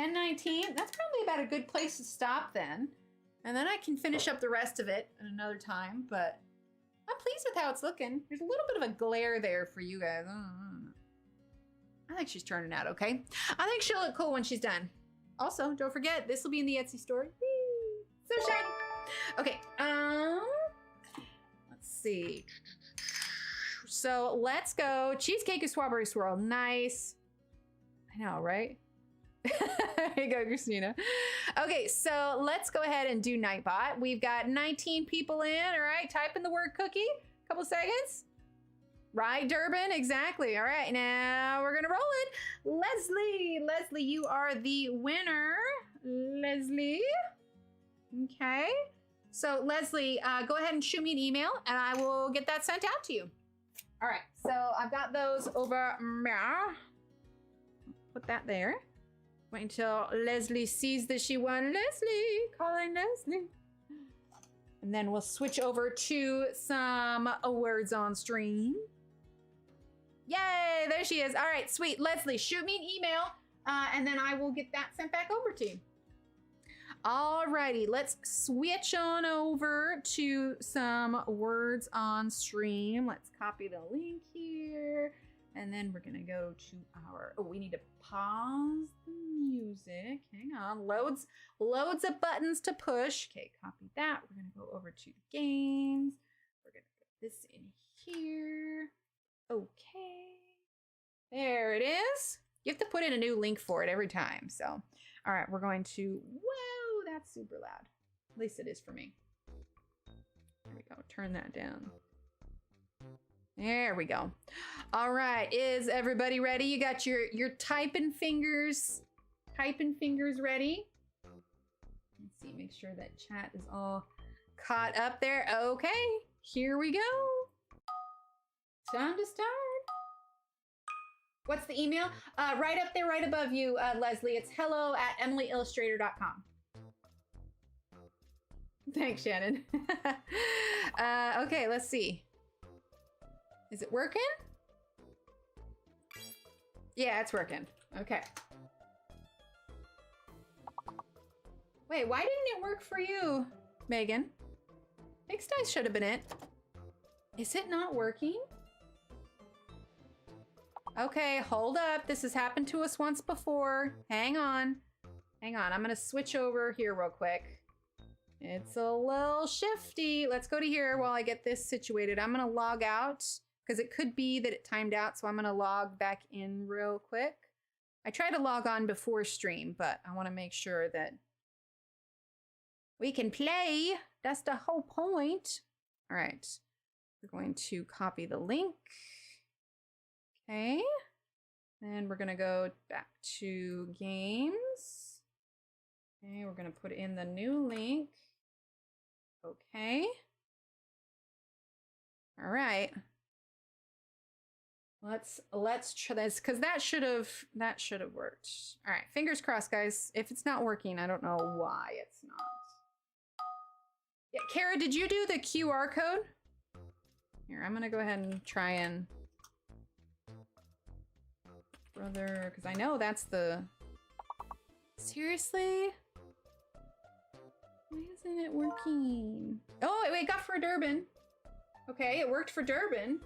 10:19. That's probably about a good place to stop then. And then I can finish up the rest of it at another time, but I'm pleased with how it's looking. There's a little bit of a glare there for you guys. I think she's turning out okay. I think she'll look cool when she's done. Also, don't forget, this will be in the Etsy store. Whee! So shiny. Okay, let's see. So let's go. Cheesecake and strawberry swirl. Nice. I know, right? There you go, Christina. Okay, so let's go ahead and do Nightbot. We've got 19 people in. All right, type in the word cookie. Couple seconds. Right, Durban, exactly. All right, now we're gonna roll it. Leslie, you are the winner. Leslie. Okay. So Leslie, go ahead and shoot me an email and I will get that sent out to you. All right, so I've got those over there. Put that there. Wait until Leslie sees that she won. Leslie, calling Leslie. And then we'll switch over to some words on stream. Yay, there she is. All right, sweet. Leslie, shoot me an email and then I will get that sent back over to you. Alrighty, let's switch on over to some words on stream. Let's copy the link here. And then we're gonna go to our, oh, we need to pause the music. Hang on, loads of buttons to push. Okay, copy that. We're gonna go over to the games. We're gonna put this in here. Okay, there it is. You have to put in a new link for it every time. So, all right, we're going to, whoa, that's super loud. At least it is for me. There we go, turn that down. There we go. All right, is everybody ready? You got your typing fingers ready? Let's see, make sure that chat is all caught up there. Okay, here we go. Time to start. What's the email? Right up there, right above you, Leslie. It's hello@emilyillustrator.com. Thanks, Shannon. Okay, let's see. Is it working? Yeah, it's working. Okay. Wait, why didn't it work for you, Megan? Fixed Dice should have been it. Is it not working? Okay, hold up. This has happened to us once before. Hang on. Hang on. I'm going to switch over here real quick. It's a little shifty. Let's go to here while I get this situated. I'm going to log out because it could be that it timed out. So I'm going to log back in real quick. I tried to log on before stream, but I want to make sure that we can play. That's the whole point. All right. We're going to copy the link. Okay, and we're gonna go back to games. Okay, we're gonna put in the new link. Okay. All right. Let's try this because that should have worked. All right, fingers crossed, guys. If it's not working, I don't know why it's not. Yeah, Kara, did you do the QR code? Here, I'm gonna go ahead and try and. Brother, because I know that's the... Seriously? Why isn't it working? Oh, wait, it got for Durban. Okay, it worked for Durban.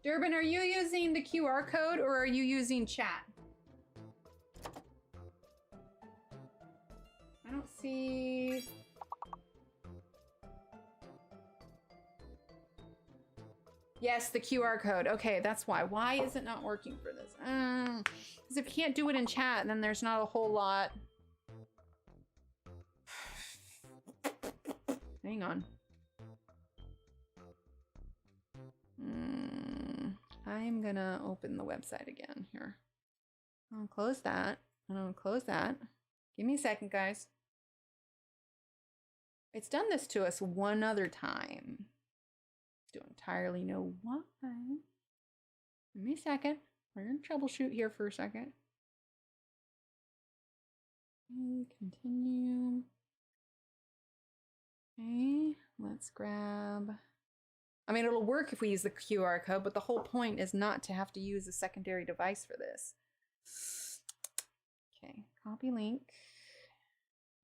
Durban, are you using the QR code or are you using chat? I don't see... Yes, the QR code. Okay, that's why. Why is it not working for this? Because if you can't do it in chat, then there's not a whole lot. Hang on. I'm gonna open the website again here. I'll close that. And I'll close that. Give me a second, guys. It's done this to us one other time. Don't entirely know why. Give me a second. We're gonna troubleshoot here for a second. Okay, continue. Okay, let's grab. I mean, it'll work if we use the QR code, but the whole point is not to have to use a secondary device for this. copy link.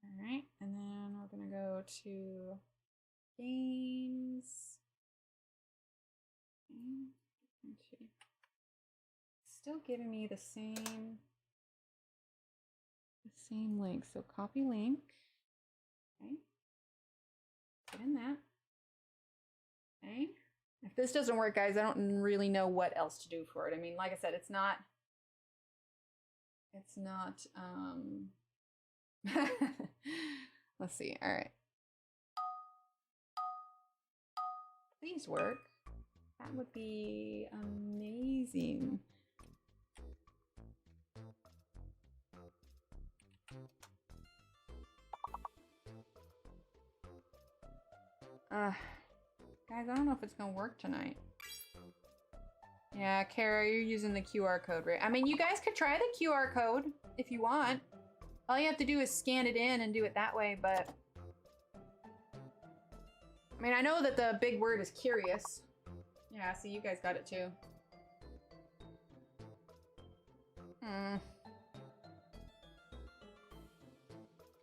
All right, and then we're gonna go to games. Still giving me the same link. So copy link. Okay. Put in that. Okay. If this doesn't work, guys, I don't really know what else to do for it. I mean, like I said, it's not let's see. All right. Please work. That would be amazing. Guys, I don't know if it's gonna work tonight. Yeah, Kara, you're using the QR code, right? I mean, you guys could try the QR code if you want. All you have to do is scan it in and do it that way, but... I mean, I know that the big word is curious. Yeah, see, you guys got it too. I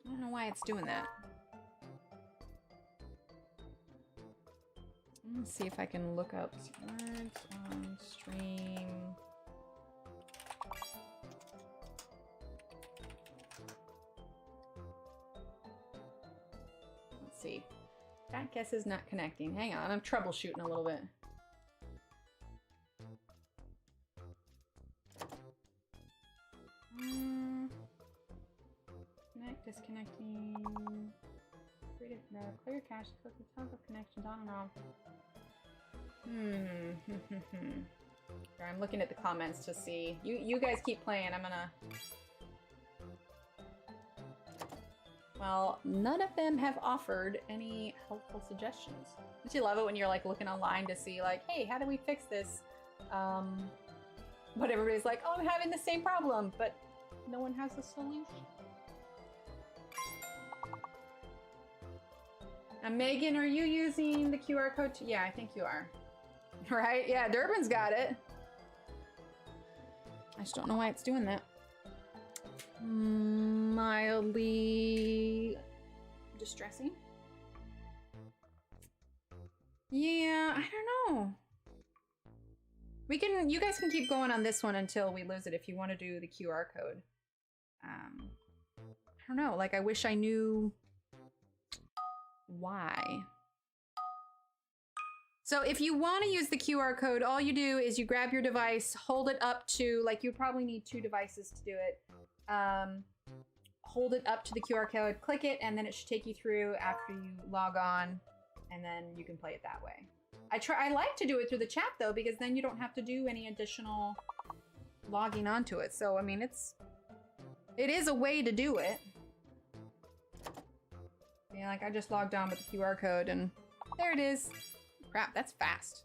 don't know why it's doing that. Let's see if I can look up words on stream. Let's see. That guess is not connecting. Hang on, I'm troubleshooting a little bit. Connect, disconnecting. Creative, no, clear cache, click the toggle connections on and off. Sorry, I'm looking at the comments to see. You guys keep playing. I'm gonna... Well, none of them have offered any helpful suggestions. Don't you love it when you're like looking online to see like, hey, how do we fix this? But everybody's like, oh, I'm having the same problem, but no one has a solution. Now, Megan, are you using the QR code? Yeah, I think you are. Right? Yeah, Durban's got it. I just don't know why it's doing that. Mildly distressing. Yeah, I don't know. You guys can keep going on this one until we lose it if you want to do the QR code. I don't know, like I wish I knew why. So if you want to use the QR code, all you do is you grab your device, hold it up to, like you probably need 2 devices to do it. Hold it up to the QR code, click it, and then it should take you through after you log on, and then you can play it that way. I like to do it through the chat though, because then you don't have to do any additional logging onto it. So I mean, it is a way to do it. Yeah, like I just logged on with the QR code and there it is. Crap, that's fast.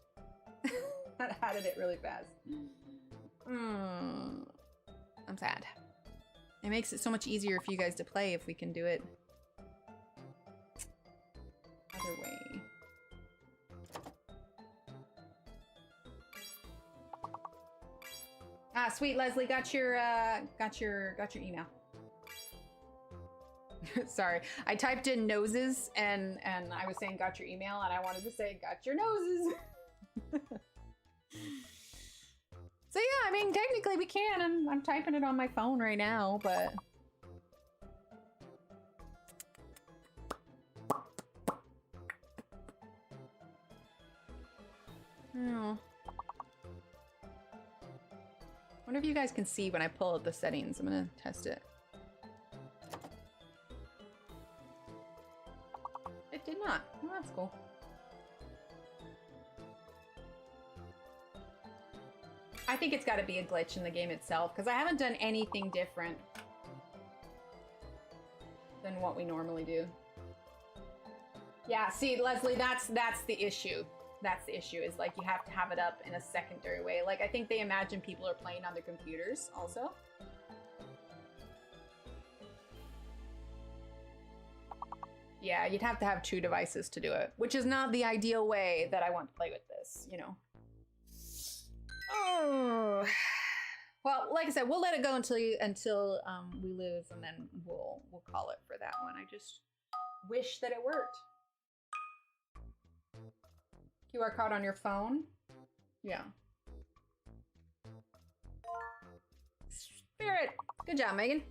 That added it really fast. I'm sad. It makes it so much easier for you guys to play if we can do it other way. Ah, sweet Leslie, got your email. Sorry, I typed in noses and I was saying got your email and I wanted to say got your noses. So yeah, I mean technically we can. I'm typing it on my phone right now, but oh. I wonder if you guys can see when I pull up the settings. I'm gonna test it. It did not. Oh, that's cool. I think it's got to be a glitch in the game itself because I haven't done anything different than what we normally do. Yeah, see, Leslie, that's the issue. That's the issue, is like you have to have it up in a secondary way. Like I think they imagine people are playing on their computers also. Yeah, you'd have to have 2 devices to do it, which is not the ideal way that I want to play with this, you know. Oh. Well, like I said, we'll let it go until we lose, and then we'll call it for that one. I just wish that it worked. QR code on your phone? Yeah. Spirit. Good job, Megan.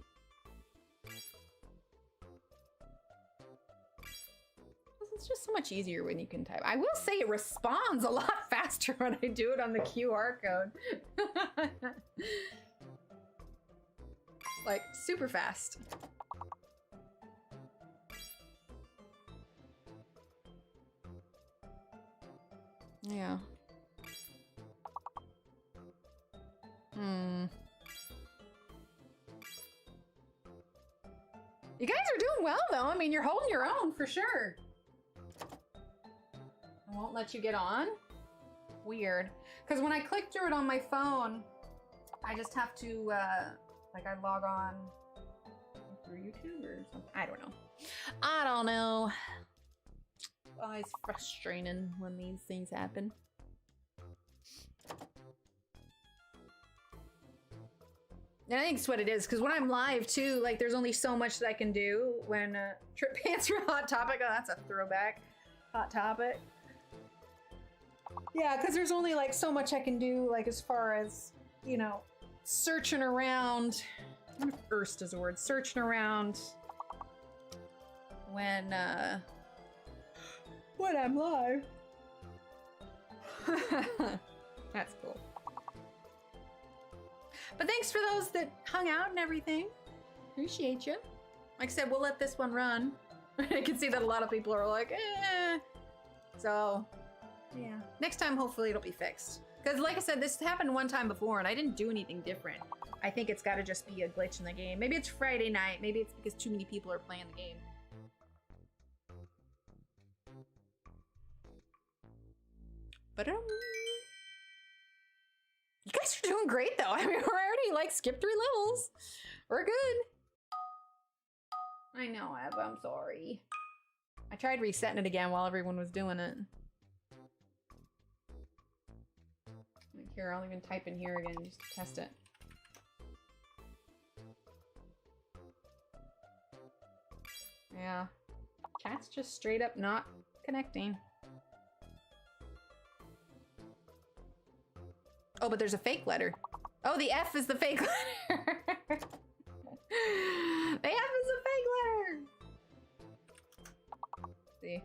It's just so much easier when you can type. I will say it responds a lot faster when I do it on the QR code. Like, super fast. Yeah. You guys are doing well, though. I mean, you're holding your own for sure. I won't let you get on. Weird. Because when I click through it on my phone, I just have to, like, I log on through YouTube or something. I don't know. I don't know. Oh, it's frustrating when these things happen. And I think it's what it is, because when I'm live too, like there's only so much that I can do when Trip Pants for Hot Topic. Oh, that's a throwback. Hot Topic. Yeah, because there's only like so much I can do, like as far as, you know, searching around. I wonder if Erst is a word. Searching around when I'm live. That's cool. But thanks for those that hung out and everything. Appreciate you. Like I said, we'll let this one run. I can see that a lot of people are like, eh. So, yeah. Next time, hopefully it'll be fixed. Because like I said, this happened one time before and I didn't do anything different. I think it's got to just be a glitch in the game. Maybe it's Friday night. Maybe it's because too many people are playing the game. But you guys are doing great though. I mean, we're already like skipped 3 levels. We're good. I know, Eb, I'm sorry. I tried resetting it again while everyone was doing it. Like here, I'll even type in here again just to test it. Yeah. Chat's just straight up not connecting. Oh, but there's a fake letter. Oh, the F is the fake letter. The F is a fake letter. See,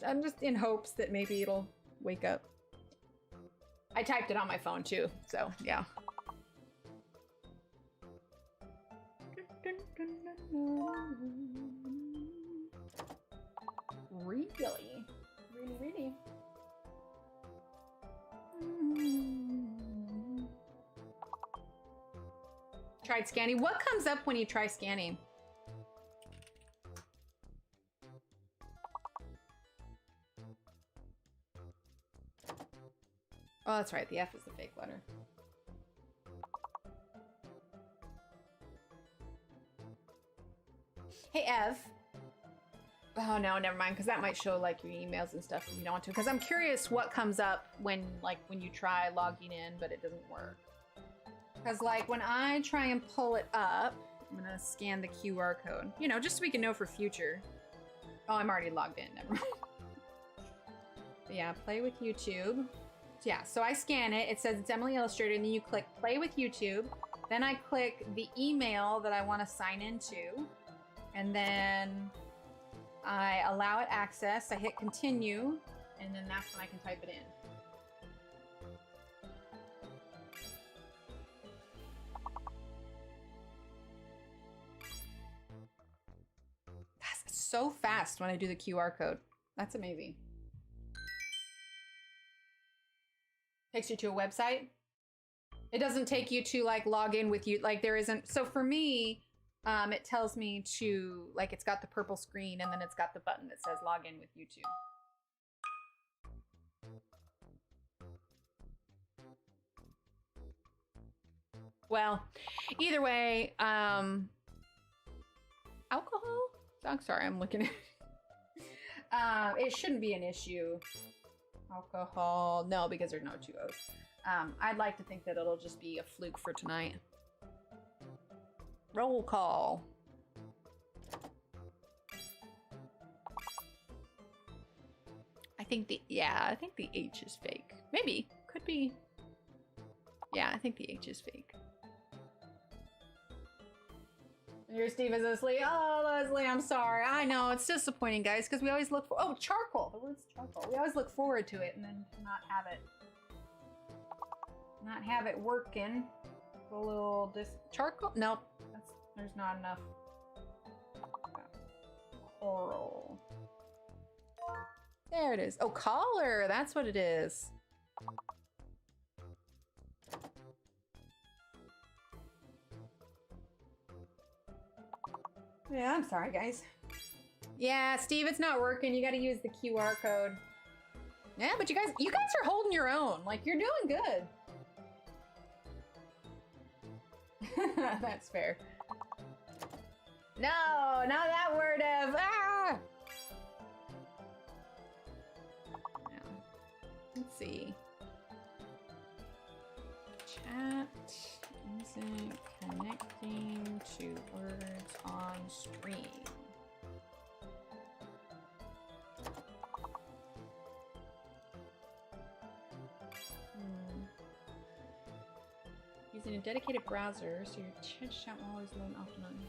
I'm just in hopes that maybe it'll wake up. I typed it on my phone too, so yeah. Really? Really? Tried scanning. What comes up when you try scanning? Oh, that's right. The F is the fake letter. Hey, Ev. Oh, no, never mind, because that might show, like, your emails and stuff if you don't want to. Because I'm curious what comes up when you try logging in, but it doesn't work. Because, like, when I try and pull it up, I'm going to scan the QR code. You know, just so we can know for future. Oh, I'm already logged in. Never mind. But yeah, play with YouTube. Yeah, so I scan it. It says it's Emily Illustrator, and then you click play with YouTube. Then I click the email that I want to sign into. And then I allow it access. I hit continue, and then that's when I can type it in. That's so fast when I do the QR code. That's amazing. Takes you to a website. It doesn't take you to like log in with you. Like there isn't. So for me, it tells me to like, it's got the purple screen and then it's got the button that says log in with YouTube. Well, either way, alcohol? I'm sorry, I'm looking at it shouldn't be an issue. Alcohol, no, because there's no 2 O's. I'd like to think that it'll just be a fluke for tonight. Roll call. I think the H is fake. Maybe. Could be. Yeah, I think the H is fake. Your Steve is asleep. Oh, Leslie, I'm sorry. I know, it's disappointing, guys, because we always look for... Oh, charcoal. The word's charcoal. We always look forward to it and then not have it working. A little charcoal? Nope. There's not enough. Coral. There it is. Oh, collar. That's what it is. Yeah, I'm sorry, guys. Yeah, Steve, it's not working. You got to use the QR code. Yeah, but you guys are holding your own. Like, you're doing good. That's fair. No, not that word of ah. Yeah. Let's see. Chat isn't connecting to words on stream. Using a dedicated browser, so your chat will always load optimally.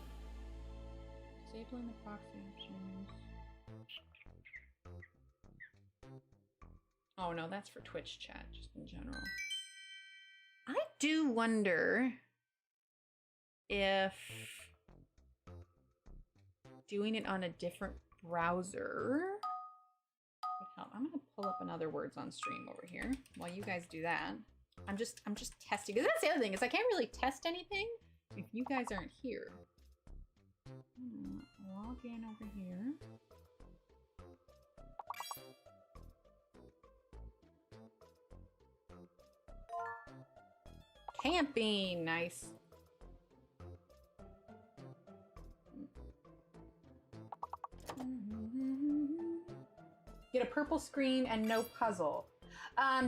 Disabling the proxy options. Oh no, that's for Twitch chat, just in general. I do wonder if doing it on a different browser would help. I'm gonna pull up another words on stream over here while you guys do that. I'm just testing, because that's the other thing, is I can't really test anything if you guys aren't here. Log in over here. Camping, nice. Get a purple screen and no puzzle.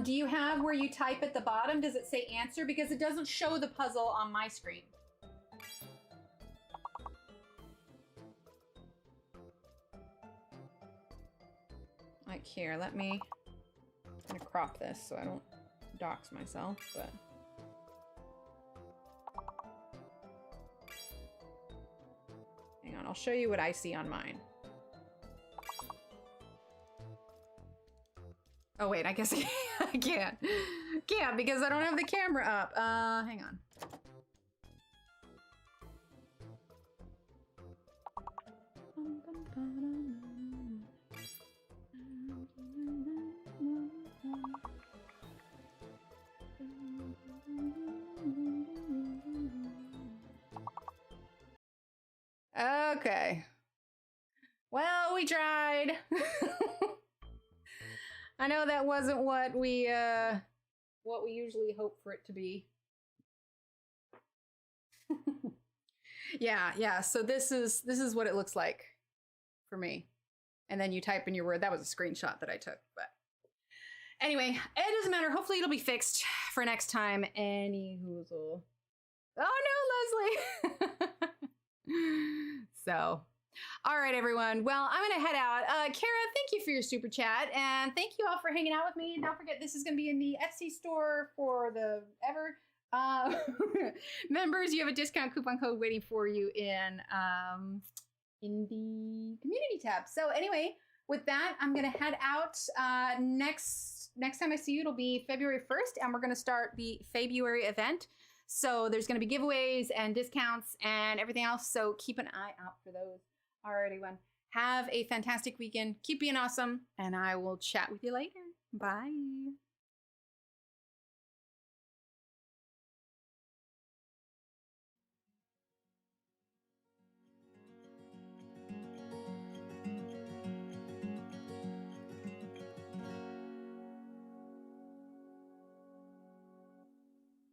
Do you have where you type at the bottom, does it say answer? Because it doesn't show the puzzle on my screen. Like here, I'm gonna crop this so I don't dox myself, but. Hang on, I'll show you what I see on mine. Oh wait, I guess I can't. Can't because I don't have the camera up. Hang on. Okay. Well, we tried. I know that wasn't what we usually hope for it to be. Yeah, so this is what it looks like for me. And then you type in your word. That was a screenshot that I took, but anyway, it doesn't matter. Hopefully it'll be fixed for next time. Anyhoozle. Oh no, Leslie. So, all right, everyone. Well, I'm going to head out. Kara, thank you for your super chat. And thank you all for hanging out with me. Don't forget, this is going to be in the Etsy store for the ever. Members, you have a discount coupon code waiting for you in the community tab. So anyway, with that, I'm going to head out. Next time I see you, it'll be February 1st, and we're going to start the February event. So there's going to be giveaways and discounts and everything else. So keep an eye out for those. All right, everyone. Have a fantastic weekend. Keep being awesome, and I will chat with you later. Bye.